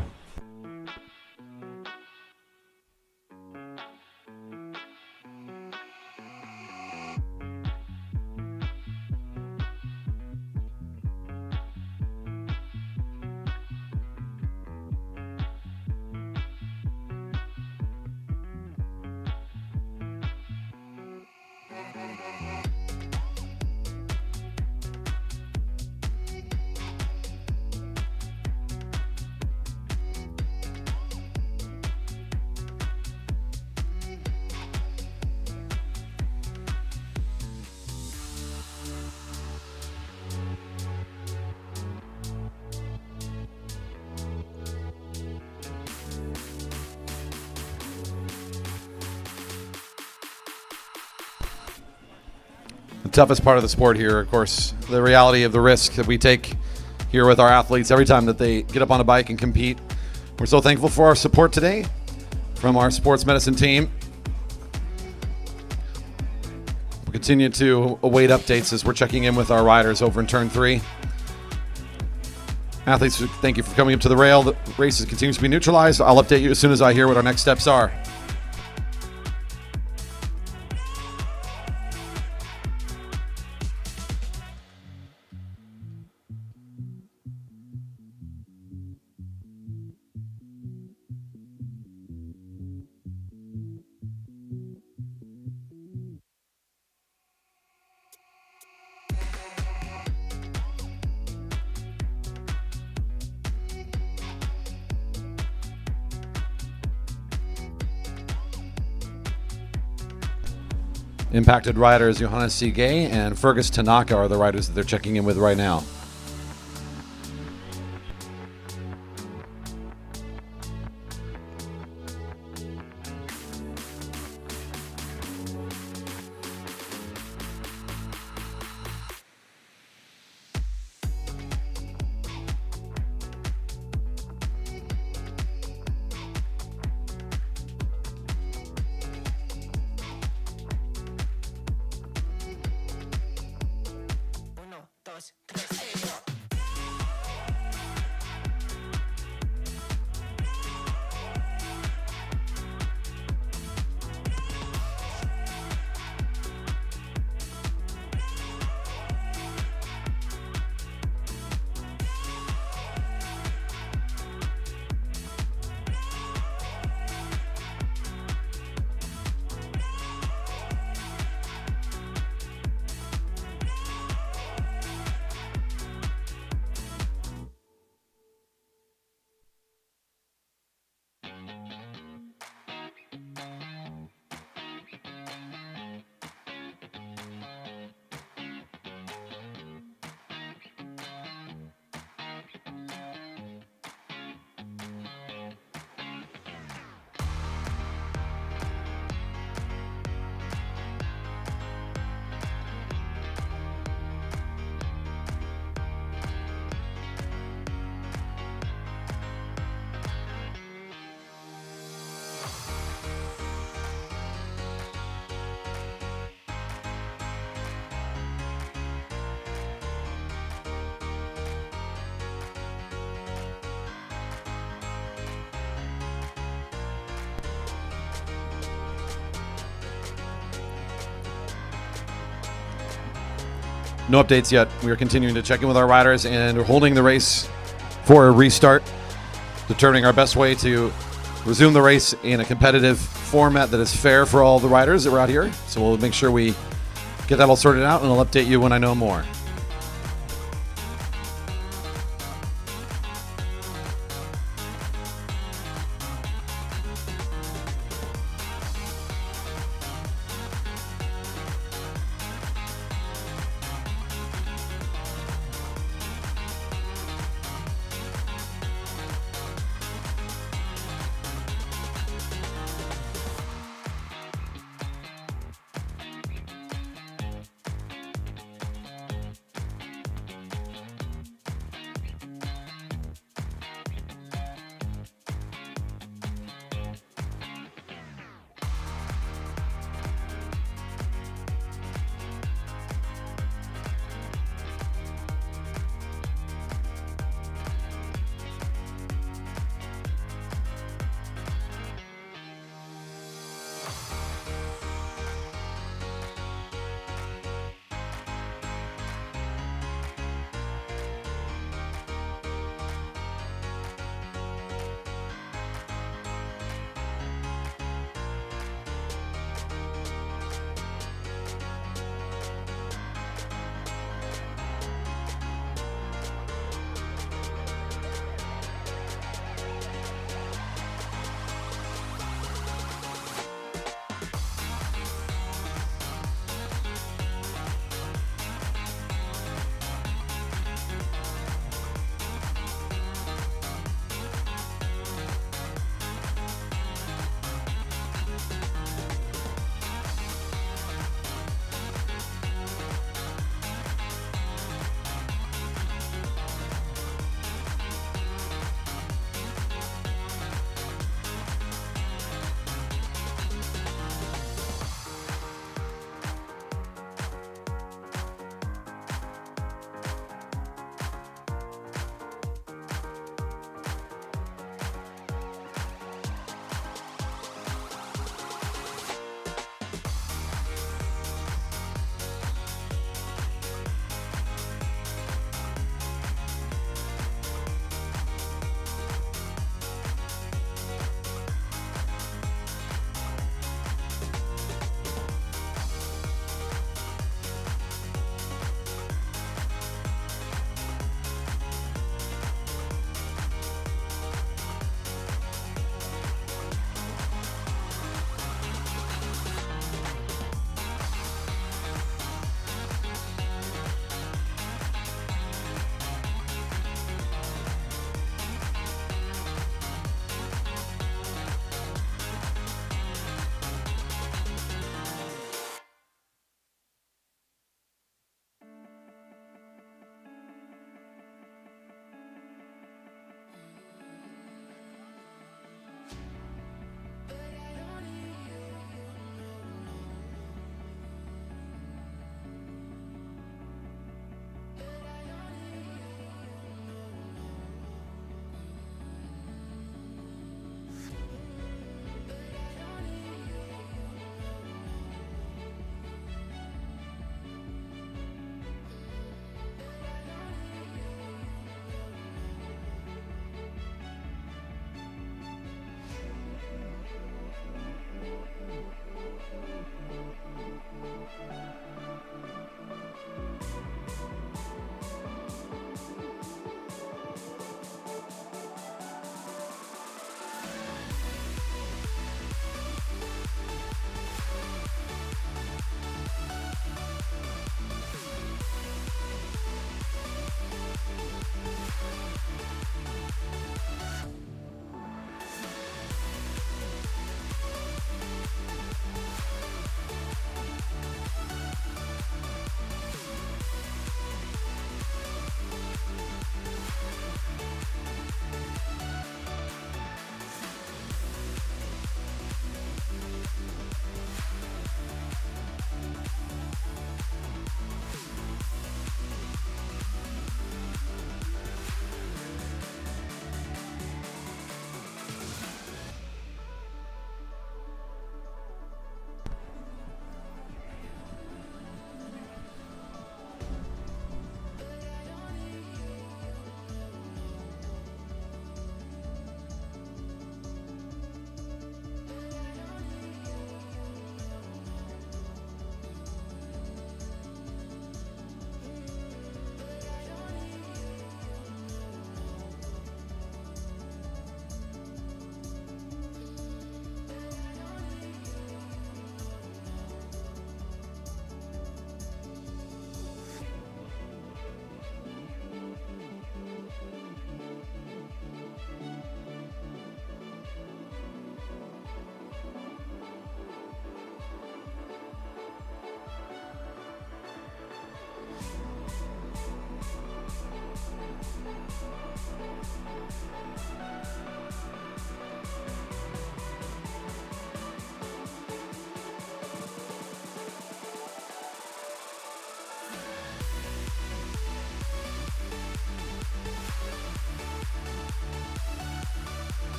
the toughest part of the sport here, of course, the reality of the risk that we take here with our athletes every time that they get up on a bike and compete. We're so thankful for our support today from our sports medicine team. We'll continue to await updates as we're checking in with our riders over in turn 3. Athletes, thank you for coming up to the rail. The race continues to be neutralized. I'll update you as soon as I hear what our next steps are. Impacted riders Johannes C. Gay and Fergus Tanaka are the riders that they're checking in with right now. No updates yet. We are continuing to check in with our riders, and we're holding the race for a restart, determining our best way to resume the race in a competitive format that is fair for all the riders that were out here. So we'll make sure we get that all sorted out, and I'll update you when I know more.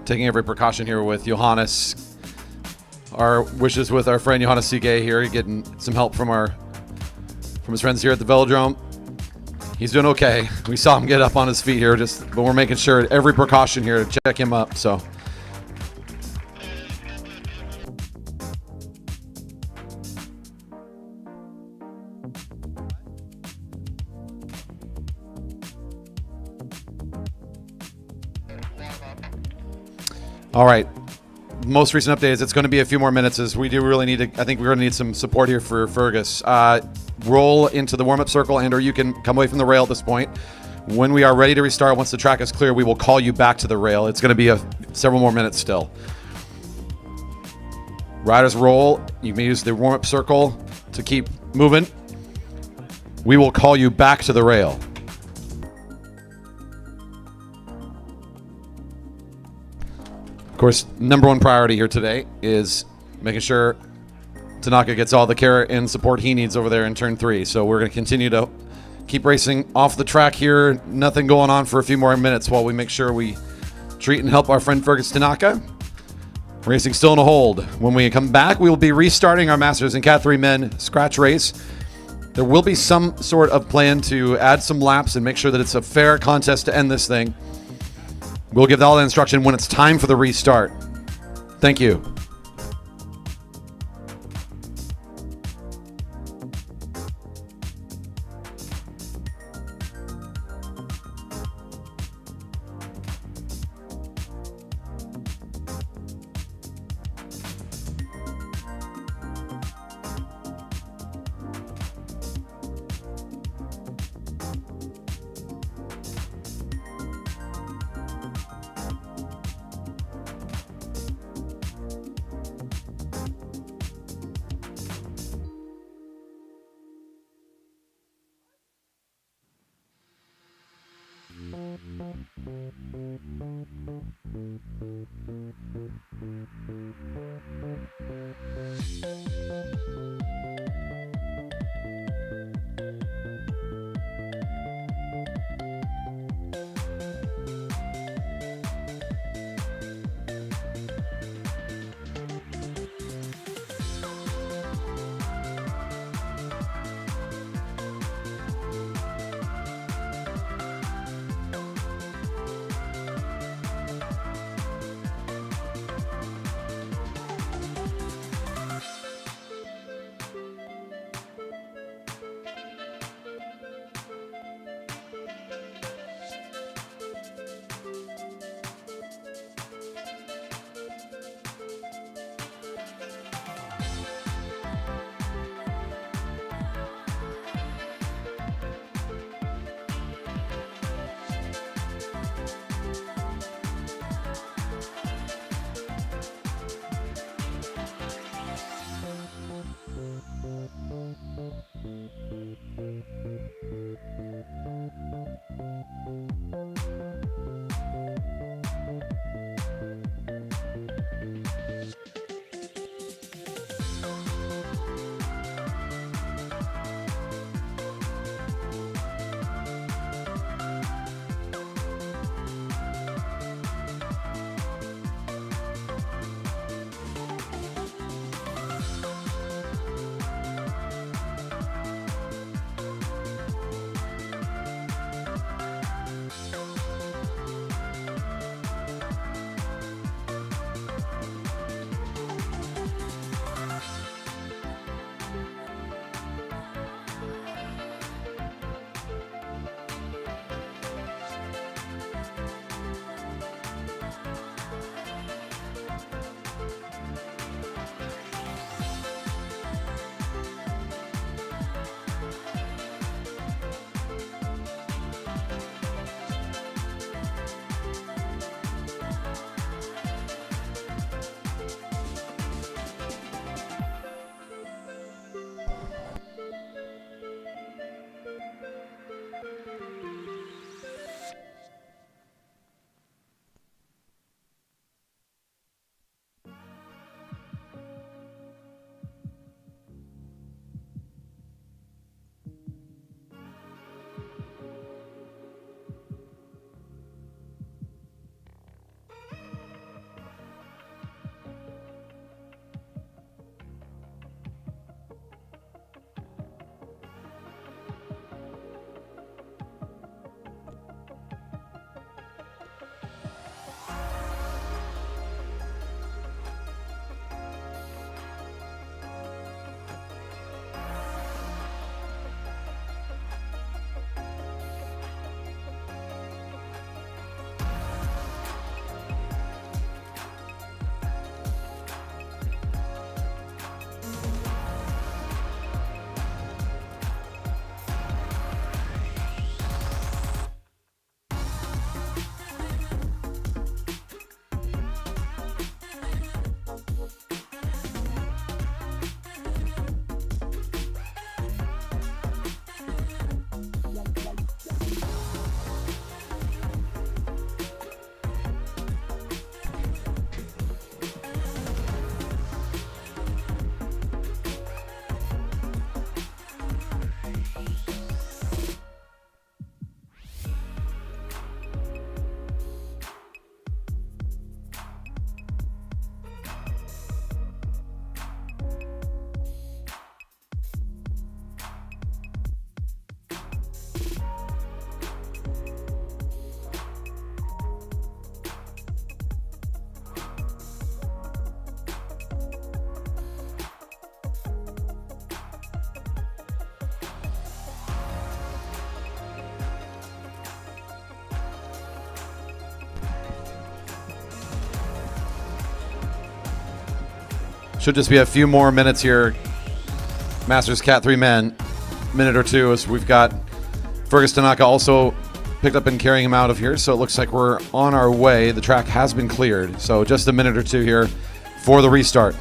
Taking every precaution here with Johannes. Our wishes with our friend Johannes Sige here, getting some help from his friends here at the Velodrome. He's doing okay. We saw him get up on his feet here, but we're making sure every precaution here to check him up. So. All right. Most recent update is it's going to be a few more minutes as we do really need to, I think we're going to need some support here for Fergus. Roll into the warm-up circle and or you can come away from the rail at this point. When we are ready to restart, once the track is clear, we will call you back to the rail. It's going to be several more minutes still. Riders roll. You may use the warm-up circle to keep moving. We will call you back to the rail. Of course, number one priority here today is making sure Tanaka gets all the care and support he needs over there in turn 3. So we're going to continue to keep racing off the track here. Nothing going on for a few more minutes while we make sure we treat and help our friend Fergus Tanaka. Racing still in a hold. When we come back, we will be restarting our Masters in Cat 3 Men scratch race. There will be some sort of plan to add some laps and make sure that it's a fair contest to end this thing. We'll give all the instruction when it's time for the restart. Thank you. Should just be a few more minutes here. Masters Cat 3 men, minute or two, as we've got Fergus Tanaka also picked up and carrying him out of here. So it looks like we're on our way. The track has been cleared. So just a minute or two here for the restart.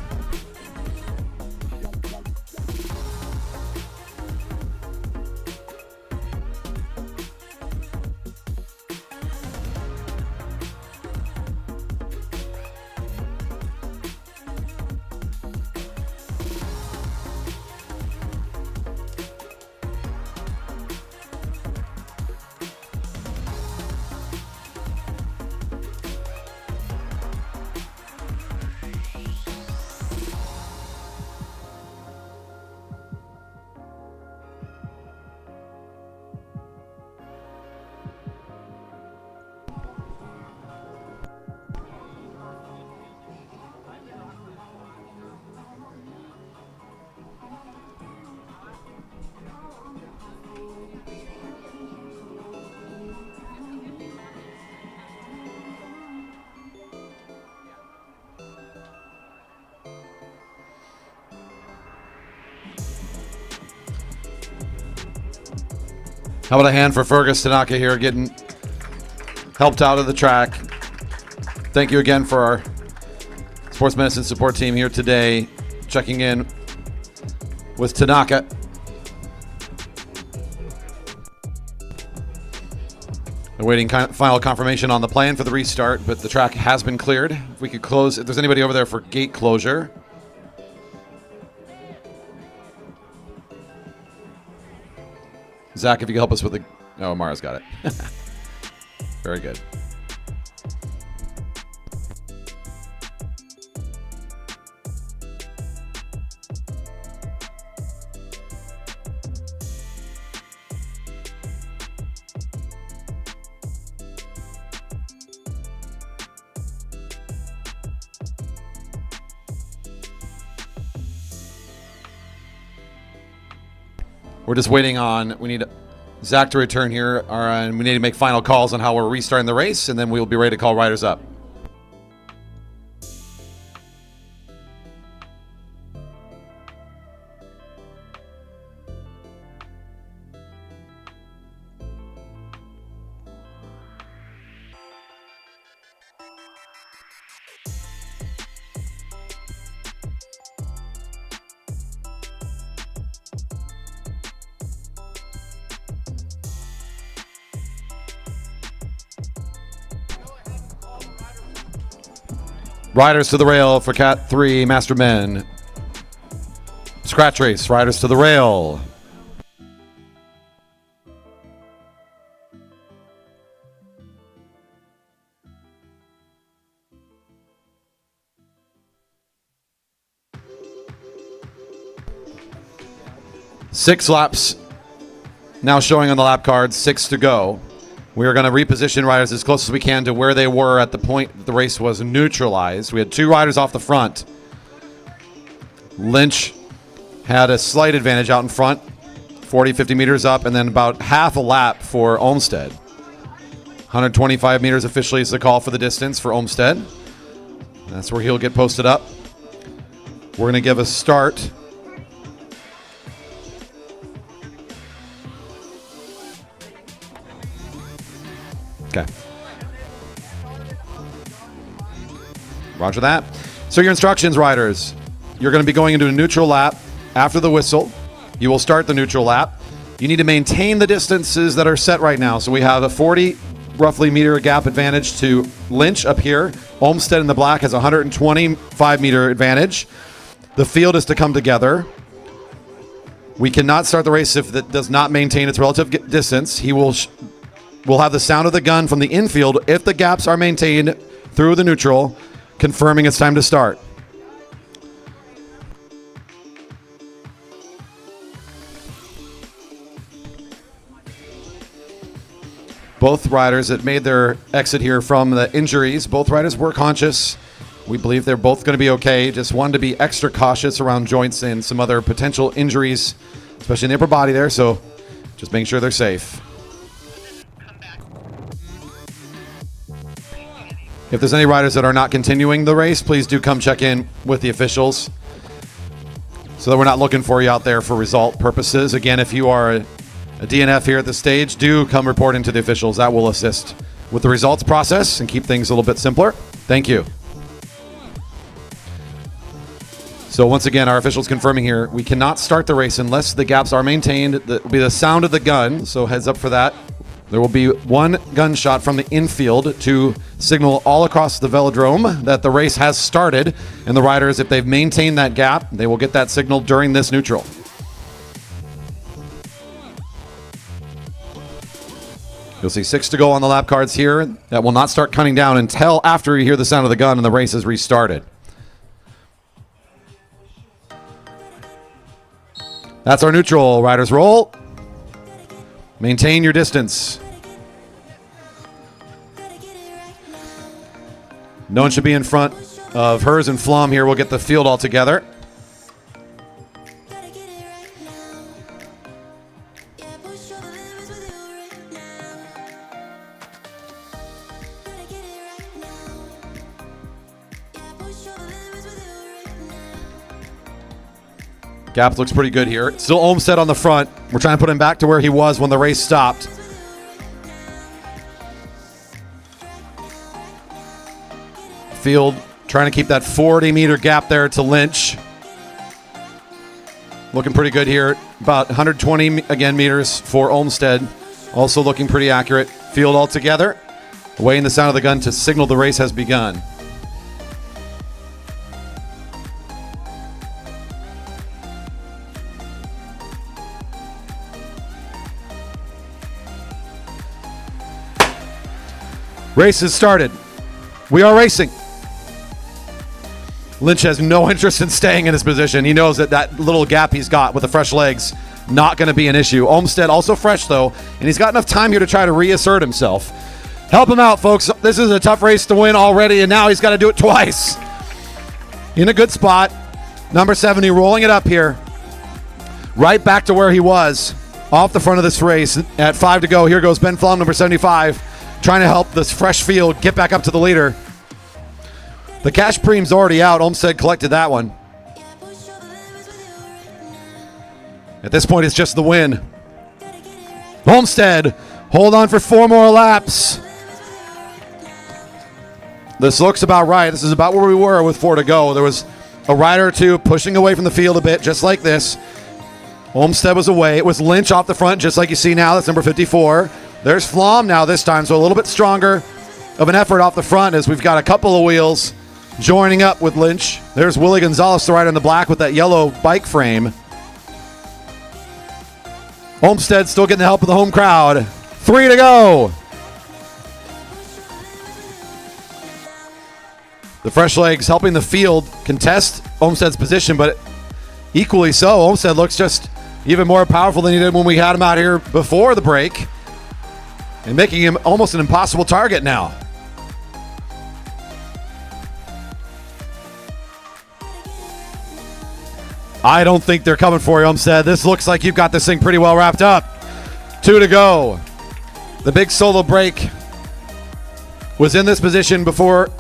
How about a hand for Fergus Tanaka here, getting helped out of the track. Thank you again for our sports medicine support team here today, checking in with Tanaka. Awaiting final confirmation on the plan for the restart, but the track has been cleared. If we could close, if there's anybody over there for gate closure. Zach, if you could help us with the... Oh, Mara's got it. Very good. We're just waiting on, we need Zach to return here, and we need to make final calls on how we're restarting the race, and then we'll be ready to call riders up. Riders to the rail for Cat 3 Master Men. Scratch race, riders to the rail. Six laps now showing on the lap cards, 6 to go. We are going to reposition riders as close as we can to where they were at the point the race was neutralized. We had 2 riders off the front. Lynch had a slight advantage out in front, 40, 50 meters up, and then about half a lap for Olmsted. 125 meters officially is the call for the distance for Olmsted. That's where he'll get posted up. We're going to give a start. Okay. Roger that. So your instructions, riders. You're going to be going into a neutral lap after the whistle. You will start the neutral lap. You need to maintain the distances that are set right now. So we have a 40 roughly meter gap advantage to Lynch up here. Olmsted in the black has a 125 meter advantage. The field is to come together. We cannot start the race if it does not maintain its relative distance. He will We'll have the sound of the gun from the infield if the gaps are maintained through the neutral, confirming it's time to start. Both riders that made their exit here from the injuries, both riders were conscious. We believe they're both going to be okay. Just wanted to be extra cautious around joints and some other potential injuries, especially in the upper body there, so just making sure they're safe. If there's any riders that are not continuing the race, please do come check in with the officials. so that we're not looking for you out there for result purposes. Again, if you are a DNF here at this stage, do come reporting to the officials. That will assist with the results process and keep things a little bit simpler. Thank you. So once again, our officials confirming here, we cannot start the race unless the gaps are maintained. That will be the sound of the gun, so heads up for that. There will be one gunshot from the infield to signal all across the Velodrome that the race has started, and the riders, if they've maintained that gap, they will get that signal during this neutral. You'll see 6 to go on the lap cards here. That will not start counting down until after you hear the sound of the gun and the race is restarted. That's our neutral. Riders roll. Maintain your distance. No one should be in front of hers and Flom here. We'll get the field all together. Gap looks pretty good here. Still Olmstead on the front. We're trying to put him back to where he was when the race stopped. Field trying to keep that 40-meter gap there to Lynch. Looking pretty good here. About 120, again, meters for Olmstead. Also looking pretty accurate. Field all together. Awaiting the sound of the gun to signal the race has begun. Race has started. We are racing. Lynch has no interest in staying in his position. He knows that that little gap he's got with the fresh legs, not going to be an issue. Olmstead also fresh, though, and he's got enough time here to try to reassert himself. Help him out, folks. This is a tough race to win already, and now he's got to do it twice. In a good spot. Number 70 rolling it up here. Right back to where he was. Off the front of this race at 5 to go. Here goes Ben Flom, number 75. Trying to help this fresh field get back up to the leader. The cash premium's already out. Olmstead collected that one. At this point, it's just the win. Olmstead, hold on for 4 more laps. This looks about right. This is about where we were with 4 to go. There was a rider or two pushing away from the field a bit, just like this. Olmstead was away. It was Lynch off the front, just like you see now. That's number 54. There's Flom now this time, so a little bit stronger of an effort off the front as we've got a couple of wheels joining up with Lynch. There's Willie Gonzalez, the rider in the black with that yellow bike frame. Olmstead still getting the help of the home crowd. 3 to go. The fresh legs helping the field contest Olmstead's position, but equally so, Olmstead looks just even more powerful than he did when we had him out here before the break. And making him almost an impossible target now. I don't think they're coming for you, Olmstead. This looks like you've got this thing pretty well wrapped up. 2 to go. The big solo break was in this position before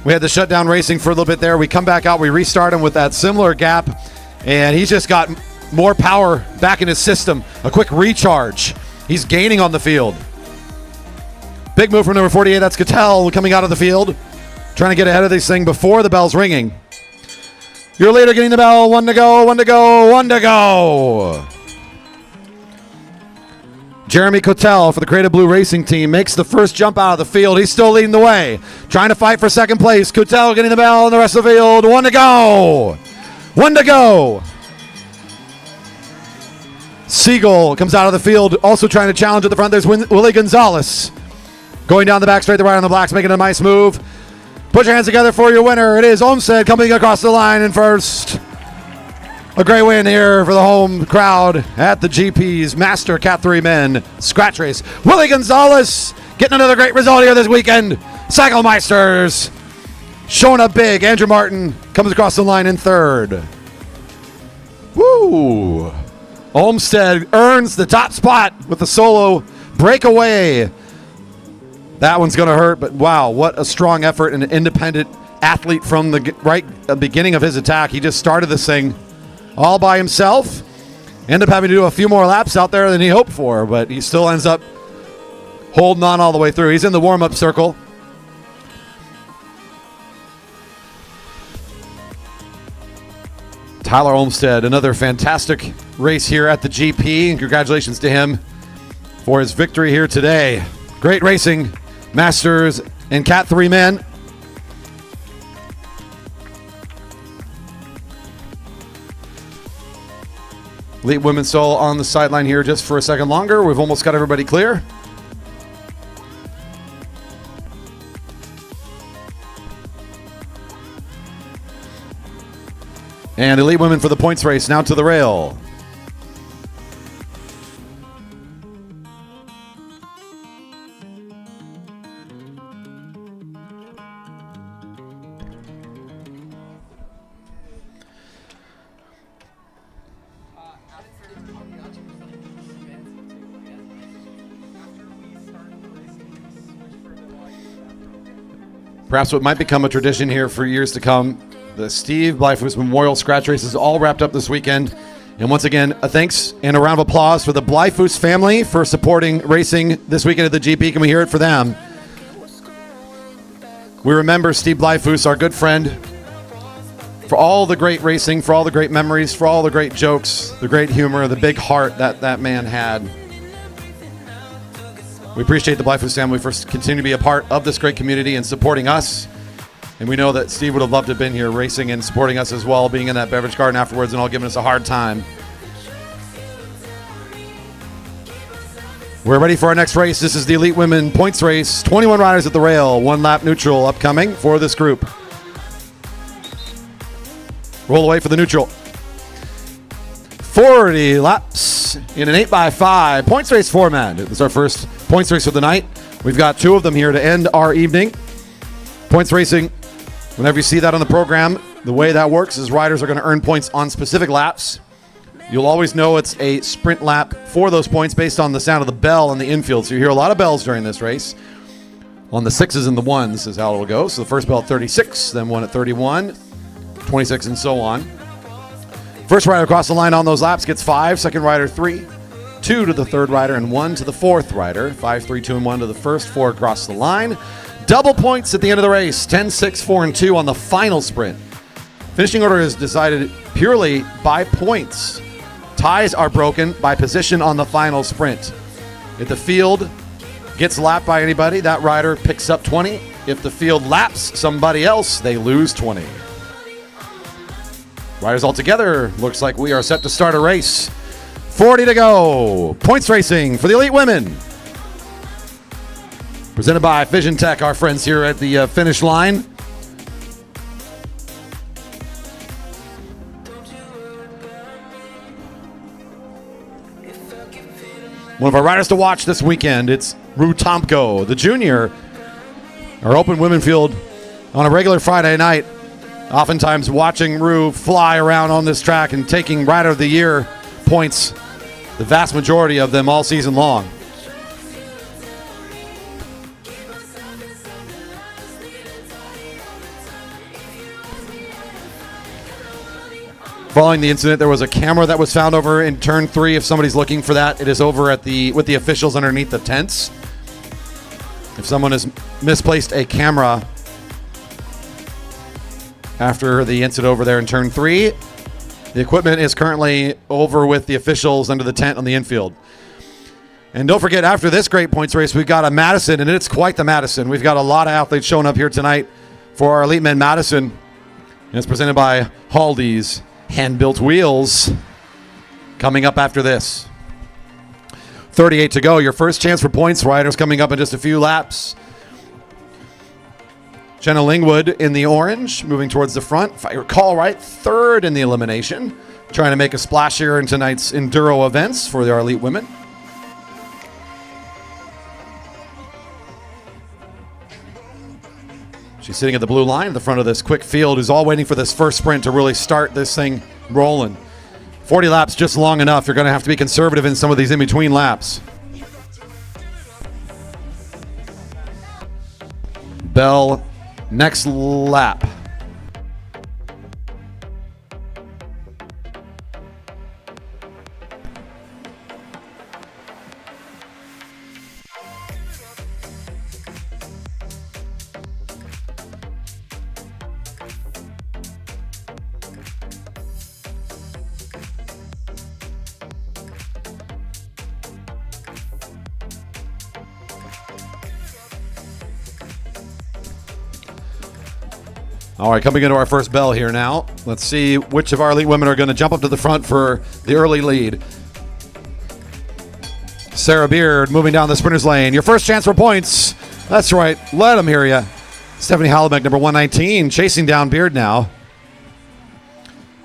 we had the shutdown racing for a little bit there. We come back out, we restart him with that similar gap, and he's just got more power back in his system. A quick recharge. He's gaining on the field. Big move from number 48. That's Cattell coming out of the field. Trying to get ahead of this thing before the bell's ringing. Your leader getting the bell. 1 to go, 1 to go, 1 to go. Jeremy Cattell for the Creative Blue Racing Team makes the first jump out of the field. He's still leading the way. Trying to fight for second place. Cattell getting the bell and the rest of the field. 1 to go. 1 to go. Siegel comes out of the field, also trying to challenge at the front. There's Willie Gonzalez going down the back straight, the right on the blacks, making a nice move. Put your hands together for your winner. It is Olmstead coming across the line in first. A great win here for the home crowd at the GP's Master Cat 3 Men Scratch Race. Willie Gonzalez getting another great result here this weekend. Cyclemeisters showing up big. Andrew Martin comes across the line in third. Woo! Olmstead earns the top spot with the solo breakaway. That one's going to hurt, but wow, what a strong effort and an independent athlete from the beginning of his attack. He just started this thing all by himself. Ended up having to do a few more laps out there than he hoped for, but he still ends up holding on all the way through. He's in the warm-up circle. Tyler Olmstead, another fantastic race here at the GP, and congratulations to him for his victory here today. Great racing, Masters and Cat 3 men. Elite Women Solo on the sideline here just for a second longer. We've almost got everybody clear. And Elite Women for the points race now to the rail. Perhaps what might become a tradition here for years to come. The Steve Blyfoos Memorial Scratch Race is all wrapped up this weekend. And once again, a thanks and a round of applause for the Blyfoos family for supporting racing this weekend at the GP. Can we hear it for them? We remember Steve Blyfoos, our good friend, for all the great racing, for all the great memories, for all the great jokes, the great humor, the big heart that man had. We appreciate the Blyfoos family for continuing to be a part of this great community and supporting us. And we know that Steve would have loved to have been here racing and supporting us as well, being in that beverage garden afterwards and all giving us a hard time. We're ready for our next race. This is the Elite Women Points Race. 21 riders at the rail, 1 lap neutral upcoming for this group. Roll away for the neutral. 40 laps in an 8x5 points race format. This is our first points race of the night. We've got 2 of them here to end our evening. Points racing, whenever you see that on the program, the way that works is riders are going to earn points on specific laps. You'll always know it's a sprint lap for those points based on the sound of the bell on the infield. So you hear a lot of bells during this race. On the 6s and the 1s is how it'll go. So the first bell at 36, then one at 31, 26, and so on. First rider across the line on those laps gets 5. Second rider, 3. 2 to the third rider and 1 to the fourth rider. 5, 3, 2, and 1 to the first 4 across the line. Double points at the end of the race. 10, 6, 4, and 2 on the final sprint. Finishing order is decided purely by points. Ties are broken by position on the final sprint. If the field gets lapped by anybody, that rider picks up 20. If the field laps somebody else, they lose 20. Riders all together. Looks like we are set to start a race. 40 to go. Points racing for the Elite Women. Presented by Vision Tech, our friends here at the finish line. One of our riders to watch this weekend, it's Rue Tomko, the junior. Our open women field on a regular Friday night. Oftentimes watching Rue fly around on this track and taking Rider of the Year points, the vast majority of them all season long. Following the incident, there was a camera that was found over in turn 3. If somebody's looking for that, it is over at with the officials underneath the tents. If someone has misplaced a camera after the incident over there in turn 3, the equipment is currently over with the officials under the tent on the infield. And don't forget, after this great points race, we've got a Madison, and it's quite the Madison. We've got a lot of athletes showing up here tonight for our Elite Men Madison. And it's presented by Haldy's Hand-Built Wheels. Coming up after this. 38 to go. Your first chance for points. Riders coming up in just a few laps. Jenna Lingwood in the orange, moving towards the front. If I recall right, 3rd in the elimination. Trying to make a splash here in tonight's Enduro events for our Elite Women. She's sitting at the blue line at the front of this quick field, who's all waiting for this first sprint to really start this thing rolling. 40 laps just long enough. You're going to have to be conservative in some of these in-between laps. Bell Next lap. All right, coming into our first bell here now. Let's see which of our elite women are going to jump up to the front for the early lead. Sarah Beard moving down the sprinter's lane. Your first chance for points. That's right. Let them hear you. Stephanie Halamek, number 119, chasing down Beard now.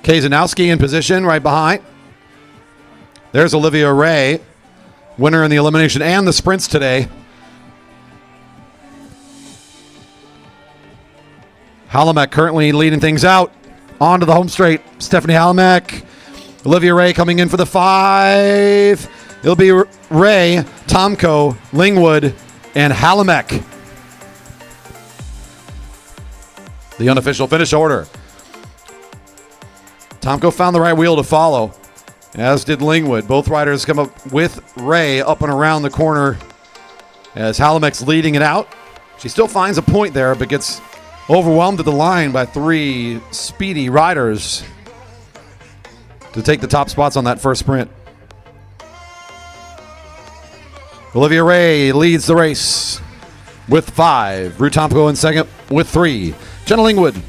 Kazanowski in position right behind. There's Olivia Ray, winner in the elimination and the sprints today. Halamek currently leading things out. On to the home straight. Stephanie Halamek. Olivia Ray coming in for the 5. It'll be Ray, Tomko, Lingwood, and Halamek. The unofficial finish order. Tomko found the right wheel to follow, as did Lingwood. Both riders come up with Ray up and around the corner as Halamek's leading it out. She still finds a point there, but gets overwhelmed at the line by 3 speedy riders to take the top spots on that first sprint. Olivia Ray leads the race with 5. Rue Tomko in second with 3. Jenna Lingwood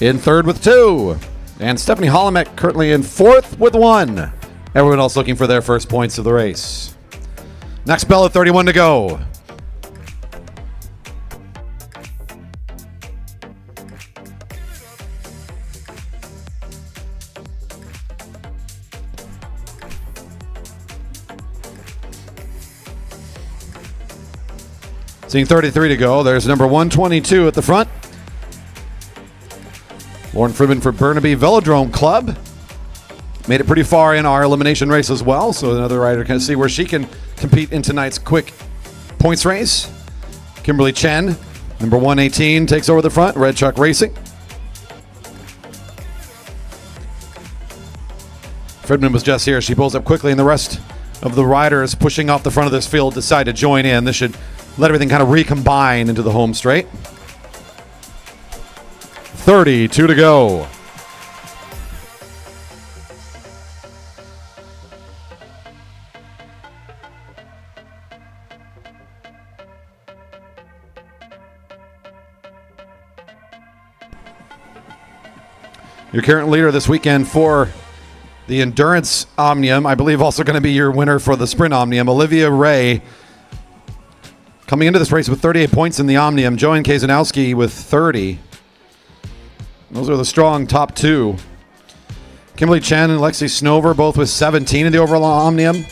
in third with 2. And Stephanie Halamek currently in fourth with 1. Everyone else looking for their first points of the race. Next bell at 31 to go. Seeing 33 to go. There's number 122 at the front. Lauren Friedman for Burnaby Velodrome Club. Made it pretty far in our elimination race as well, so another rider can see where she can compete in tonight's quick points race. Kimberly Chen, number 118, takes over the front. Red Chuck Racing. Friedman was just here. She pulls up quickly, and the rest of the riders pushing off the front of this field decide to join in. This should let everything kind of recombine into the home straight. 32 to go. Your current leader this weekend for the Endurance Omnium, I believe also going to be your winner for the Sprint Omnium, Olivia Ray, coming into this race with 38 points in the Omnium. Joanne Kazanowski with 30. Those are the strong top 2. Kimberly Chen and Lexi Snover both with 17 in the overall Omnium.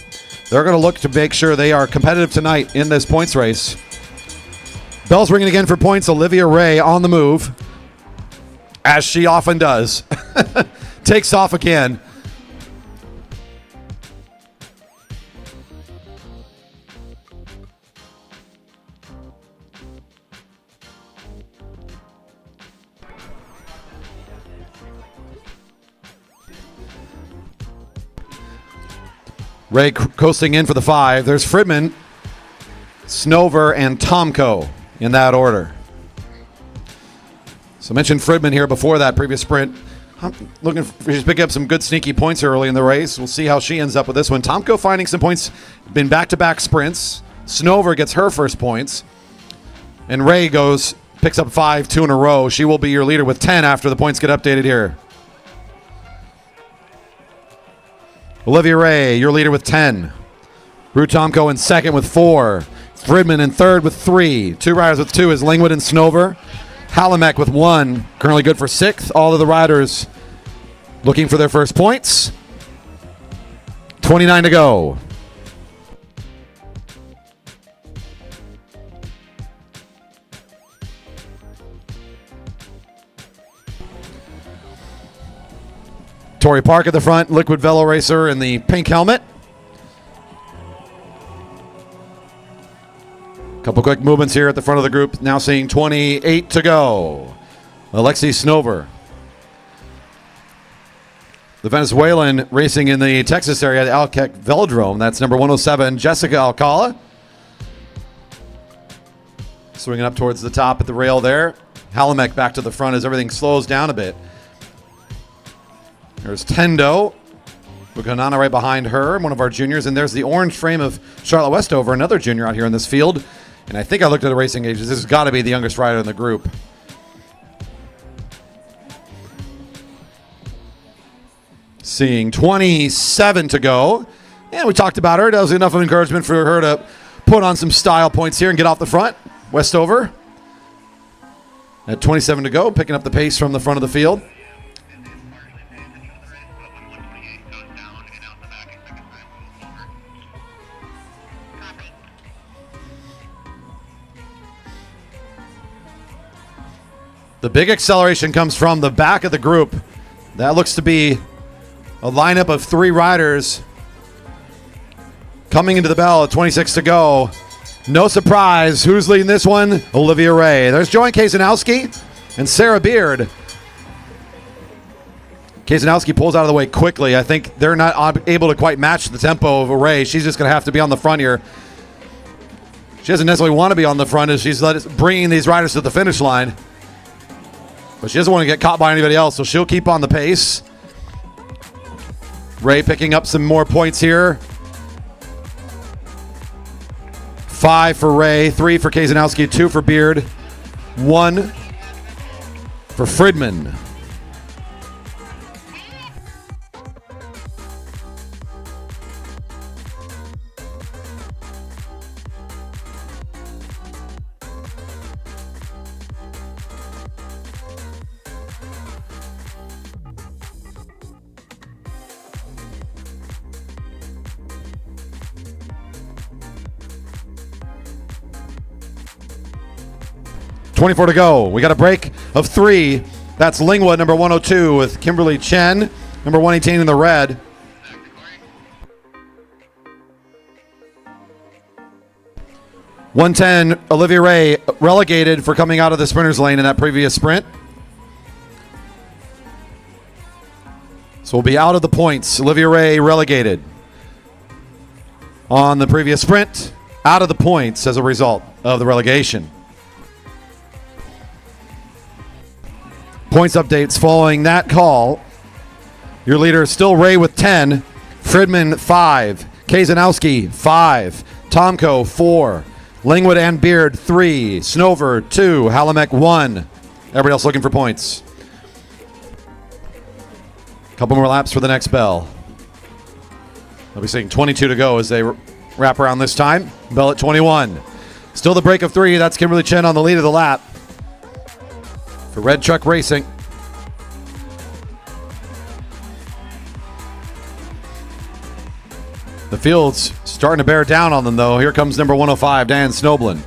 They're going to look to make sure they are competitive tonight in this points race. Bell's ringing again for points. Olivia Ray on the move, as she often does. Takes off again. Ray coasting in for the 5. There's Friedman, Snover, and Tomko in that order. So I mentioned Friedman here before that previous sprint. I'm looking for, she's picking up some good sneaky points early in the race. We'll see how she ends up with this one. Tomko finding some points, been back-to-back sprints. Snover gets her first points. And Ray picks up 5, 2 in a row. She will be your leader with 10 after the points get updated here. Olivia Ray, your leader with 10. Rue Tomko in second with 4. Friedman in third with 3. 2 riders with 2 is Lingwood and Snover. Halamek with 1, currently good for 6th. All of the riders looking for their first points. 29 to go. Tori Park at the front, Liquid Velo Racer in the pink helmet. Couple quick movements here at the front of the group. Now seeing 28 to go. Alexei Snover. The Venezuelan racing in the Texas area, the Alkek Velodrome. That's number 107, Jessica Alcala. Swinging up towards the top at the rail there. Halamek back to the front as everything slows down a bit. There's Tendo. Bukanana right behind her, one of our juniors. And there's the orange frame of Charlotte Westover, another junior out here in this field. And I think I looked at the racing ages. This has got to be the youngest rider in the group. Seeing 27 to go. And we talked about her. That was enough of encouragement for her to put on some style points here and get off the front. Westover at 27 to go, picking up the pace from the front of the field. The big acceleration comes from the back of the group. That looks to be a lineup of 3 riders coming into the bell at 26 to go. No surprise. Who's leading this one? Olivia Ray. There's Joanne Kazanowski and Sarah Beard. Kazanowski pulls out of the way quickly. I think they're not able to quite match the tempo of Ray. She's just going to have to be on the front here. She doesn't necessarily want to be on the front as she's bringing these riders to the finish line. But she doesn't want to get caught by anybody else, so she'll keep on the pace. Ray picking up some more points here. 5 for Ray, 3 for Kazanowski, 2 for Beard, 1 for Fridman. .24 to go. We got a break of 3. That's Lingwood, number 102, with Kimberly Chen, number 118 in the red. .110, Olivia Ray relegated for coming out of the sprinter's lane in that previous sprint. So we'll be out of the points. Olivia Ray relegated on the previous sprint, out of the points as a result of the relegation. Points updates following that call. Your leader is still Ray with 10. Fridman 5. Kazanowski 5. Tomko 4. Lingwood and Beard 3. Snover 2. Halamek 1. Everybody else looking for points. Couple more laps for the next bell. They'll be seeing 22 to go as they wrap around this time. Bell at 21. Still the break of 3. That's Kimberly Chen on the lead of the lap for Red Truck Racing. The field's starting to bear down on them, though. Here comes number 105, Dan Snoblin.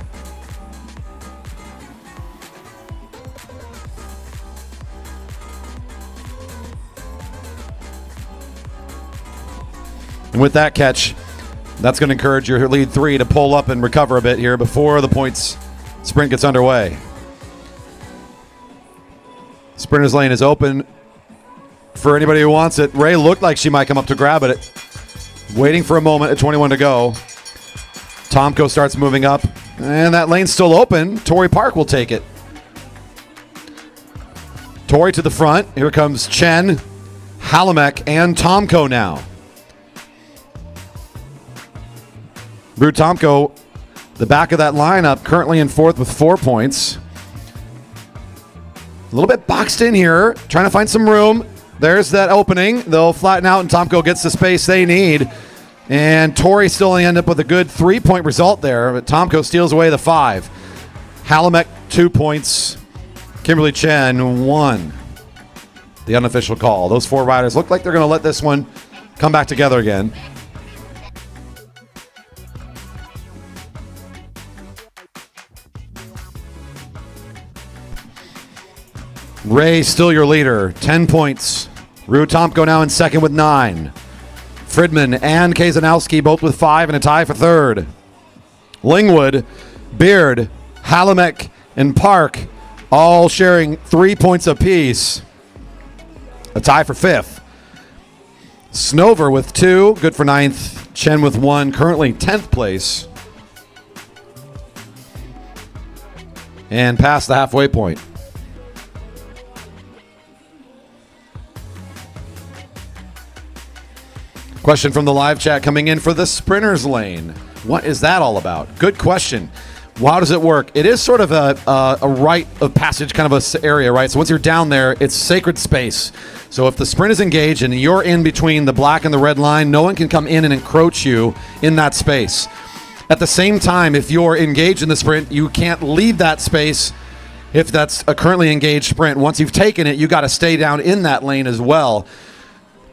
And with that catch, that's going to encourage your lead 3 to pull up and recover a bit here before the points sprint gets underway. Sprinter's lane is open for anybody who wants it. Ray looked like she might come up to grab it. Waiting for a moment at 21 to go. Tomko starts moving up, and that lane's still open. Tori Park will take it. Tori to the front. Here comes Chen, Halamek, and Tomko now. Brew Tomko, the back of that lineup, currently in 4th with 4 points. A little bit boxed in here, trying to find some room. There's that opening. They'll flatten out, and Tomko gets the space they need. And Tori still end up with a good 3-point result there, but Tomko steals away the 5. Halamek, 2 points. Kimberly Chen, 1. The unofficial call. Those 4 riders look like they're going to let this one come back together again. Ray still your leader, 10 points. Rue Tomko now in 2nd with 9. Fridman and Kazanowski both with 5 and a tie for 3rd. Lingwood Beard, Halamek, and Park all sharing 3 points apiece. A tie for 5th. Snover with 2, good for 9th. Chen with 1, currently 10th place. And past the halfway point. Question from the live chat coming in for the sprinters lane. What is that all about? Good question. How does it work? It is sort of a rite of passage kind of a area, right? So once you're down there, it's sacred space. So if the sprint is engaged and you're in between the black and the red line, no one can come in and encroach you in that space. At the same time, if you're engaged in the sprint, you can't leave that space if that's a currently engaged sprint. Once you've taken it, you got to stay down in that lane as well.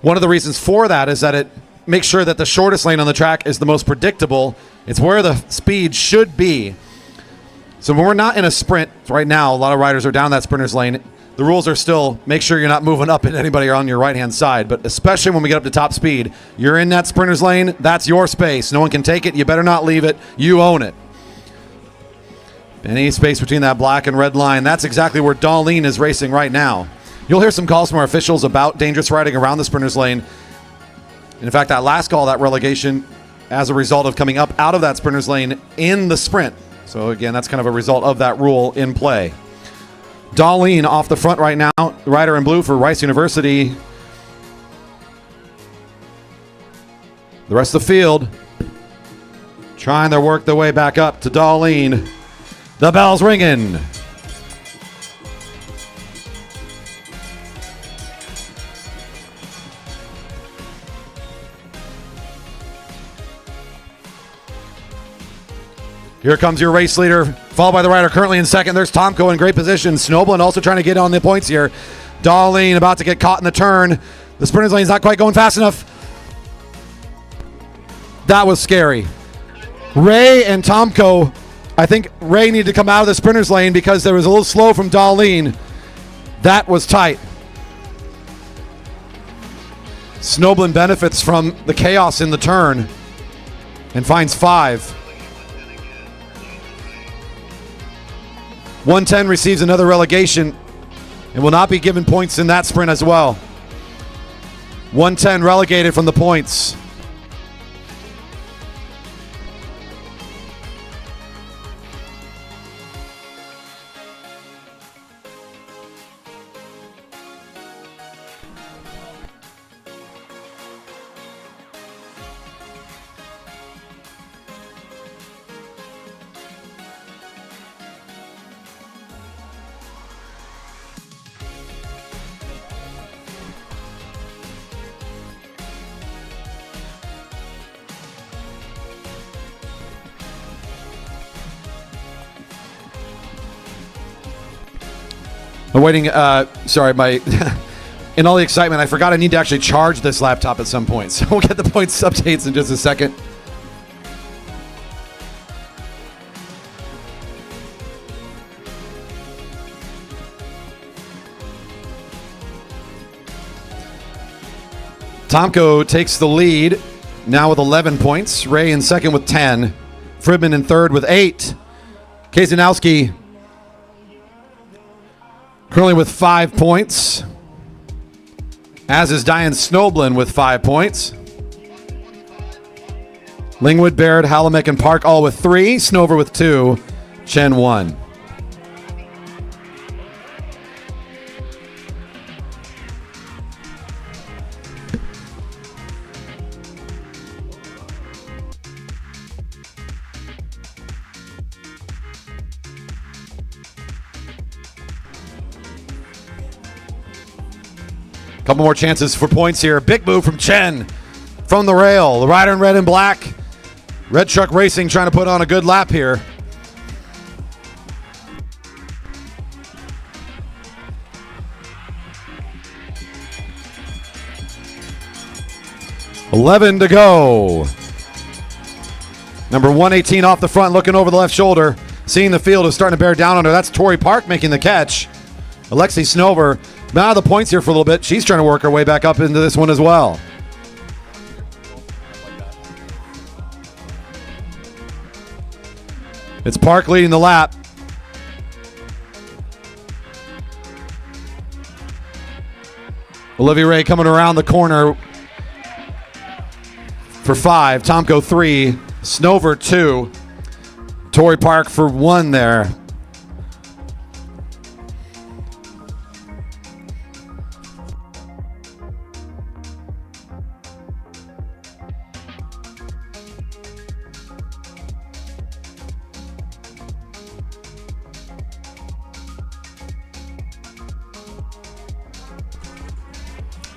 One of the reasons for that is that it makes sure that the shortest lane on the track is the most predictable. It's where the speed should be. So when we're not in a sprint right now, a lot of riders are down that sprinter's lane. The rules are still make sure you're not moving up into anybody on your right-hand side, but especially when we get up to top speed, you're in that sprinter's lane, that's your space. No one can take it. You better not leave it. You own it. Any space between that black and red line, that's exactly where Darlene is racing right now. You'll hear some calls from our officials about dangerous riding around the sprinter's lane. And in fact, that last call, that relegation, as a result of coming up out of that sprinter's lane in the sprint. So again, that's kind of a result of that rule in play. Darlene off the front right now, rider in blue for Rice University. The rest of the field trying to work their way back up to Darlene. The bell's ringing. Here comes your race leader, followed by the rider currently in second. There's Tomko in great position. Snowblend also trying to get on the points here. Darlene about to get caught in the turn. The sprinter's lane's not quite going fast enough. That was scary. Ray and Tomko, I think Ray needed to come out of the sprinter's lane because there was a little slow from Darlene. That was tight. Snowblend benefits from the chaos in the turn and finds 5. 110 receives another relegation and will not be given points in that sprint as well. 110 relegated from the points. I'm waiting, sorry, in all the excitement, I forgot I need to actually charge this laptop at some point. So we'll get the points updates in just a second. Tomko takes the lead, now with 11 points. Ray in second with 10. Fridman in third with 8. Kazanowski currently with 5 points, as is Diane Snowblend with 5 points. Lingwood, Baird, Halamek, and Park all with 3. Snover with 2. Chen 1. Couple more chances for points here. Big move from Chen from the rail. The rider in red and black. Red Truck Racing trying to put on a good lap here. $11 to go. Number 118 off the front, looking over the left shoulder. Seeing the field is starting to bear down on her. That's Tori Park making the catch. Alexi Snover out of the points here for a little bit. She's trying to work her way back up into this one as well. It's Park leading the lap. Olivia Ray coming around the corner for 5. Tomko 3. Snover 2. Tori Park for 1 there.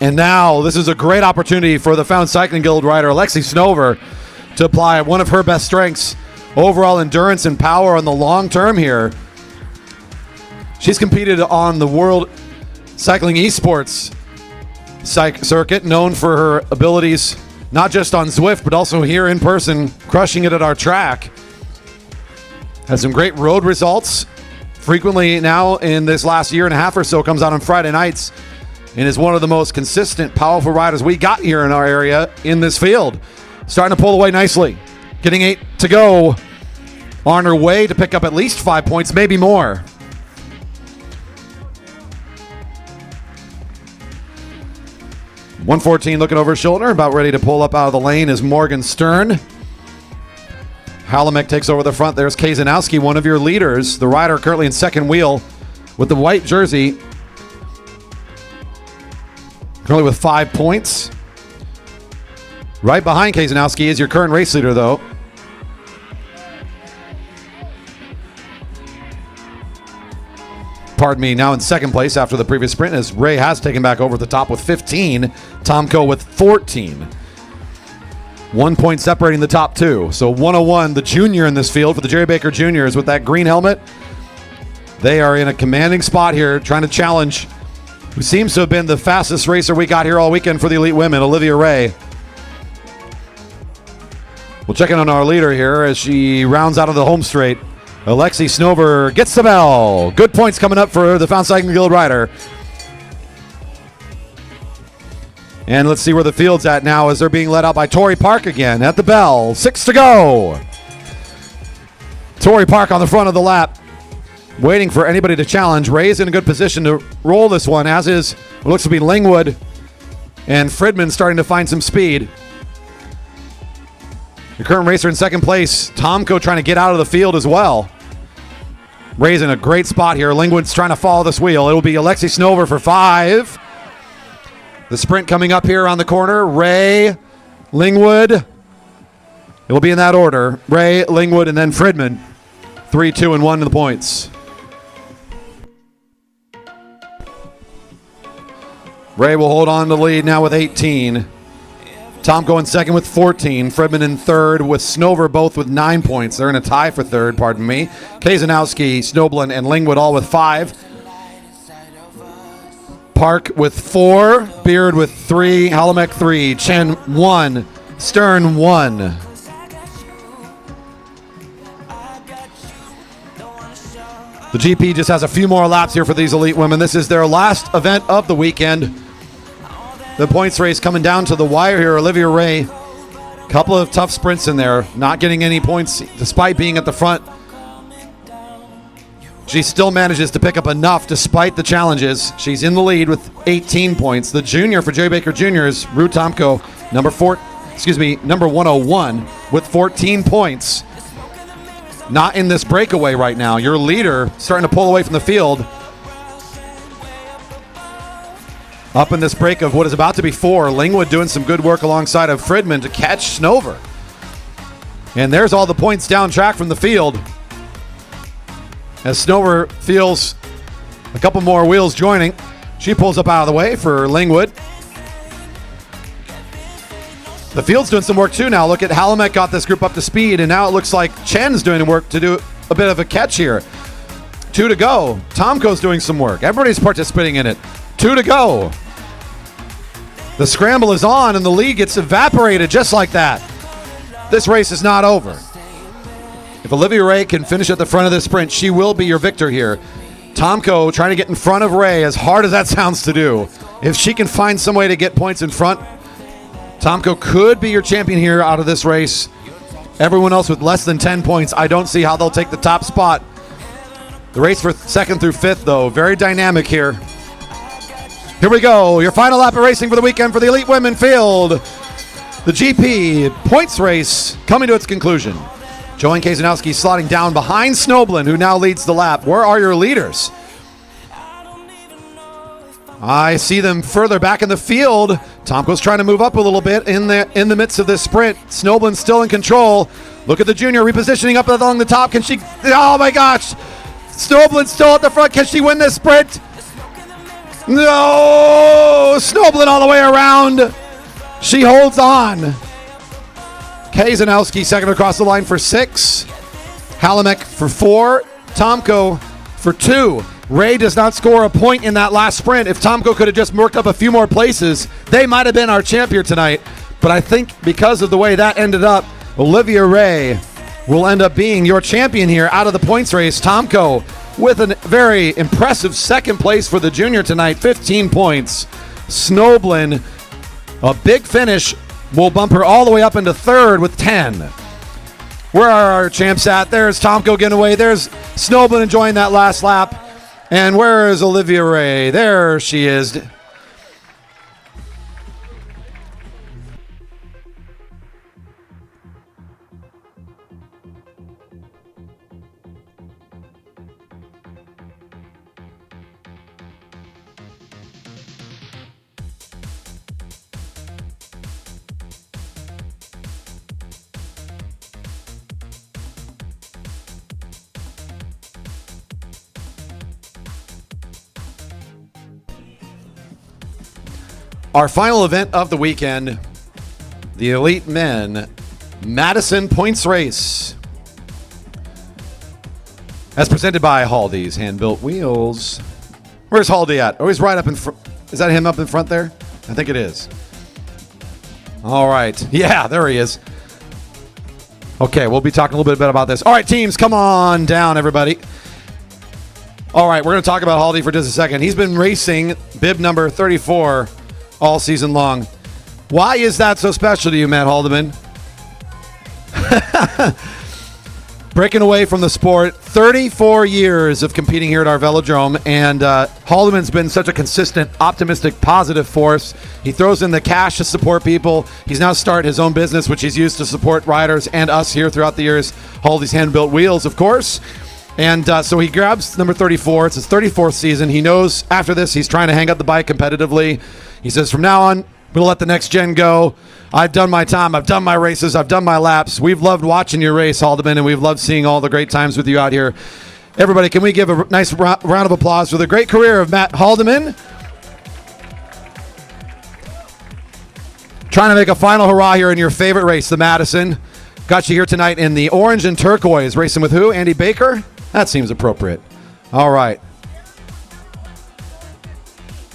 And now this is a great opportunity for the Found Cycling Guild rider Alexi Snover to apply one of her best strengths, overall endurance and power on the long term here. She's competed on the World Cycling Esports circuit, known for her abilities not just on Zwift but also here in person, crushing it at our track. Has some great road results. Frequently now in this last year and a half or so comes out on Friday nights and is one of the most consistent, powerful riders we got here in our area in this field. Starting to pull away nicely. Getting 8 to go. On her way to pick up at least 5 points, maybe more. .114 looking over her shoulder, about ready to pull up out of the lane is Morgan Stern. Halamek takes over the front. There's Kazanowski, one of your leaders. The rider currently in second wheel with the white jersey. Currently with 5 points. Right behind Kazanowski is your current race leader, though. Pardon me, now in second place after the previous sprint, as Ray has taken back over the top with 15. Tomko with 14. 1 point separating the top two. So 101, the junior in this field for the Jerry Baker Juniors with that green helmet. They are in a commanding spot here, trying to challenge who seems to have been the fastest racer we got here all weekend for the Elite Women, Olivia Ray. We'll check in on our leader here as she rounds out of the home straight. Alexi Snover gets the bell. Good points coming up for the Found Cycling Guild rider. And let's see where the field's at now as they're being led out by Tori Park again at the bell. 6 to go. Tori Park on the front of the lap, waiting for anybody to challenge. Ray's in a good position to roll this one, as is what looks to be Lingwood and Fridman starting to find some speed. The current racer in second place, Tomko, trying to get out of the field as well. Ray's in a great spot here. Lingwood's trying to follow this wheel. It'll be Alexi Snover for 5. The sprint coming up here on the corner. Ray, Lingwood. It will be in that order. Ray, Lingwood, and then Fridman. 3, 2, and 1 to the points. Ray will hold on to the lead now with 18. Tomko in second with 14. Fridman in third with Snover both with 9 points. They're in a tie for third, pardon me. Kazanowski, Snoblen, and Lingwood all with 5. Park with 4. Beard with 3. Halamek 3. Chen 1. Stern 1. The GP just has a few more laps here for these Elite Women. This is their last event of the weekend. The points race coming down to the wire here. Olivia Ray, couple of tough sprints in there, not getting any points despite being at the front. She still manages to pick up enough despite the challenges. She's in the lead with 18 points. The junior for Jerry Baker Juniors, Ruth Tomko, number 101 with 14 points. Not in this breakaway right now. Your leader starting to pull away from the field. Up in this break of what is about to be 4, Lingwood doing some good work alongside of Fridman to catch Snover. And there's all the points down track from the field. As Snover feels a couple more wheels joining, she pulls up out of the way for Lingwood. The field's doing some work too now. Look at Halamek got this group up to speed, and now it looks like Chen's doing work to do a bit of a catch here. 2 to go. Tomko's doing some work. Everybody's participating in it. 2 to go. The scramble is on, and the lead gets evaporated just like that. This race is not over. If Olivia Ray can finish at the front of this sprint, she will be your victor here. Tomko trying to get in front of Ray, as hard as that sounds to do. If she can find some way to get points in front, Tomko could be your champion here out of this race. Everyone else with less than 10 points, I don't see how they'll take the top spot. The race for second through fifth, though, very dynamic here. Here we go. Your final lap of racing for the weekend for the Elite Women field. The GP points race coming to its conclusion. Joanne Kazanowski slotting down behind Snoblin, who now leads the lap. Where are your leaders? I see them further back in the field. Tomko's trying to move up a little bit in the midst of this sprint. Snoblin's still in control. Look at the junior repositioning up along the top. Can she? Oh my gosh! Snoblin's still at the front. Can she win this sprint? No! Snoblin all the way around. She holds on. Kazanowski second across the line for 6. Halamek for 4. Tomko for 2. Ray does not score a point in that last sprint. If Tomko could have just worked up a few more places, they might have been our champion tonight. But I think because of the way that ended up, Olivia Ray will end up being your champion here out of the points race. Tomko with a very impressive second place for the junior tonight, 15 points. Snoblin, a big finish, will bump her all the way up into third with 10. Where are our champs at? There's Tomko getting away. There's Snoblin enjoying that last lap. And where is Olivia Ray? There she is. Our final event of the weekend, the Elite Men Madison Points Race. As presented by Haldy's Hand-Built Wheels. Where's Haldy at? Oh, he's right up in front. Is that him up in front there? I think it is. All right. Yeah, there he is. Okay, we'll be talking a little bit about this. All right, teams, come on down, everybody. All right, we're going to talk about Haldy for just a second. He's been racing bib number 34 all season long. Why is that so special to you, Matt Haldeman? Breaking away from the sport, 34 years of competing here at our Velodrome, and Haldeman's been such a consistent, optimistic, positive force. He throws in the cash to support people. He's now started his own business, which he's used to support riders and us here throughout the years. Haldy's Hand-Built Wheels, of course. And so he grabs number 34. It's his 34th season. He knows after this he's trying to hang up the bike competitively. He says, from now on, we'll let the next gen go. I've done my time. I've done my races. I've done my laps. We've loved watching your race, Haldeman, and we've loved seeing all the great times with you out here. Everybody, can we give a nice round of applause for the great career of Matt Haldeman? Trying to make a final hurrah here in your favorite race, the Madison. Got you here tonight in the orange and turquoise. Racing with who? Andy Baker? That seems appropriate. All right.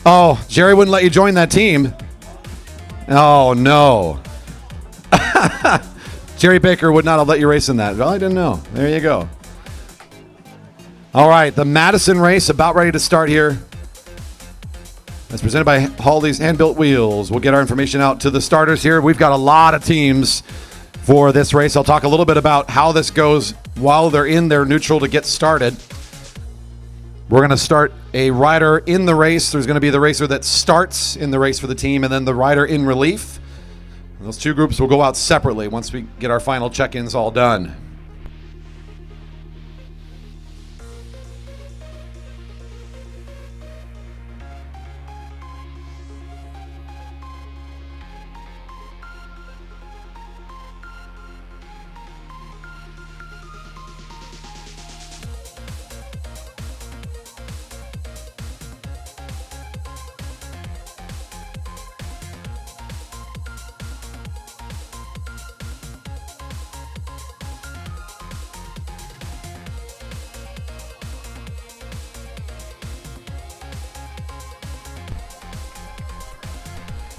Oh, Jerry wouldn't let you join that team. Oh, no. Jerry Baker would not have let you race in that. Well, I didn't know. There you go. All right, the Madison race about ready to start here. That's presented by Haldy's Hand-Built Wheels. We'll get our information out to the starters here. We've got a lot of teams for this race. I'll talk a little bit about how this goes while they're in their neutral to get started. We're going to start a rider in the race. There's going to be the racer that starts in the race for the team, and then the rider in relief. And those two groups will go out separately once we get our final check-ins all done.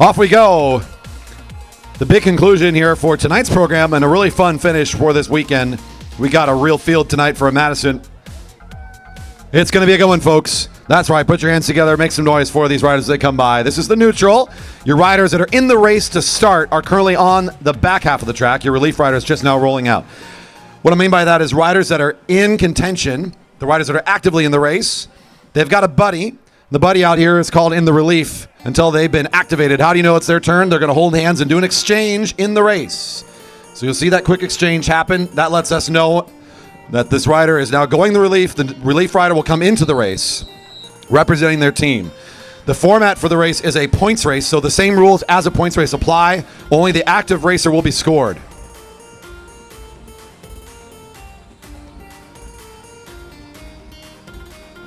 Off we go. The big conclusion here for tonight's program and a really fun finish for this weekend. We got a real field tonight for a Madison. It's going to be a good one, folks. That's right. Put your hands together. Make some noise for these riders as they come by. This is the neutral. Your riders that are in the race to start are currently on the back half of the track. Your relief riders just now rolling out. What I mean by that is riders that are in contention, the riders that are actively in the race, they've got a buddy. The buddy out here is called in the relief until they've been activated. How do you know it's their turn? They're going to hold hands and do an exchange in the race. So you'll see that quick exchange happen. That lets us know that this rider is now going the relief. The relief rider will come into the race representing their team. The format for the race is a points race, so the same rules as a points race apply. Only the active racer will be scored.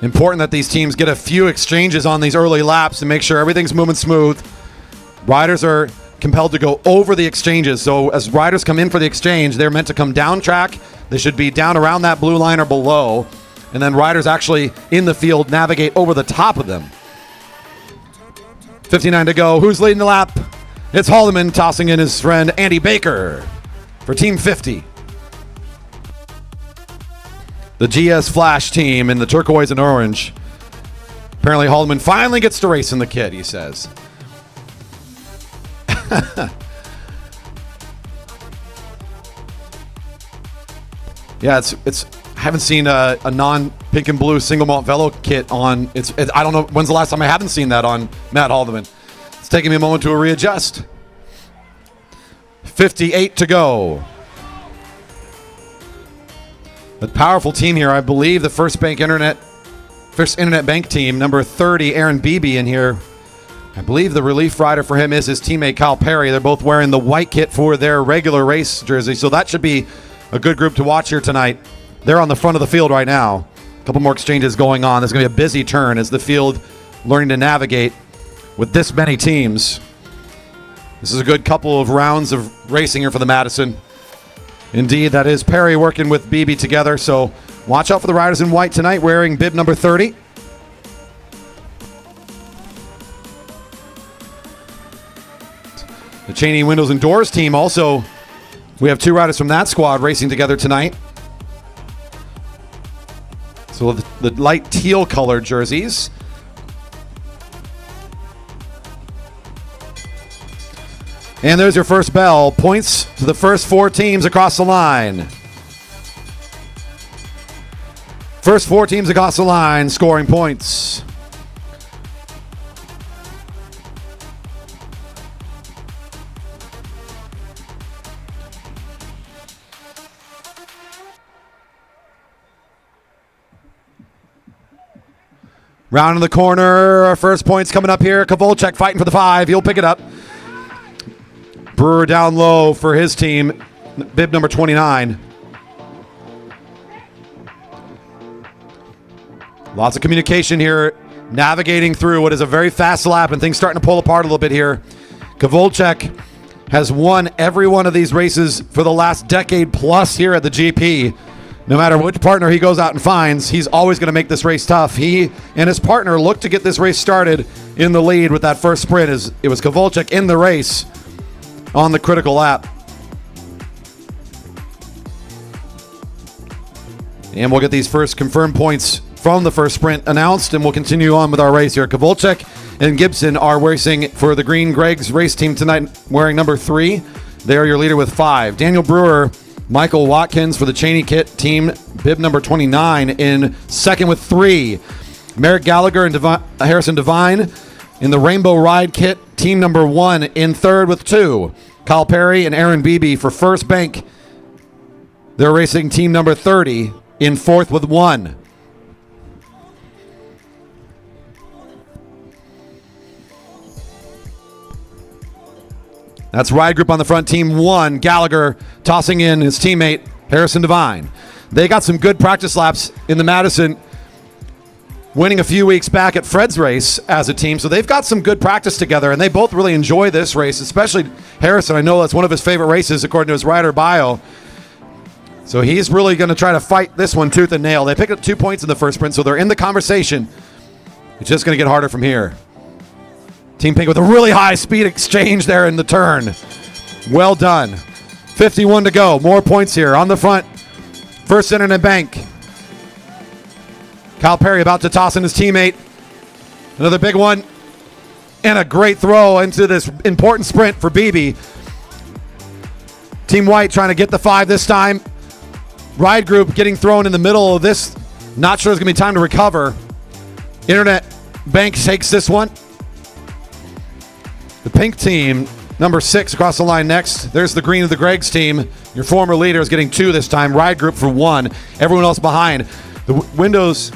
Important that these teams get a few exchanges on these early laps to make sure everything's moving smooth. Riders are compelled to go over the exchanges, so as riders come in for the exchange, they're meant to come down track. They should be down around that blue line or below, and then riders actually in the field navigate over the top of them. 59 to go. Who's leading the lap? It's Haldeman tossing in his friend Andy Baker for Team 50. The GS Flash team in the turquoise and orange. Apparently Haldeman finally gets to race in the kit, he says. Yeah, it's. I haven't seen a non-pink and blue single malt velo kit on. I don't know when's the last time I haven't seen that on Matt Haldeman. It's taking me a moment to readjust. 58 to go. A powerful team here. I believe the First Internet Bank team, number 30, Aaron Beebe in here. I believe the relief rider for him is his teammate Kyle Perry. They're both wearing the white kit for their regular race jersey, so that should be a good group to watch here tonight. They're on the front of the field right now. A couple more exchanges going on. There's going to be a busy turn as the field learning to navigate with this many teams. This is a good couple of rounds of racing here for the Madison. Indeed, that is Perry working with Beebe together, so watch out for the riders in white tonight wearing bib number 30. The Cheney Windows and Doors team also, we have two riders from that squad racing together tonight. So the light teal colored jerseys. And there's your first bell. Points to the first four teams across the line. First four teams across the line scoring points. Round in the corner, our first point's coming up here. Kovalchuk fighting for the 5. He'll pick it up. Brewer down low for his team, bib number 29. Lots of communication here, navigating through what is a very fast lap, and things starting to pull apart a little bit here. Kovalchuk has won every one of these races for the last decade plus here at the GP. No matter which partner he goes out and finds, he's always going to make this race tough. He and his partner looked to get this race started in the lead with that first sprint. It was Kovalchuk in the race on the critical lap. And we'll get these first confirmed points from the first sprint announced, and we'll continue on with our race here. Kovalchuk and Gibson are racing for the Green Greg's race team tonight, wearing number 3. They are your leader with 5. Daniel Brewer, Michael Watkins for the Cheney Kit team, bib number 29, in second with 3. Merrick Gallagher and Harrison Devine in the Rainbow Ride Kit, team number 1, in third with 2. Kyle Perry and Aaron Beebe for First Bank. They're racing team number 30 in fourth with 1. That's ride group on the front, team 1. Gallagher tossing in his teammate, Harrison Devine. They got some good practice laps in the Madison, winning a few weeks back at Fred's race as a team. So they've got some good practice together, and they both really enjoy this race, especially Harrison. I know that's one of his favorite races, according to his rider bio. So he's really going to try to fight this one tooth and nail. They picked up 2 points in the first sprint, so they're in the conversation. It's just going to get harder from here. Team Pink with a really high speed exchange there in the turn. Well done. 51 to go. More points here on the front. First Internet Bank. Kyle Perry about to toss in his teammate, Another big one. And a great throw into this important sprint for BB. Team White trying to get the 5 this time. Ride group getting thrown in the middle of this. Not sure there's going to be time to recover. Internet Bank takes this one. The pink team, number 6 across the line next. There's the green of the Greg's team. Your former leader is getting 2 this time. Ride group for 1. Everyone else behind. The windows,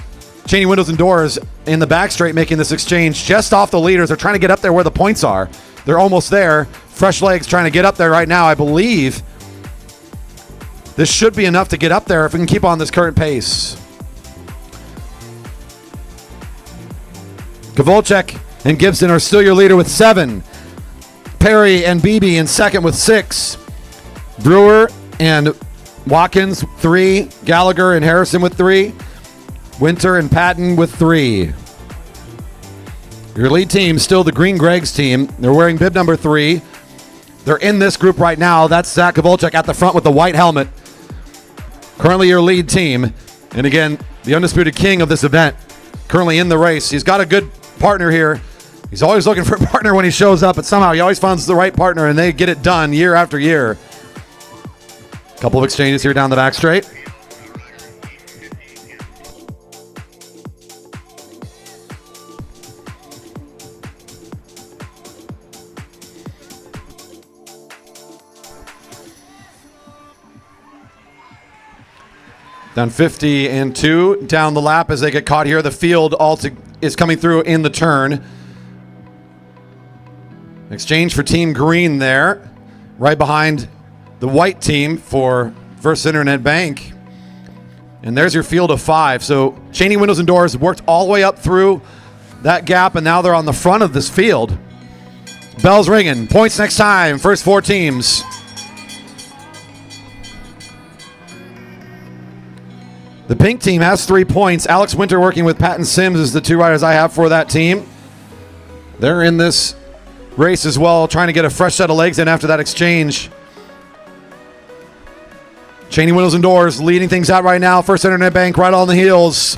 Cheney windows and doors in the back straight making this exchange just off the leaders. They're trying to get up there where the points are. They're almost there. Fresh legs trying to get up there right now, I believe. This should be enough to get up there if we can keep on this current pace. Kovalchuk and Gibson are still your leader with 7. Perry and Beebe in second with 6. Brewer and Watkins 3. Gallagher and Harrison with 3. Winter and Patton with 3. Your lead team still the Green Greg's team. They're wearing bib number 3. They're in this group right now. That's Zach Kovalchuk at the front with the white helmet. Currently your lead team. And again, the undisputed king of this event. Currently in the race. He's got a good partner here. He's always looking for a partner when he shows up, but somehow he always finds the right partner and they get it done year after year. Couple of exchanges here down the back straight. Down 50 and 2 down the lap as they get caught here. The field is coming through in the turn. Exchange for Team Green there. Right behind the white team for First Internet Bank. And there's your field of 5. So Cheney windows and doors worked all the way up through that gap, and now they're on the front of this field. Bells ringing. Points next time. First 4 teams. The pink team has 3 points. Alex Winter working with Patton Sims is the 2 riders I have for that team. They're in this race as well, trying to get a fresh set of legs in after that exchange. Cheney windows and doors leading things out right now. First Internet Bank right on the heels.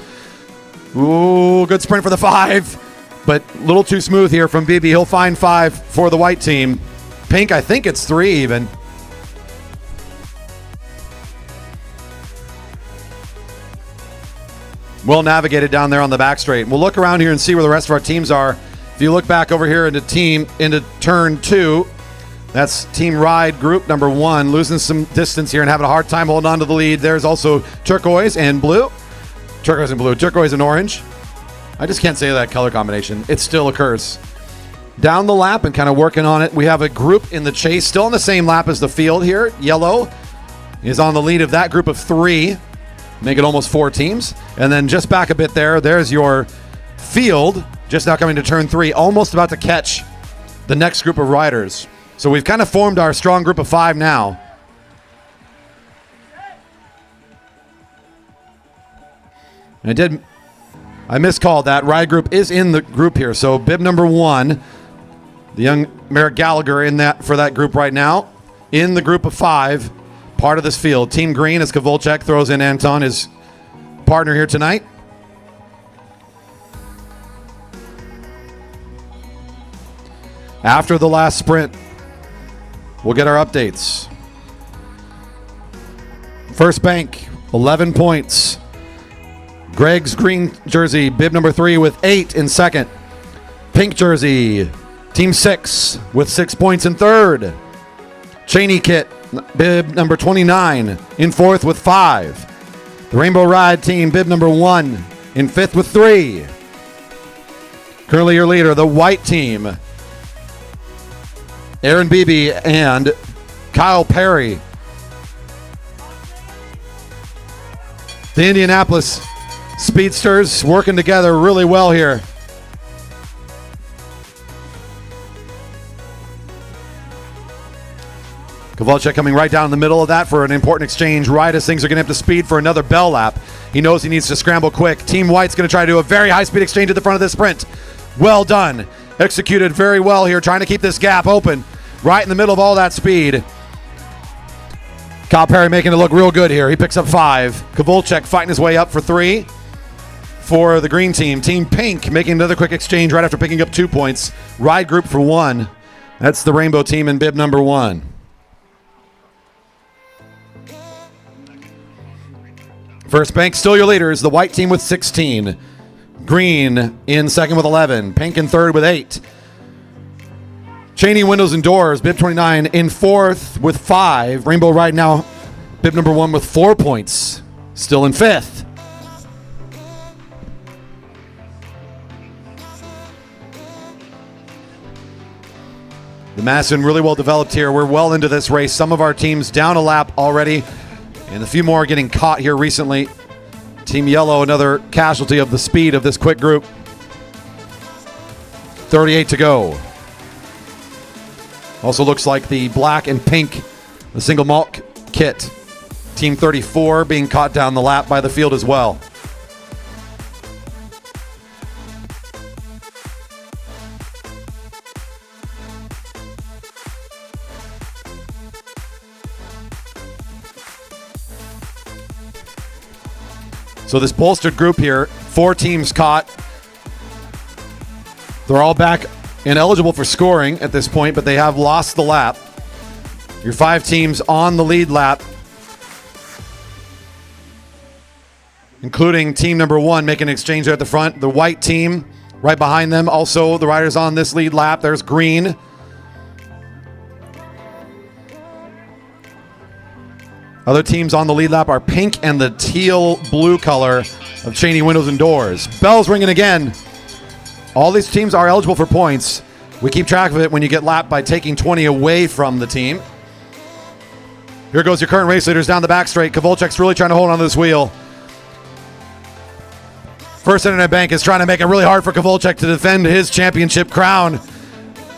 Ooh, good sprint for the 5, but a little too smooth here from BB. He'll find 5 for the white team. Pink, I think it's 3 even. Well navigated down there on the back straight. We'll look around here and see where the rest of our teams are. If you look back over here into turn 2, that's Team Ride group number 1, losing some distance here and having a hard time holding on to the lead. There's also turquoise and blue. Turquoise and blue. Turquoise and orange. I just can't say that color combination. It still occurs. Down the lap and kind of working on it, we have a group in the chase, still on the same lap as the field here. Yellow is on the lead of that group of 3. Make it almost 4 teams. And then just back a bit there's your field, just now coming to turn 3, almost about to catch the next group of riders. So we've kind of formed our strong group of 5 now. And I miscalled that. Ride group is in the group here. So bib number 1, the young Merrick Gallagher in that for that group right now. In the group of 5. Part of this field. Team Green as Kovalchuk throws in Anton, his partner here tonight. After the last sprint, we'll get our updates. First Bank, 11 points. Greg's green jersey, bib number 3 with 8 in second. Pink jersey, Team 6 with 6 points in third. Cheney kit, bib number 29 in fourth with 5. The Rainbow Ride team, bib number 1 in fifth with 3. Currently your leader, the white team, Aaron Beebe and Kyle Perry. The Indianapolis Speedsters working together really well here. Kovalchuk coming right down in the middle of that for an important exchange right as things are going to have to speed for another bell lap. He knows he needs to scramble quick. Team White's going to try to do a very high-speed exchange at the front of this sprint. Well done. Executed very well here, trying to keep this gap open right in the middle of all that speed. Kyle Perry making it look real good here. He picks up 5. Kovalchuk fighting his way up for 3. for the green team. Team Pink making another quick exchange right after picking up 2 points. Ride group for 1. That's the rainbow team in bib number 1. First bank, still your leaders. The white team with 16. Green in second with 11. Pink in third with 8. Cheney Windows and Doors, bib 29 in fourth with 5. Rainbow Ride now, bib number 1 with 4 points. Still in fifth. The Madison really well developed here. We're well into this race. Some of our teams down a lap already, and a few more getting caught here recently. Team Yellow, another casualty of the speed of this quick group. 38 to go. Also looks like the black and pink, the single malt kit. Team 34 being caught down the lap by the field as well. So this bolstered group here, 4 teams caught. They're all back and eligible for scoring at this point, but they have lost the lap. Your 5 teams on the lead lap, including team number 1 making an exchange there at the front. The white team right behind them. Also the riders on this lead lap. There's green. Other teams on the lead lap are pink and the teal blue color of Cheney Windows and Doors. Bells ringing again. All these teams are eligible for points. We keep track of it when you get lapped by taking 20 away from the team. Here goes your current race leaders down the back straight. Kovalchuk's really trying to hold on to this wheel. First Internet Bank is trying to make it really hard for Kovalchuk to defend his championship crown.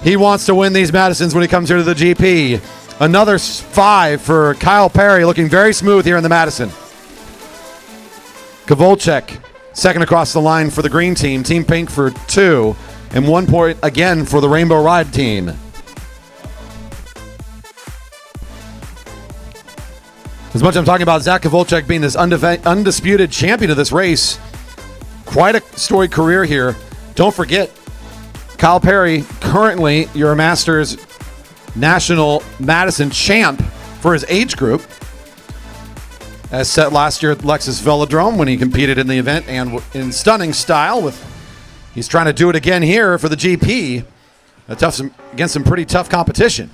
He wants to win these Madisons when he comes here to the GP. Another 5 for Kyle Perry, looking very smooth here in the Madison. Kovalchuk, second across the line for the green team. Team Pink for 2, and 1 point again for the Rainbow Ride team. As much as I'm talking about Zach Kovalchuk being this undisputed champion of this race, quite a storied career here. Don't forget, Kyle Perry, currently your Masters National Madison champ for his age group, as set last year at Lexus Velodrome when he competed in the event and in stunning style. He's trying to do it again here for the GP, against some pretty tough competition.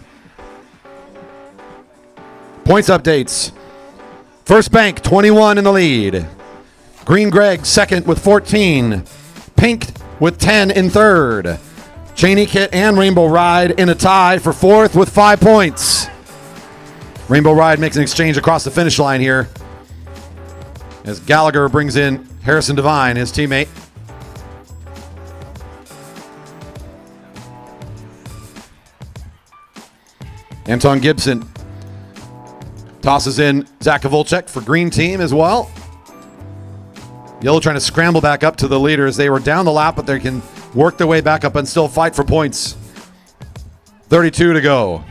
Points updates. First bank, 21 in the lead. Green Greg, second with 14. Pink with 10 in third. Cheney Kit and Rainbow Ride in a tie for fourth with 5 points. Rainbow Ride makes an exchange across the finish line here as Gallagher brings in Harrison Devine, his teammate. Anton Gibson tosses in Zach Kovalchuk for green team as well. Yellow trying to scramble back up to the leaders. They were down the lap, but they can work their way back up and still fight for points. 32 to go.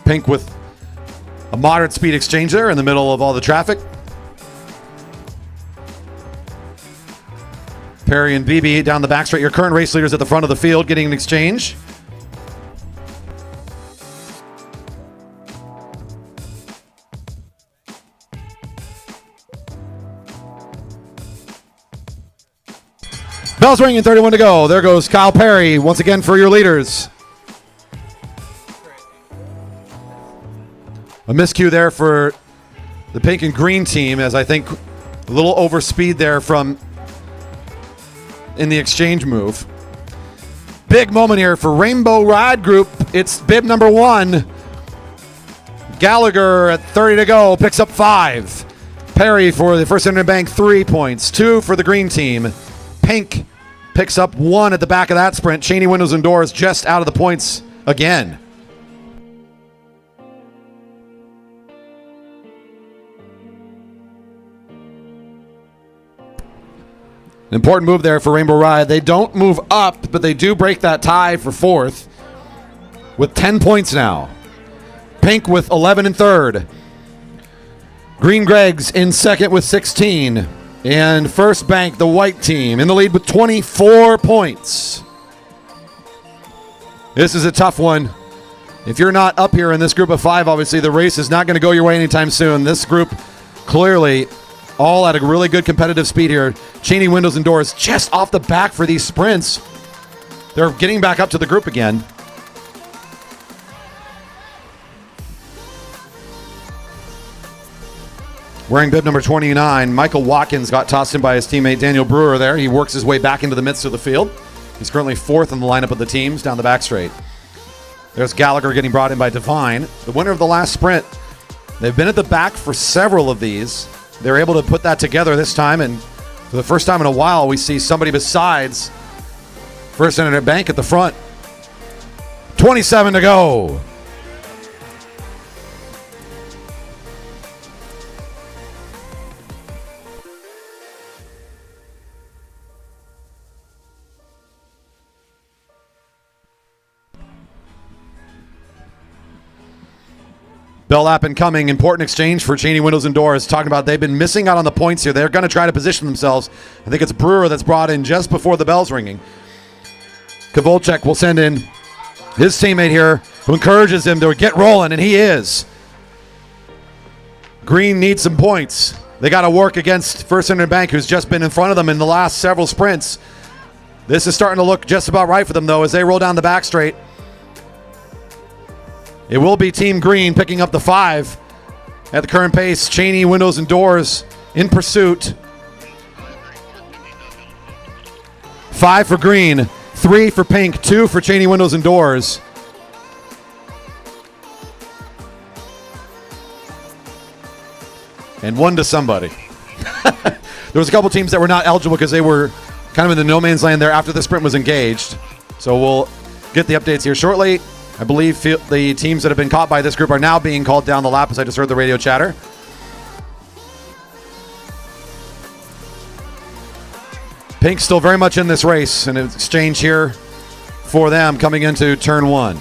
Pink with a moderate speed exchange there in the middle of all the traffic. Perry and BB down the back straight. Your current race leaders at the front of the field getting an exchange. Bells ringing, 31 to go. There goes Kyle Perry once again for your leaders. A miscue there for the pink and green team, as I think a little overspeed there from in the exchange move. Big moment here for Rainbow Ride Group. It's bib number 1. Gallagher at 30 to go picks up 5. Perry for the First Internet Bank, 3 points. 2 for the green team. Pink picks up 1 at the back of that sprint. Cheney Windows and Doors just out of the points again. An important move there for Rainbow Ride. They don't move up, but they do break that tie for fourth with 10 points now. Pink with 11 in third. Green Gregs in second with 16. And First Bank, the white team, in the lead with 24 points. This is a tough one. If you're not up here in this group of 5, obviously the race is not going to go your way anytime soon. This group clearly all at a really good competitive speed here. Cheney Windows and Doors just off the back for these sprints. They're getting back up to the group again. Wearing bib number 29, Michael Watkins got tossed in by his teammate Daniel Brewer there. He works his way back into the midst of the field. He's currently 4th in the lineup of the teams down the back straight. There's Gallagher getting brought in by Divine. The winner of the last sprint. They've been at the back for several of these. They're able to put that together this time, and for the first time in a while, we see somebody besides First Internet Bank at the front. 27 to go. Bell App incoming, important exchange for Cheney Windows and Doors. Talking about they've been missing out on the points here. They're going to try to position themselves. I think it's Brewer that's brought in just before the bell's ringing. Kovalchuk will send in his teammate here who encourages him to get rolling, and he is. Green needs some points. They got to work against First Internet Bank, who's just been in front of them in the last several sprints. This is starting to look just about right for them, though, as they roll down the back straight. It will be Team Green picking up the 5 at the current pace. Cheney Windows and Doors in pursuit. 5 for Green, 3 for Pink, 2 for Cheney Windows and Doors. And 1 to somebody. There was a couple teams that were not eligible because they were kind of in the no man's land there after the sprint was engaged. So we'll get the updates here shortly. I believe the teams that have been caught by this group are now being called down the lap, as I just heard the radio chatter. Pink still very much in this race, and an exchange here for them coming into turn 1.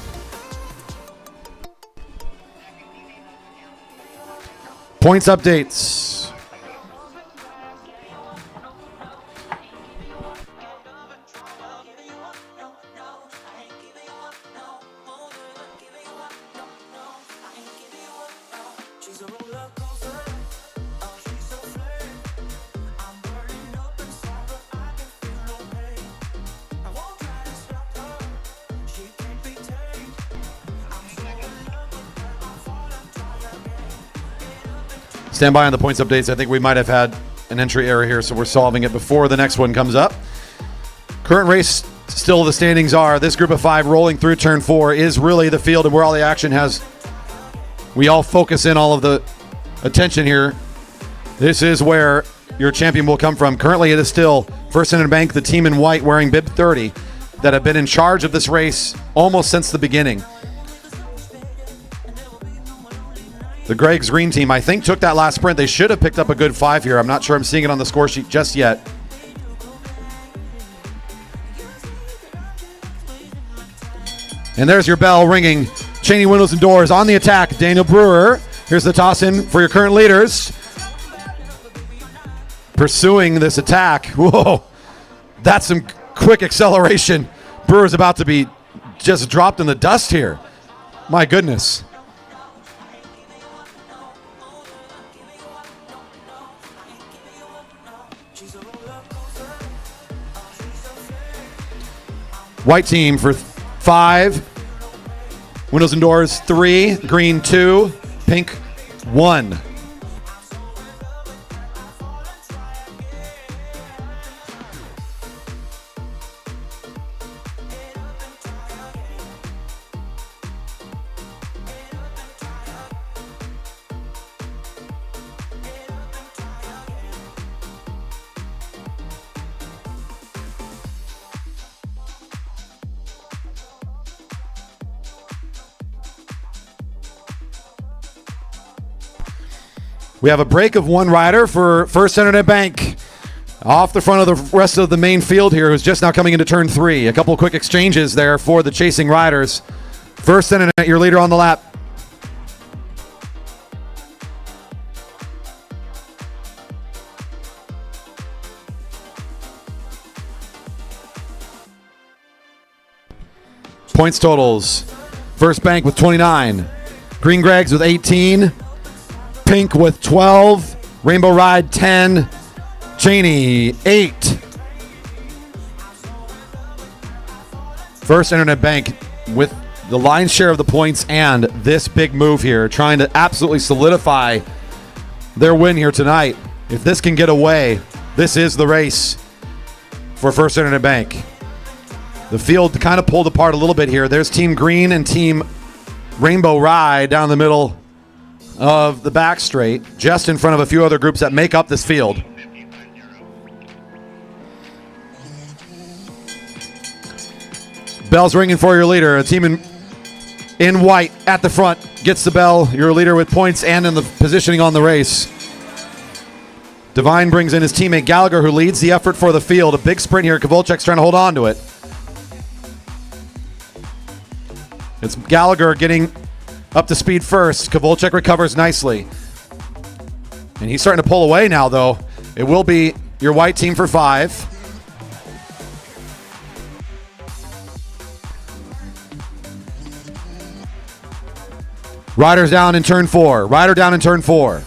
Points updates. Stand by on the points updates. I think we might have had an entry error here, so we're solving it before the next one comes up. Current race, still the standings are, this group of 5 rolling through turn 4 is really the field and where all the action has. We all focus in all of the attention here. This is where your champion will come from. Currently, it is still First Internet Bank, the team in white wearing bib 30, that have been in charge of this race almost since the beginning. The Greg's Green team, I think, took that last sprint. They should have picked up a good 5 here. I'm not sure I'm seeing it on the score sheet just yet. And there's your bell ringing. Cheney Windows and Doors on the attack. Daniel Brewer. Here's the toss in for your current leaders. Pursuing this attack. Whoa. That's some quick acceleration. Brewer's about to be just dropped in the dust here. My goodness. White team for 5. Windows and Doors 3. Green 2. Pink 1. We have a break of 1 rider for First Internet Bank off the front of the rest of the main field here, who's just now coming into turn 3. A couple of quick exchanges there for the chasing riders. First Internet, your leader on the lap. Points totals. First bank with 29. Green Gregs with 18. Pink with 12. Rainbow Ride 10. Cheney 8. First internet bank with the lion's share of the points and this big move here, trying to absolutely solidify their win here tonight. If this can get away, this is the race for First Internet Bank. The field kind of pulled apart a little bit here. There's Team Green and Team Rainbow Ride down the middle of the back straight, just in front of a few other groups that make up this field. Bell's ringing for your leader. A team in white at the front gets the bell. Your leader with points and in the positioning on the race. Divine brings in his teammate Gallagher, who leads the effort for the field. A big sprint here. Kovalchuk's trying to hold on to it. It's Gallagher getting up to speed first. Kovalchuk recovers nicely. And he's starting to pull away now, though. It will be your white team for 5. Ryder's down in turn 4. Ryder down in turn 4.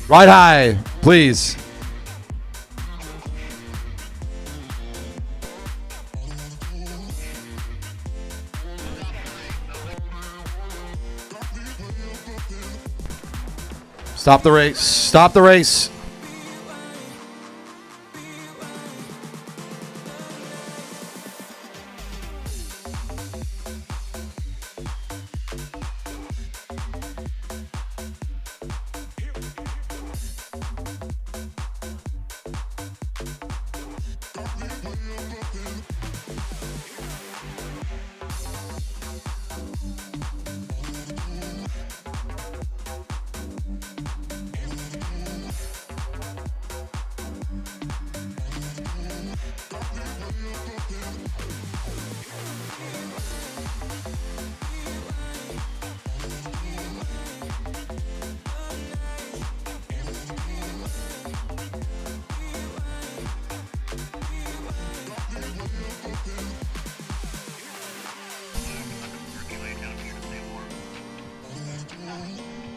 Ride high, please. Stop the race. Stop the race.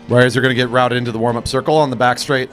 Riders are going to get routed into the warm-up circle on the back straight.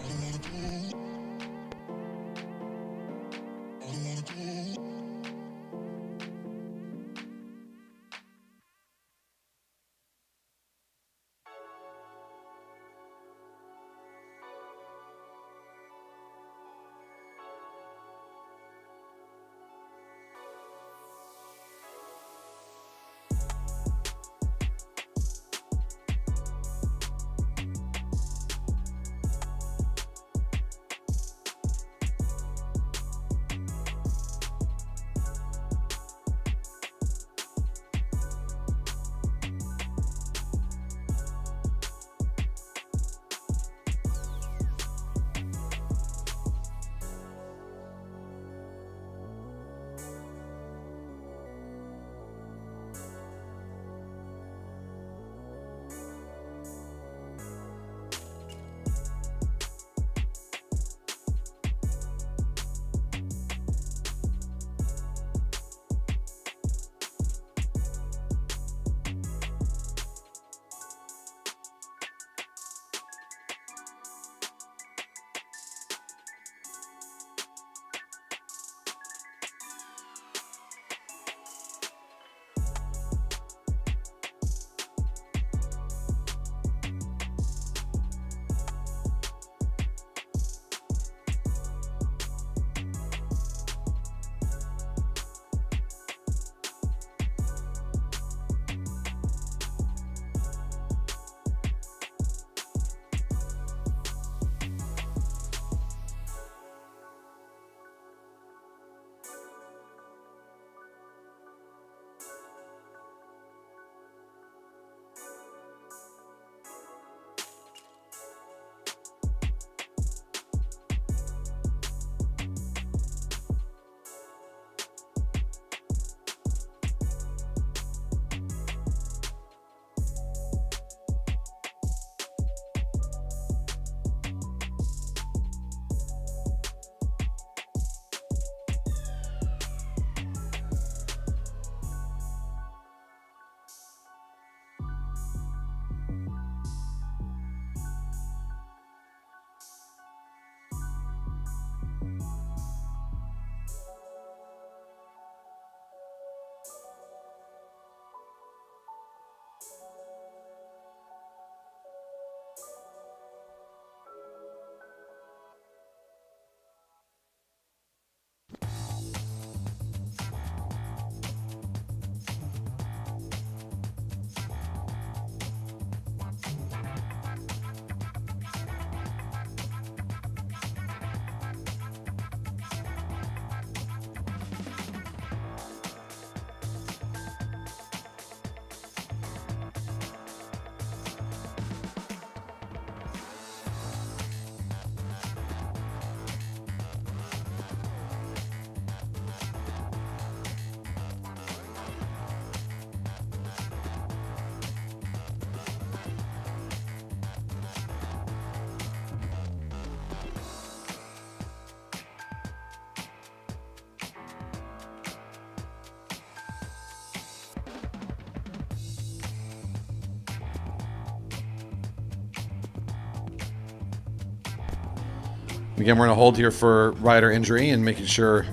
Again, we're going to hold here for rider injury and making sure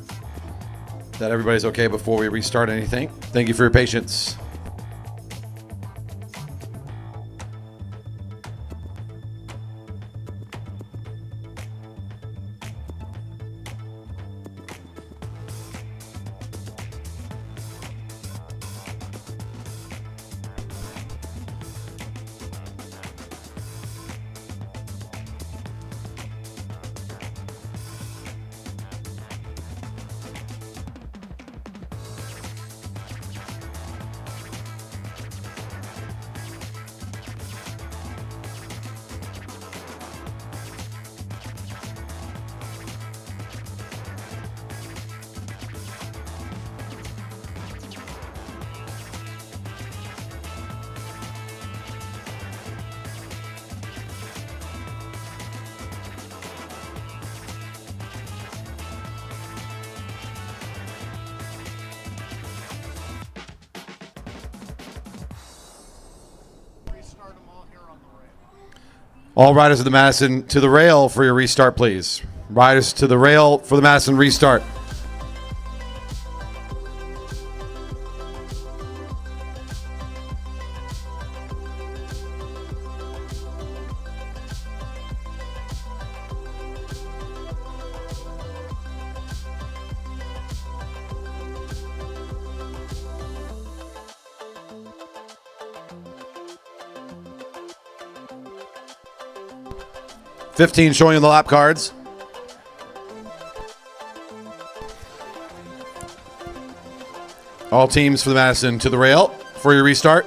that everybody's okay before we restart anything. Thank you for your patience. All riders of the Madison to the rail for your restart, please. Riders to the rail for the Madison restart. $15 showing you the lap cards. All teams for the Madison to the rail for your restart.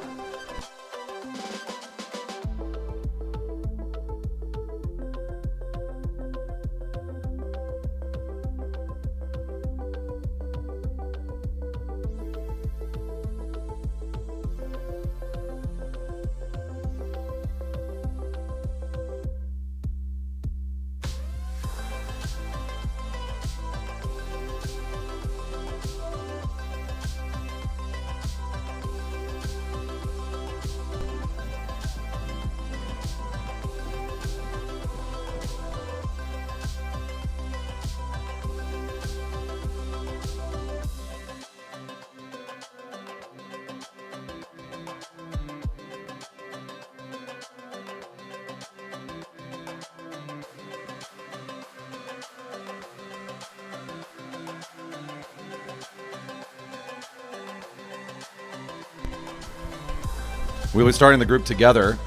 We'll be starting the group together.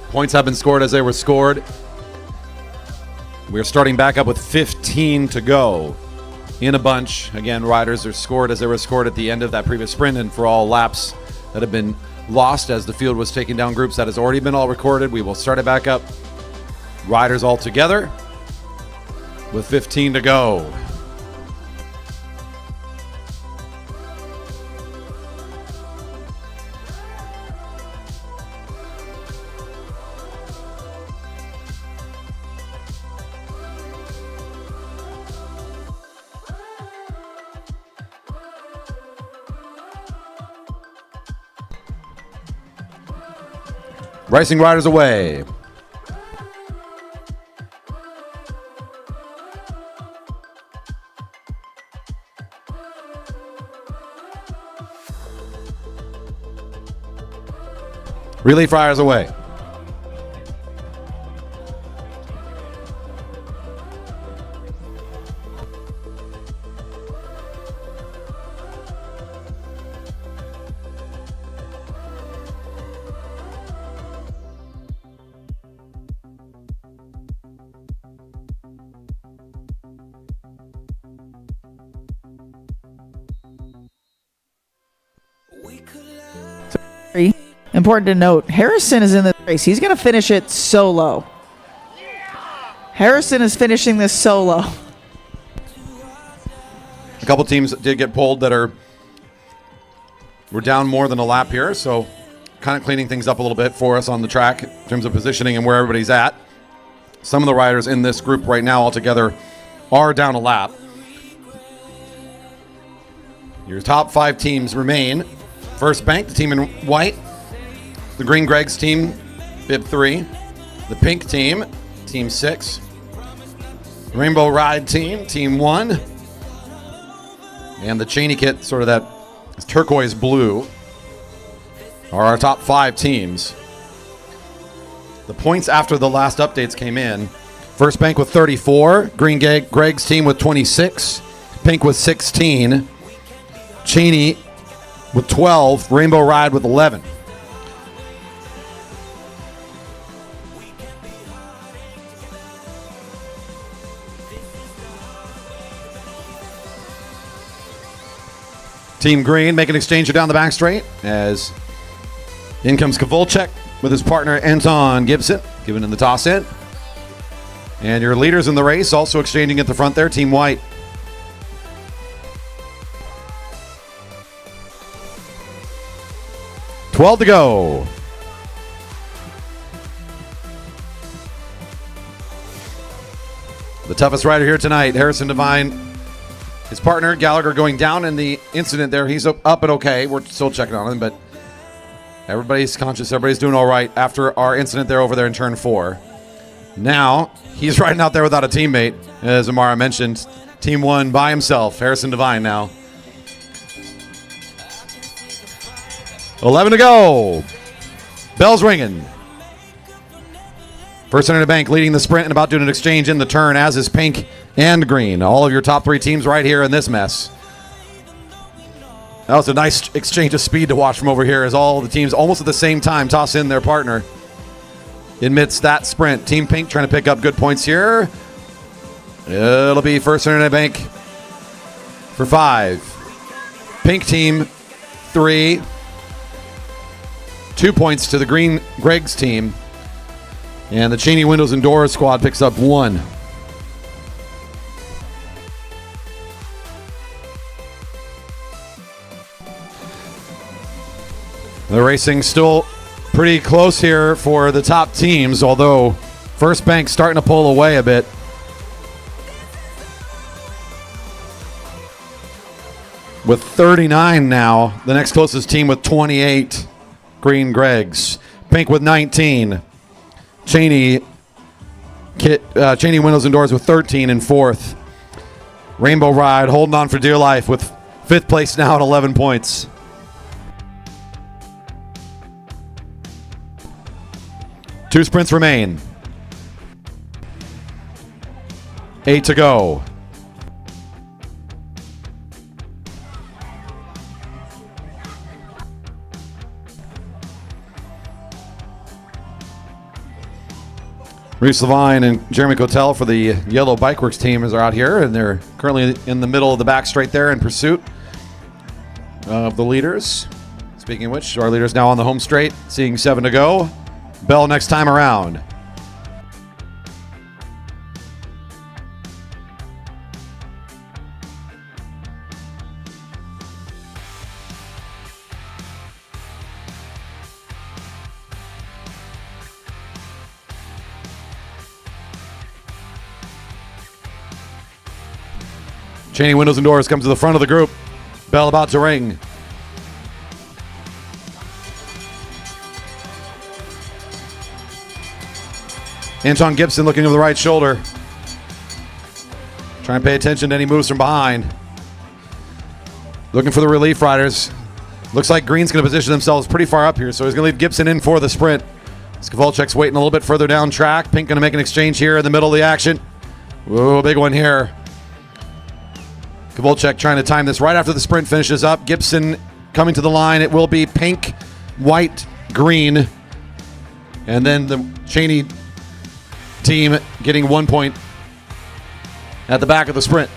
Points have been scored as they were scored. We're starting back up with 15 to go in a bunch. Again, riders are scored as they were scored at the end of that previous sprint, and for all laps that have been lost as the field was taking down groups, that has already been all recorded. We will start it back up. Riders all together with 15 to go. Racing riders away. Relief riders away. Important to note, Harrison is in this race. He's going to finish it solo. Harrison is finishing this solo. A couple teams did get pulled that we're down more than a lap here, so kind of cleaning things up a little bit for us on the track in terms of positioning and where everybody's at. Some of the riders in this group right now altogether are down a lap. Your top 5 teams remain. First Bank, the team in white. The Green Greg's team, bib 3. The pink team, team 6. Rainbow Ride team, team 1. And the Cheney kit, sort of that turquoise blue, are our top 5 teams. The points after the last updates came in. First Bank with 34. Greg's team with 26. Pink with 16. Cheney with 12. Rainbow Ride with 11. Team Green making an exchange down the back straight as in comes Kovalchuk with his partner Anton Gibson, giving him the toss in. And your leaders in the race also exchanging at the front there, Team White. $12 to go. The toughest rider here tonight, Harrison Devine. His partner, Gallagher, going down in the incident there. He's up and okay. We're still checking on him, but everybody's conscious. Everybody's doing all right after our incident there over there in turn 4. Now, he's riding out there without a teammate, as Amara mentioned. Team 1 by himself, Harrison Devine now. 11 to go. Bell's ringing. First Center Bank leading the sprint and about doing an exchange in the turn, as is Pink and Green. All of your top 3 teams right here in this mess. That was a nice exchange of speed to watch from over here as all the teams almost at the same time toss in their partner amidst that sprint. Team Pink trying to pick up good points here. It'll be First Internet Bank for 5. Pink team 3. 2 points to the Green Greg's team. And the Cheney Windows and Doors squad picks up 1. The racing still pretty close here for the top teams, although First Bank starting to pull away a bit. With 39 now, the next closest team with 28, Green Greg's. Pink with 19. Cheney Windows and Doors with 13 in 4th. Rainbow Ride holding on for dear life with 5th place now at 11 points. Two sprints remain. 8 to go. Reese Levine and Jeremy Cotel for the Yellow Bikeworks team are out here, and they're currently in the middle of the back straight there in pursuit of the leaders. Speaking of which, our leaders now on the home straight, seeing 7 to go. Bell next time around. Cheney Windows and Doors comes to the front of the group. Bell about to ring. Anton Gibson looking over the right shoulder. Trying to pay attention to any moves from behind. Looking for the relief riders. Looks like Green's going to position themselves pretty far up here, so he's going to leave Gibson in for the sprint. Kovalchuk's waiting a little bit further down track. Pink going to make an exchange here in the middle of the action. Whoa, big one here. Kovalchuk trying to time this right after the sprint finishes up. Gibson coming to the line. It will be pink, white, green. And then the Cheney team getting 1 point at the back of the sprint.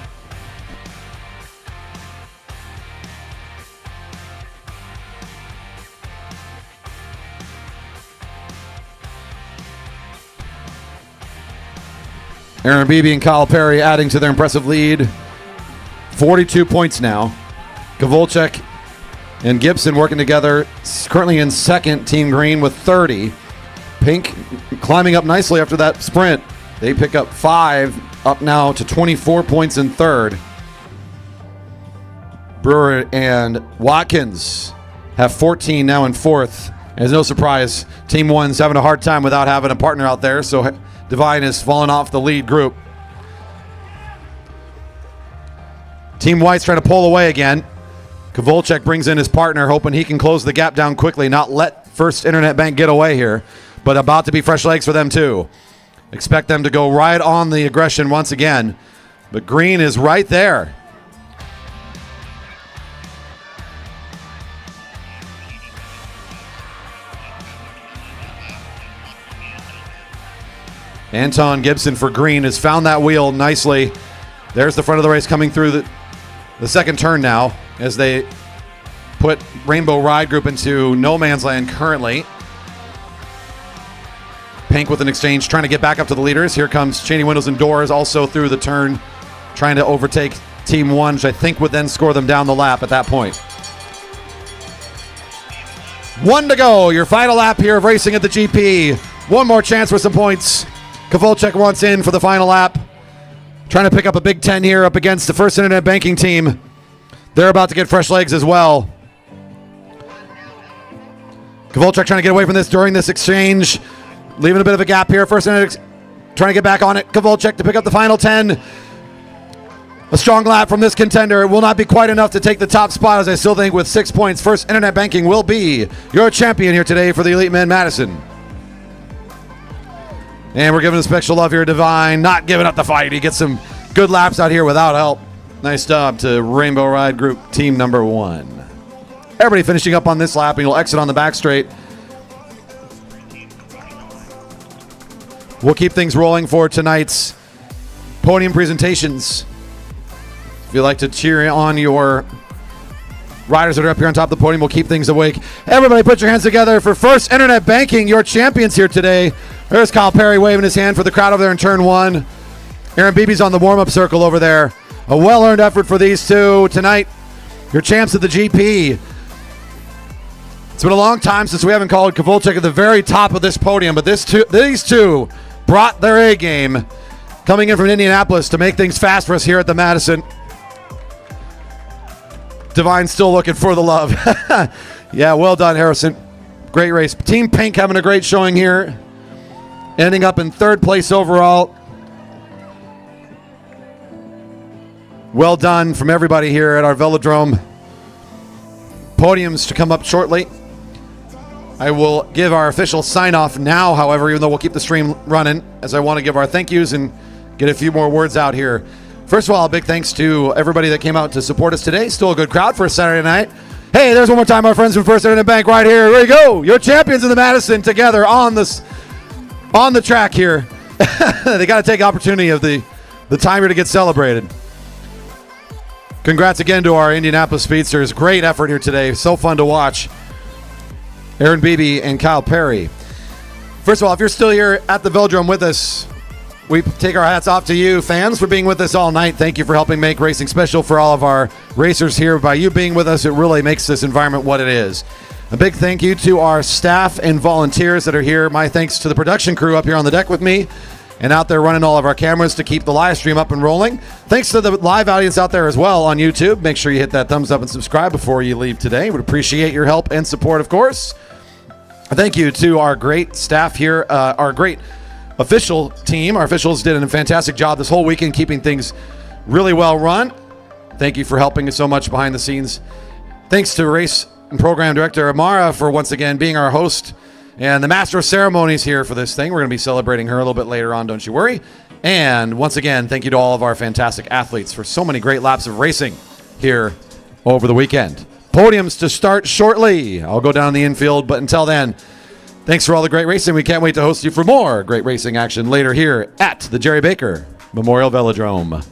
Aaron Beebe and Kyle Perry adding to their impressive lead. 42 points now. Kovalchuk and Gibson working together, currently in second. Team Green with 30. Pink climbing up nicely after that sprint. They pick up 5, up now to 24 points in third. Brewer and Watkins have 14 now in fourth. And it's no surprise, Team 1's having a hard time without having a partner out there, so Divine has fallen off the lead group. Team White's trying to pull away again. Kovalchuk brings in his partner, hoping he can close the gap down quickly, not let First Internet Bank get away here. But about to be fresh legs for them too. Expect them to go right on the aggression once again. But green is right there. Anton Gibson for green has found that wheel nicely. There's the front of the race coming through the second turn now as they put Rainbow Ride Group into no man's land currently. Pink with an exchange trying to get back up to the leaders. Here comes Cheney Windows and Doors also through the turn trying to overtake Team 1, which I think would then score them down the lap at that point. 1 to go. Your final lap here of racing at the GP. One more chance for some points. Kovalchuk wants in for the final lap. Trying to pick up a Big 10 here up against the First Internet Banking team. They're about to get fresh legs as well. Kovalchuk trying to get away from this during this exchange. Leaving a bit of a gap here. First Internet trying to get back on it. Kovalchuk to pick up the final 10. A strong lap from this contender. It will not be quite enough to take the top spot, as I still think with 6 points, First Internet Banking will be your champion here today for the Elite Men Madison. And we're giving a special love here, Divine, not giving up the fight. He gets some good laps out here without help. Nice job to Rainbow Ride Group team number 1. Everybody finishing up on this lap, and you'll exit on the back straight. We'll keep things rolling for tonight's podium presentations. If you'd like to cheer on your riders that are up here on top of the podium, we'll keep things awake. Everybody put your hands together for First Internet Banking, your champions here today. There's Kyle Perry waving his hand for the crowd over there in turn 1. Aaron Beebe's on the warm-up circle over there. A well-earned effort for these two tonight. Your champs at the GP. It's been a long time since we haven't called Kovalchuk at the very top of this podium, but these two brought their A game, coming in from Indianapolis to make things fast for us here at the Madison. Divine's still looking for the love. Yeah, well done, Harrison. Great race. Team Pink having a great showing here, ending up in 3rd place overall. Well done from everybody here at our Velodrome. Podiums to come up shortly. I will give our official sign-off now, however, even though we'll keep the stream running, as I want to give our thank yous and get a few more words out here. First of all, a big thanks to everybody that came out to support us today. Still a good crowd for a Saturday night. Hey, there's one more time our friends from First Internet Bank right here. There you go. Your champions in the Madison together on the track here. They got to take opportunity of the time here to get celebrated. Congrats again to our Indianapolis Speedsters. Great effort here today. So fun to watch. Aaron Beebe and Kyle Perry. First of all, if you're still here at the Velodrome with us, we take our hats off to you, fans, for being with us all night. Thank you for helping make racing special for all of our racers here. By you being with us, it really makes this environment what it is. A big thank you to our staff and volunteers that are here. My thanks to the production crew up here on the deck with me and out there running all of our cameras to keep the live stream up and rolling. Thanks to the live audience out there as well on YouTube. Make sure you hit that thumbs up and subscribe before you leave today. Would appreciate your help and support, of course. Thank you to our great staff here, our great official team. Our officials did a fantastic job this whole weekend, keeping things really well run. Thank you for helping us so much behind the scenes. Thanks to race and program director Amara for once again being our host and the master of ceremonies here for this thing. We're going to be celebrating her a little bit later on, don't you worry. And once again, thank you to all of our fantastic athletes for so many great laps of racing here over the weekend. Podiums to start shortly. I'll go down the infield, but until then, thanks for all the great racing. We can't wait to host you for more great racing action later here at the Jerry Baker Memorial Velodrome.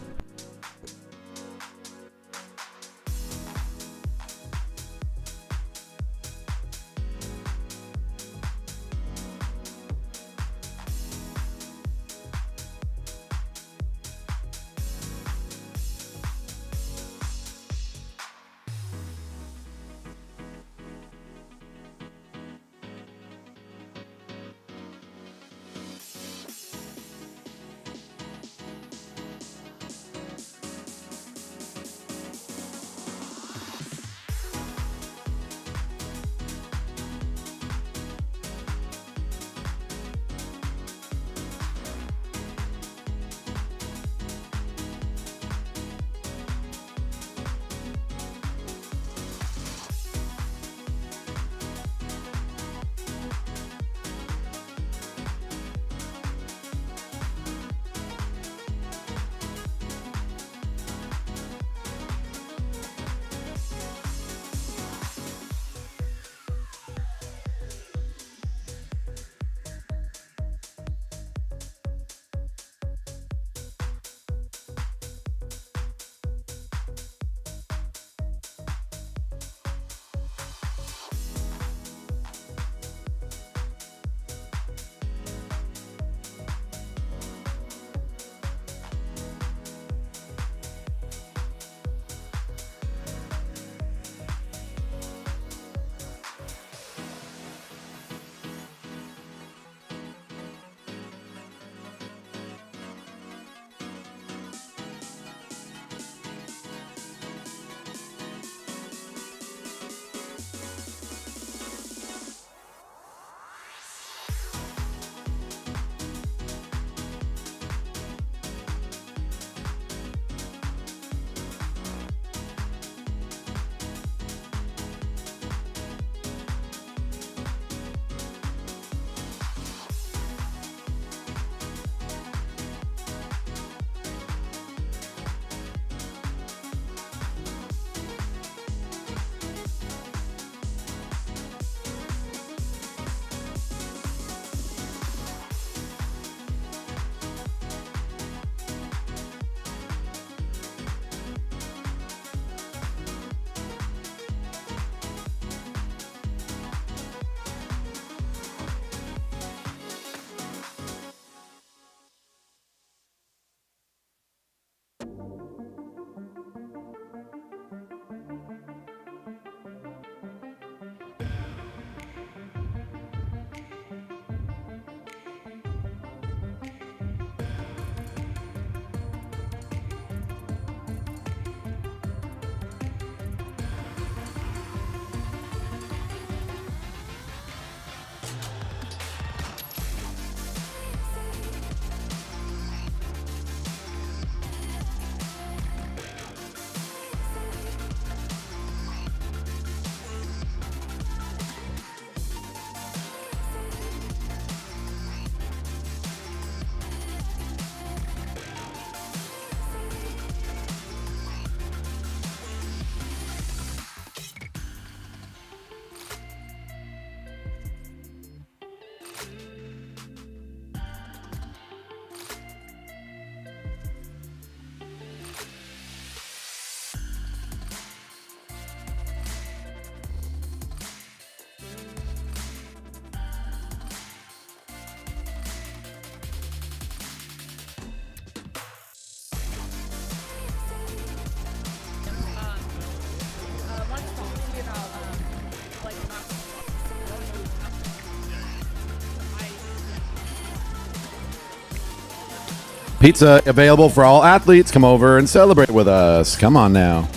Pizza available for all athletes. Come over and celebrate with us. Come on now.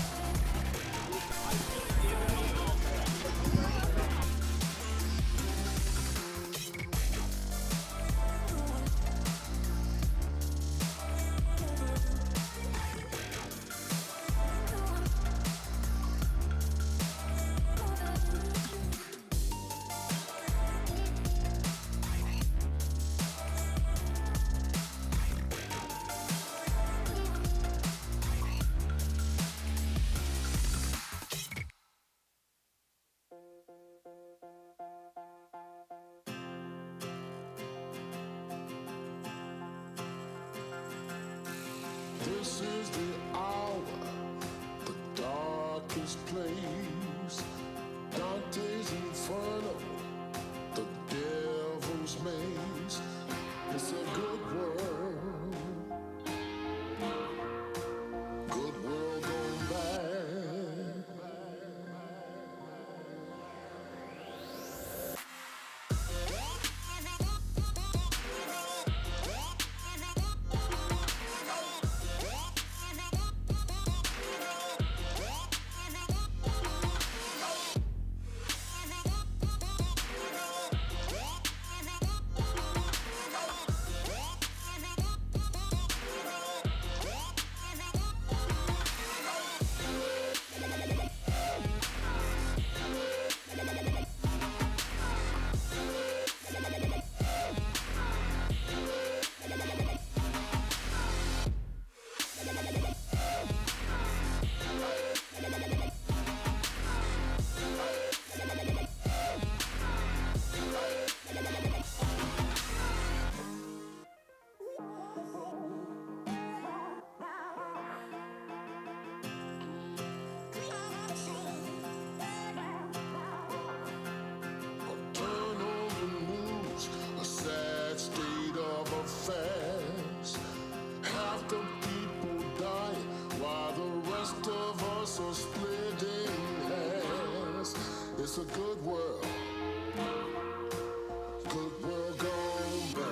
This is the hour, the darkest place. Dante's Inferno, the devil's maze. It's a good world, good world gone bad. It's a good world. Good world gone bad.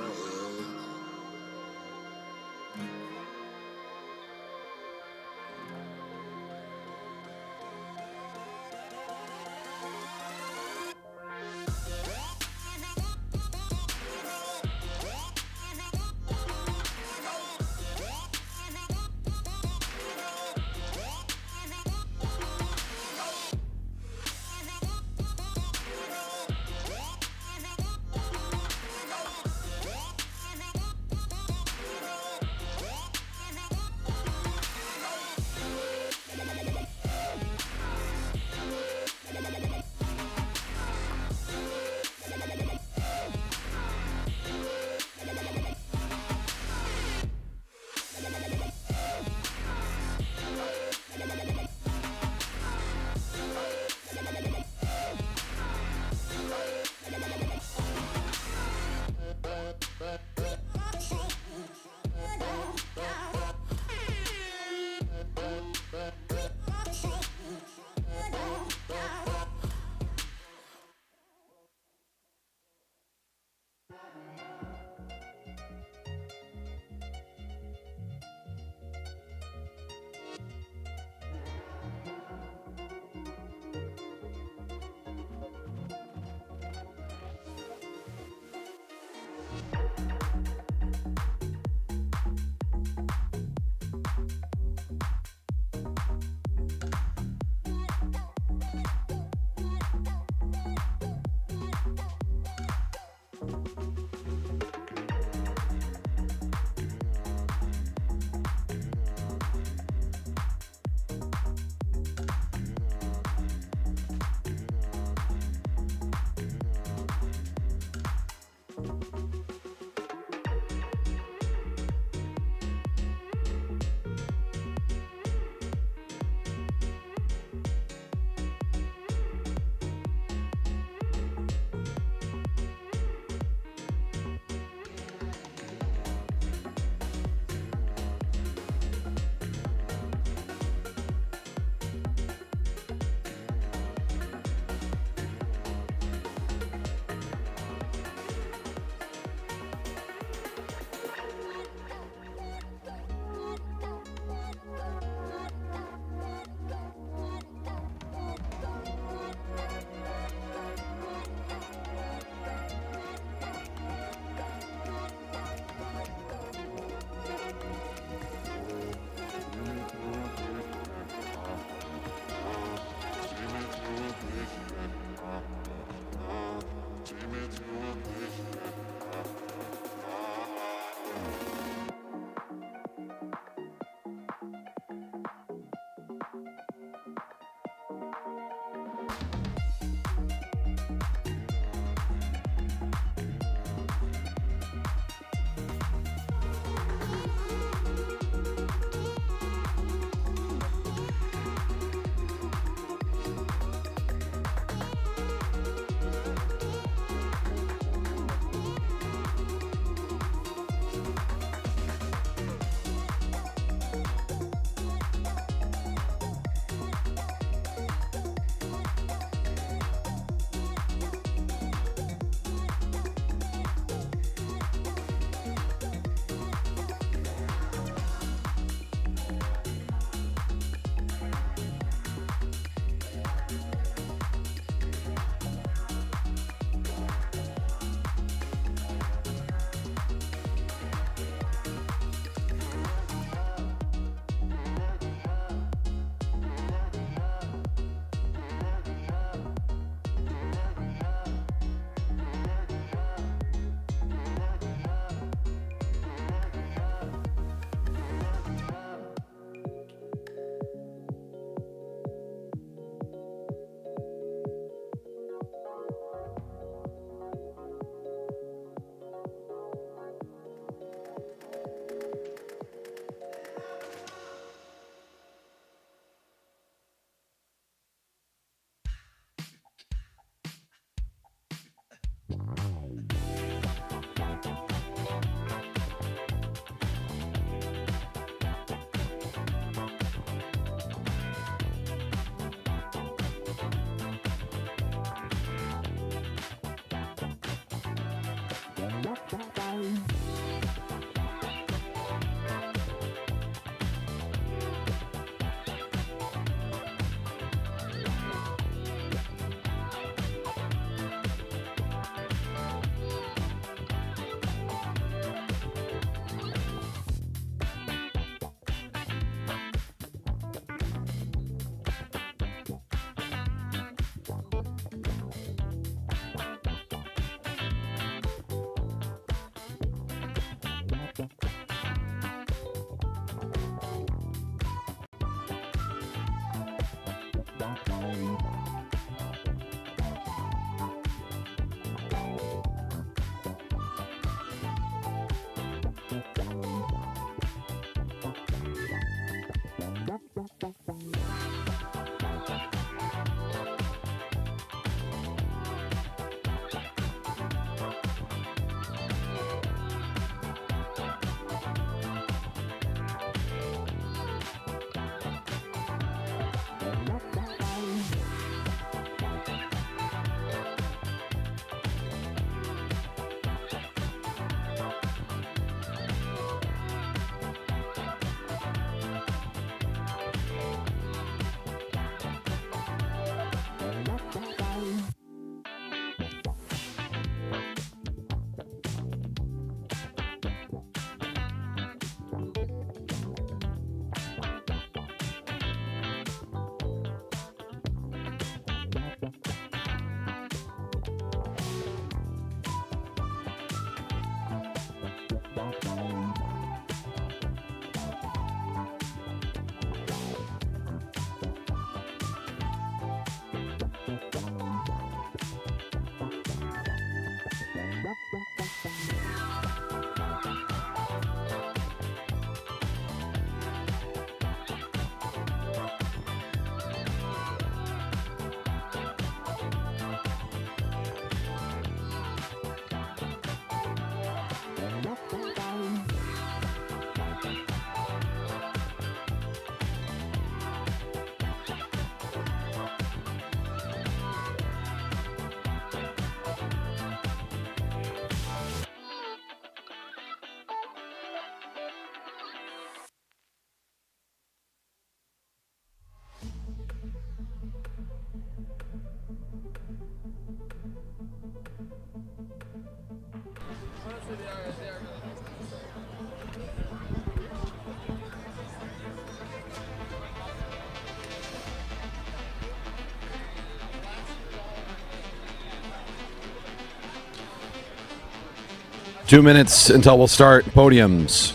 2 minutes until we'll start podiums.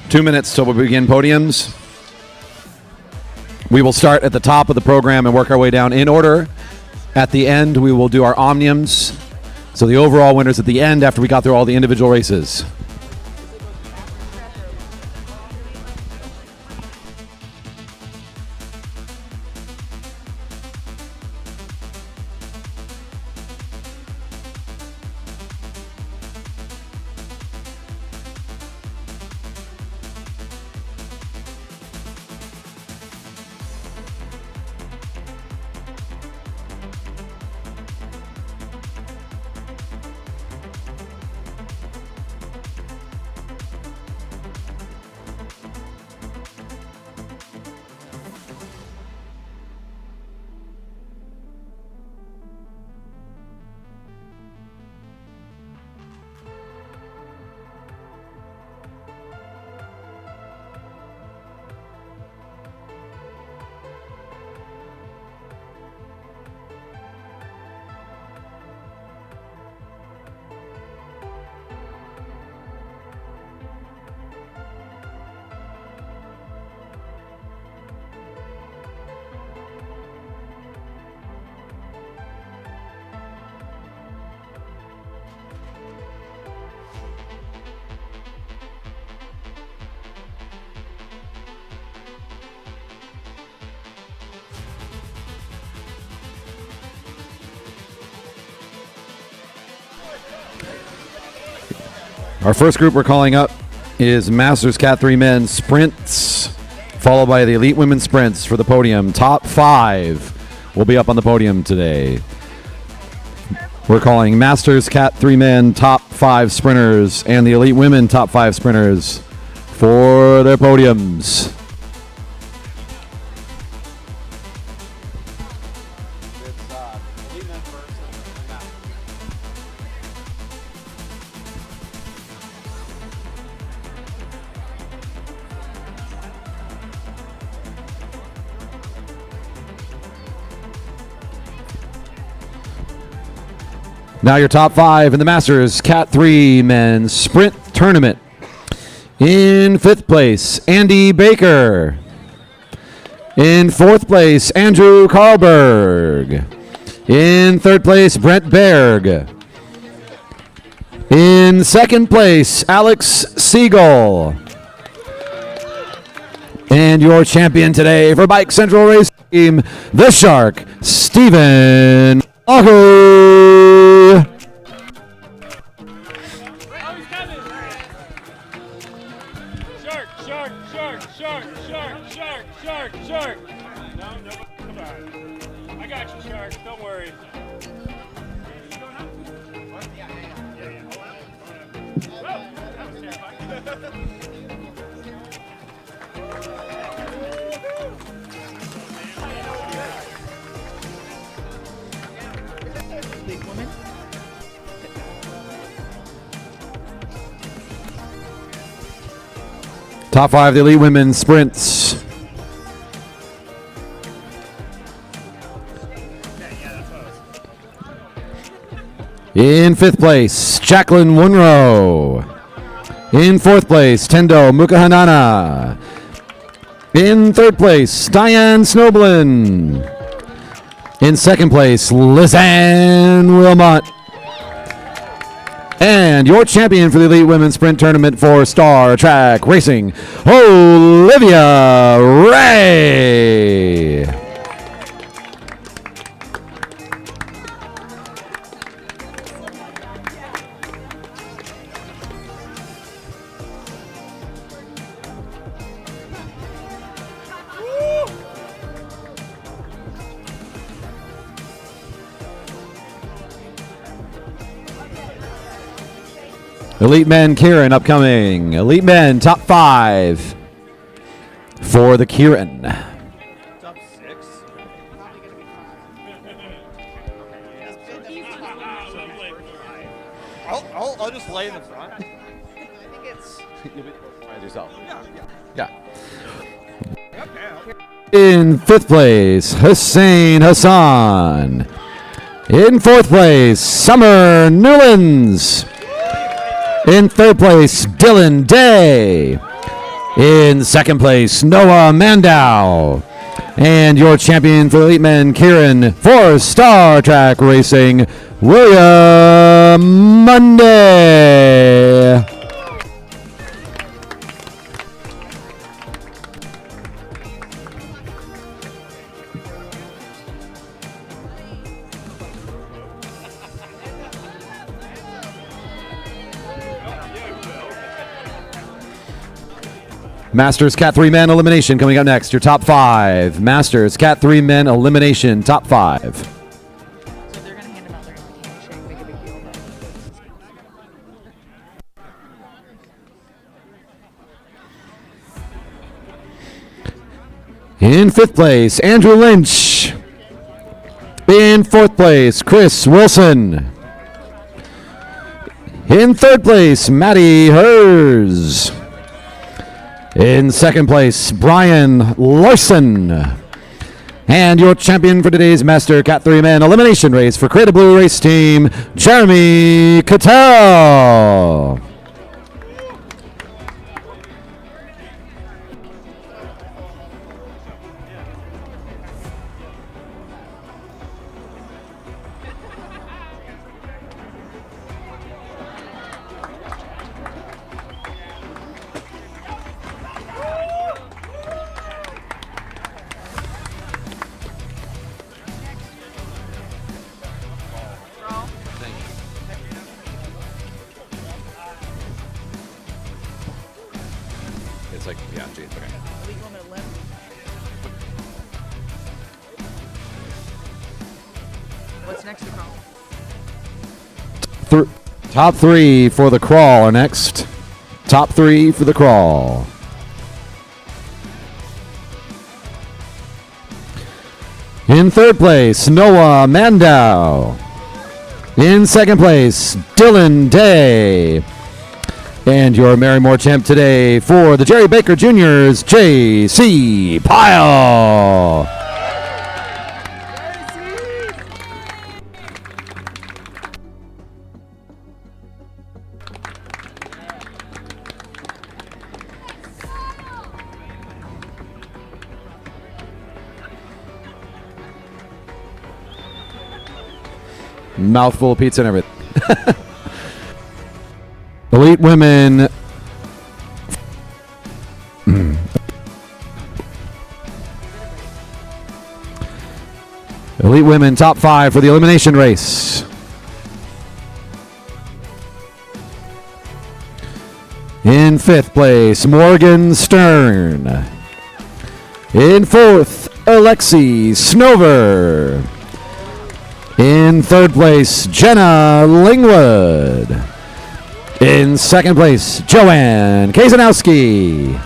2 minutes till we begin podiums. We will start at the top of the program and work our way down in order. At the end, we will do our omniums. So the overall winners at the end after we got through all the individual races. Our first group we're calling up is Masters Cat 3 Men Sprints, followed by the Elite Women Sprints for the podium. Top 5 will be up on the podium today. We're calling Masters Cat 3 Men Top 5 Sprinters and the Elite Women Top 5 Sprinters for their podiums. Now your top 5 in the Masters Cat 3 Men's Sprint Tournament. In 5th place, Andy Baker. In 4th place, Andrew Carlberg. In 3rd place, Brent Berg. In 2nd place, Alex Siegel. And your champion today for Bike Central Race Team, the Shark, Stephen Aho. Shark. No, come on. I got you, Shark. Don't worry. Top 5, the Elite Women Sprints. In 5th place, Jacqueline Wunro. In 4th place, Tendo Mukahanana. In 3rd place, Diane Snoblin. In 2nd place, Lizanne Wilmot. And your champion for the Elite Women's Sprint Tournament for Star Track Racing, Olivia Ray. Elite Men Keirin upcoming. Elite Men top 5 for the Keirin. Top 6. I'll just lay in the front. I think it's. Yourself. Yeah. In 5th place, Hussein Hassan. In fourth place, Summer Newlands. In third place, Dylan Day. In second place, Noah Mandow. And your champion for Elite Men Keirin for Star Track Racing, William Monday. Masters Cat 3 Men Elimination coming up next. Your top 5. Masters Cat 3 Men Elimination top 5. So they're going to hand them out. They're going to shake, make a big deal about it. In fifth place, Andrew Lynch. In fourth place, Chris Wilson. In third place, Maddie Hers. In second place, Brian Larson. And your champion for today's Master Cat 3 Men Elimination Race for Creative Blue Race Team, Jeremy Cattell. It's like, yeah, geez, okay. Elite Women Elimination. What's next to crawl? Top 3 for the crawl are next. Top 3 for the crawl. In third place, Noah Mandow. In second place, Dylan Day. And your Marymoor champ today for the Jerry Baker Juniors, J.C. Pyle. Mouthful of pizza and everything. Elite Women. Elite Women top 5 for the elimination race. In fifth place, Morgan Stern. In fourth, Alexi Snover. In third place, Jenna Lingwood. In second place, Joanne Kazanowski.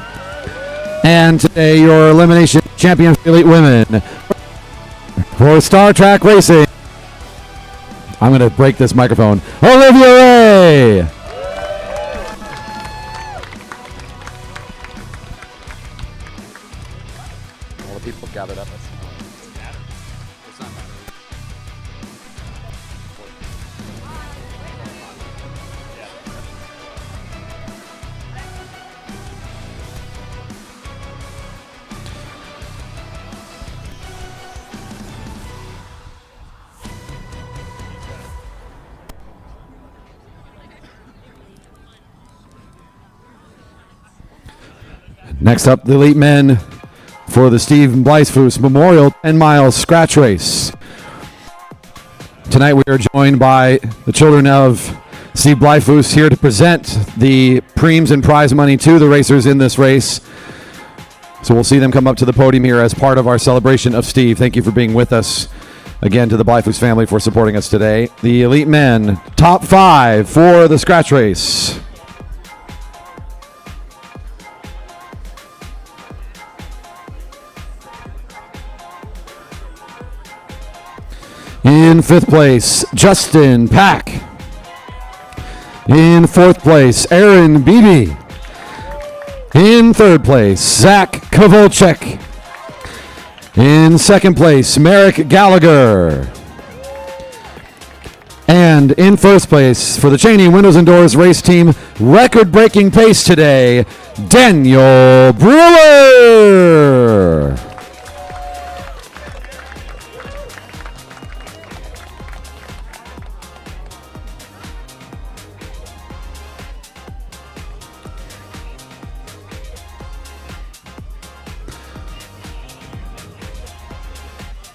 And today, your elimination champion for Elite Women for Star Track Racing. I'm going to break this microphone. Olivia Ray. All the people gathered up. Next up, the Elite Men for the Steve Blythefoos Memorial 10-mile scratch race. Tonight we are joined by the children of Steve Blythefoos here to present the preems and prize money to the racers in this race. So we'll see them come up to the podium here as part of our celebration of Steve. Thank you for being with us. Again, to the Blythefoos family for supporting us today. The Elite Men, top 5 for the scratch race. In fifth place, Justin Pack. In fourth place, Aaron Beebe. In third place, Zach Kovalchek. In second place, Merrick Gallagher. And in first place for the Cheney Windows and Doors race team, record-breaking pace today, Daniel Brewer.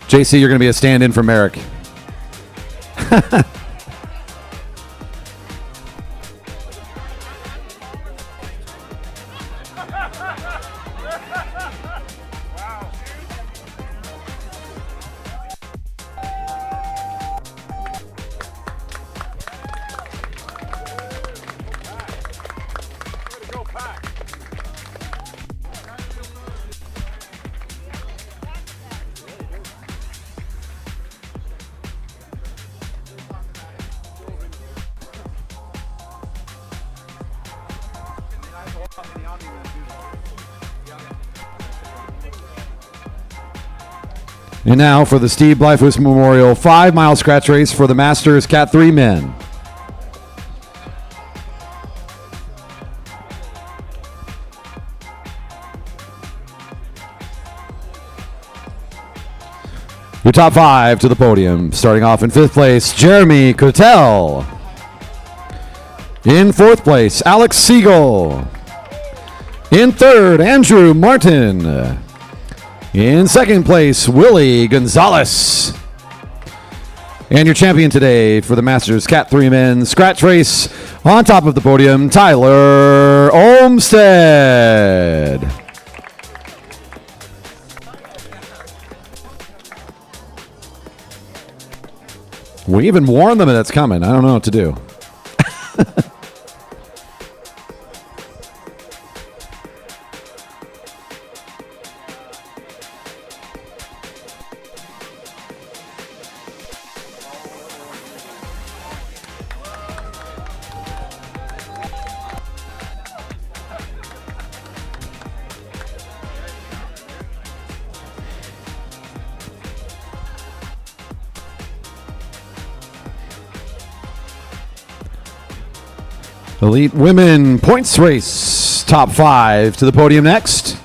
JC, you're going to be a stand-in for Merrick. And now for the Steve Blyfuss Memorial 5-mile scratch race for the Masters Cat 3 men. Your top 5 to the podium. Starting off in 5th place, Jeremy Cotel. In 4th place, Alex Siegel. In 3rd, Andrew Martin. In 2nd place, Willie Gonzalez. And your champion today for the Masters Cat 3 men scratch race on top of the podium, Tyler Olmstead. We even warned them that's coming. I don't know what to do. Elite Women Points Race, top 5 to the podium next.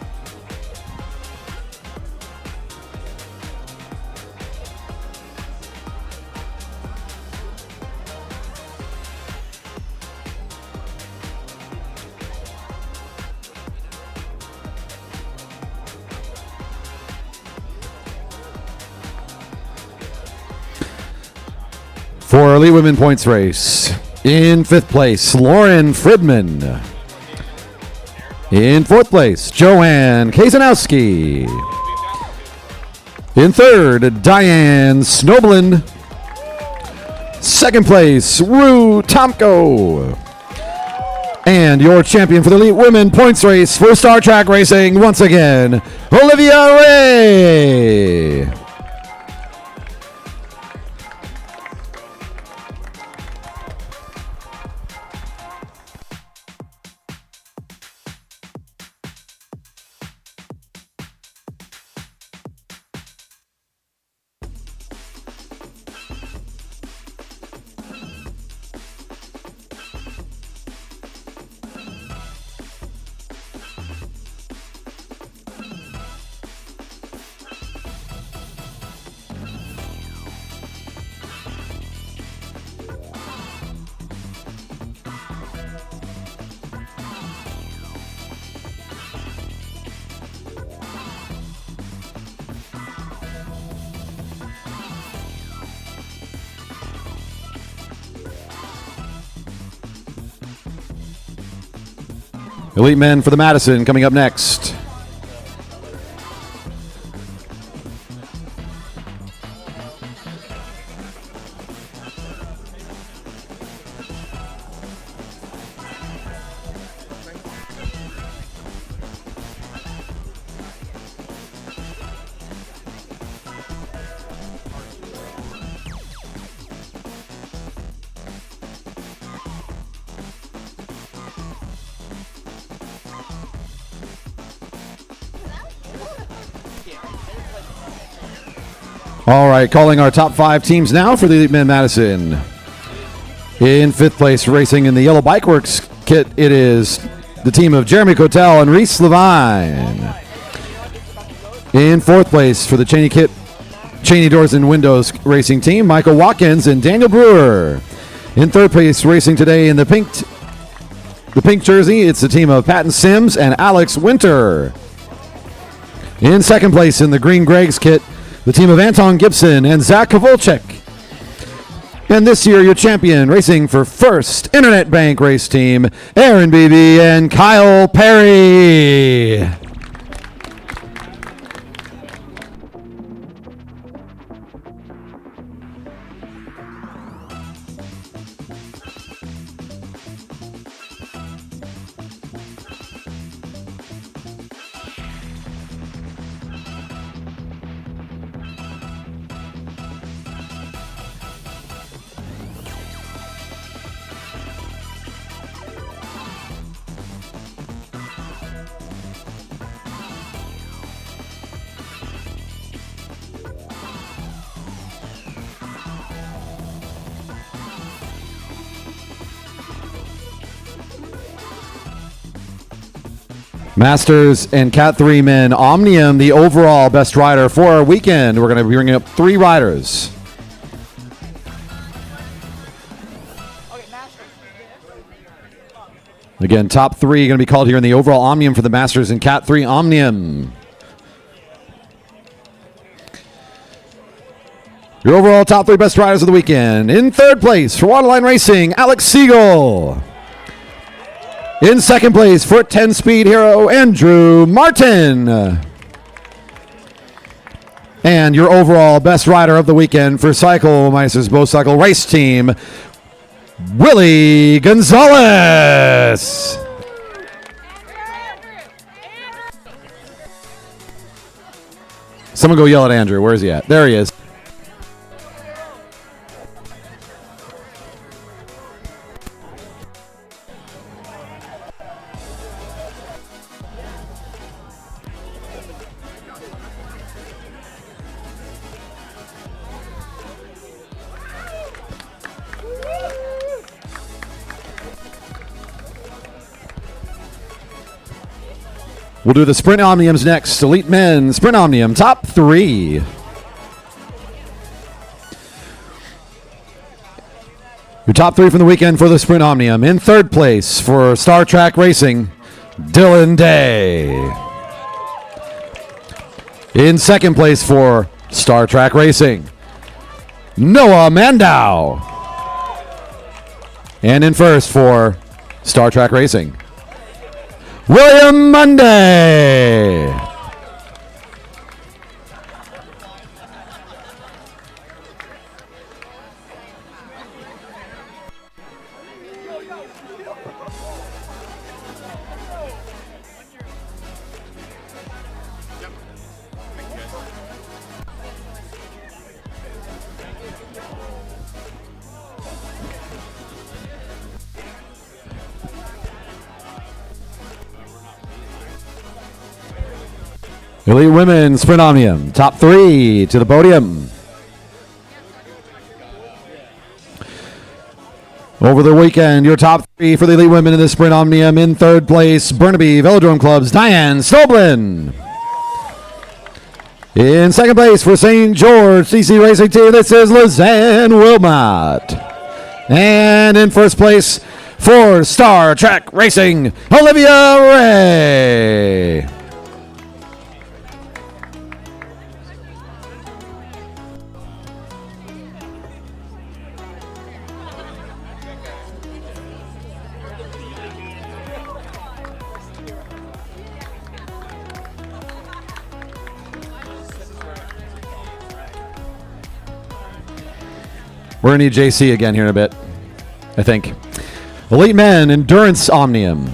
For Elite Women Points Race, in 5th place, Lauren Fridman. In 4th place, Joanne Kazanowski. In 3rd, Diane Snoblin. 2nd place, Rue Tomko. And your champion for the Elite Women Points Race for Star Track Racing, once again, Olivia Ray. Elite Men for the Madison coming up next. All right, calling our top 5 teams now for the Elite Men Madison. In fifth place, racing in the Yellow Bike Works kit, it is the team of Jeremy Cotel and Reese Levine. In fourth place for the Cheney Doors and Windows racing team, Michael Watkins and Daniel Brewer. In third place, racing today in the pink jersey, it's the team of Patton Sims and Alex Winter. In second place in the green Greg's kit, the team of Anton Gibson and Zach Kovalchik. And this year, your champion racing for First Internet Bank race team, Aaron Beebe and Kyle Perry. Masters and Cat 3 men, Omnium, the overall best rider for our weekend. We're going to be bringing up 3 riders. Again, top 3 going to be called here in the overall Omnium for the Masters and Cat 3 Omnium. Your overall top 3 best riders of the weekend. In third place for Waterline Racing, Alex Siegel. In second place for 10 Speed Hero, Andrew Martin. And your overall best rider of the weekend for Cycle Meisters Bow Cycle Race Team, Willie Gonzalez. Someone go yell at Andrew. Where is he at? There he is. We'll do the Sprint Omniums next. Elite Men Sprint Omnium, top 3. Your top 3 from the weekend for the Sprint Omnium. In third place for Star Trek Racing, Dylan Day. In second place for Star Trek Racing, Noah Mandow. And in first for Star Trek Racing, William Monday. Elite Women Sprint Omnium, top 3 to the podium. Over the weekend, your top 3 for the Elite Women in the Sprint Omnium. In third place, Burnaby Velodrome Club's Diane Stoblin. In second place for St. George CC Racing Team, this is Lizanne Wilmot. And in first place for Star Trek Racing, Olivia Ray. We're going to need JC again here in a bit, I think. Elite Men Endurance Omnium.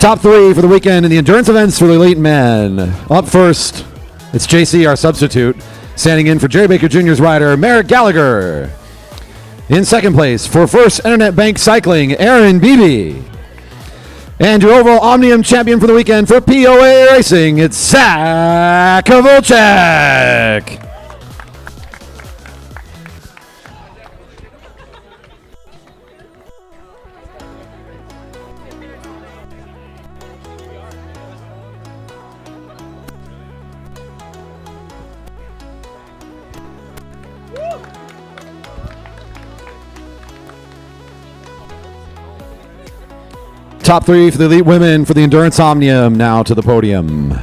Top 3 for the weekend in the endurance events for the Elite Men. Up first, it's JC, our substitute, standing in for Jerry Baker Jr.'s rider, Merrick Gallagher. In second place, for First Internet Bank Cycling, Aaron Beebe. And your overall Omnium champion for the weekend for POA Racing, it's Zach Kovalchuk. Top 3 for the Elite Women for the Endurance Omnium, now to the podium.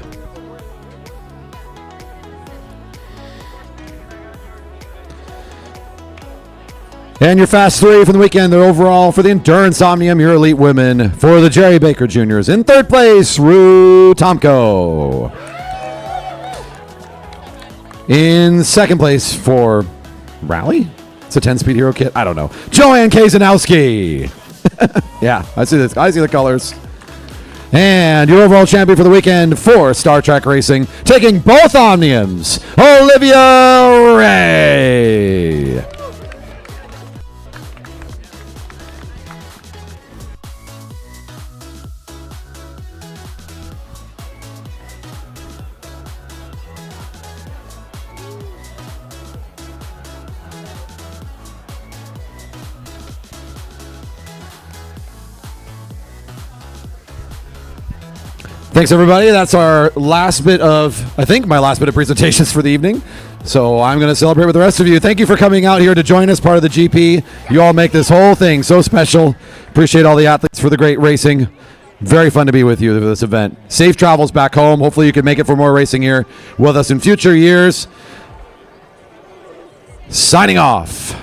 And your Fast 3 for the weekend, they're overall for the Endurance Omnium, your Elite Women for the Jerry Baker Juniors. In third place, Rue Tomko. In second place for Rally? It's a 10-speed hero kit? I don't know. Joanne Kazanowski. Yeah, I see this. I see the colors. And your overall champion for the weekend for Star Trek Racing, taking both Omniums, Olivia Ray. Thanks, everybody. That's our last bit of, I think, my last bit of presentations for the evening. So I'm going to celebrate with the rest of you. Thank you for coming out here to join us, part of the GP. You all make this whole thing so special. Appreciate all the athletes for the great racing. Very fun to be with you for this event. Safe travels back home. Hopefully you can make it for more racing here with us in future years. Signing off.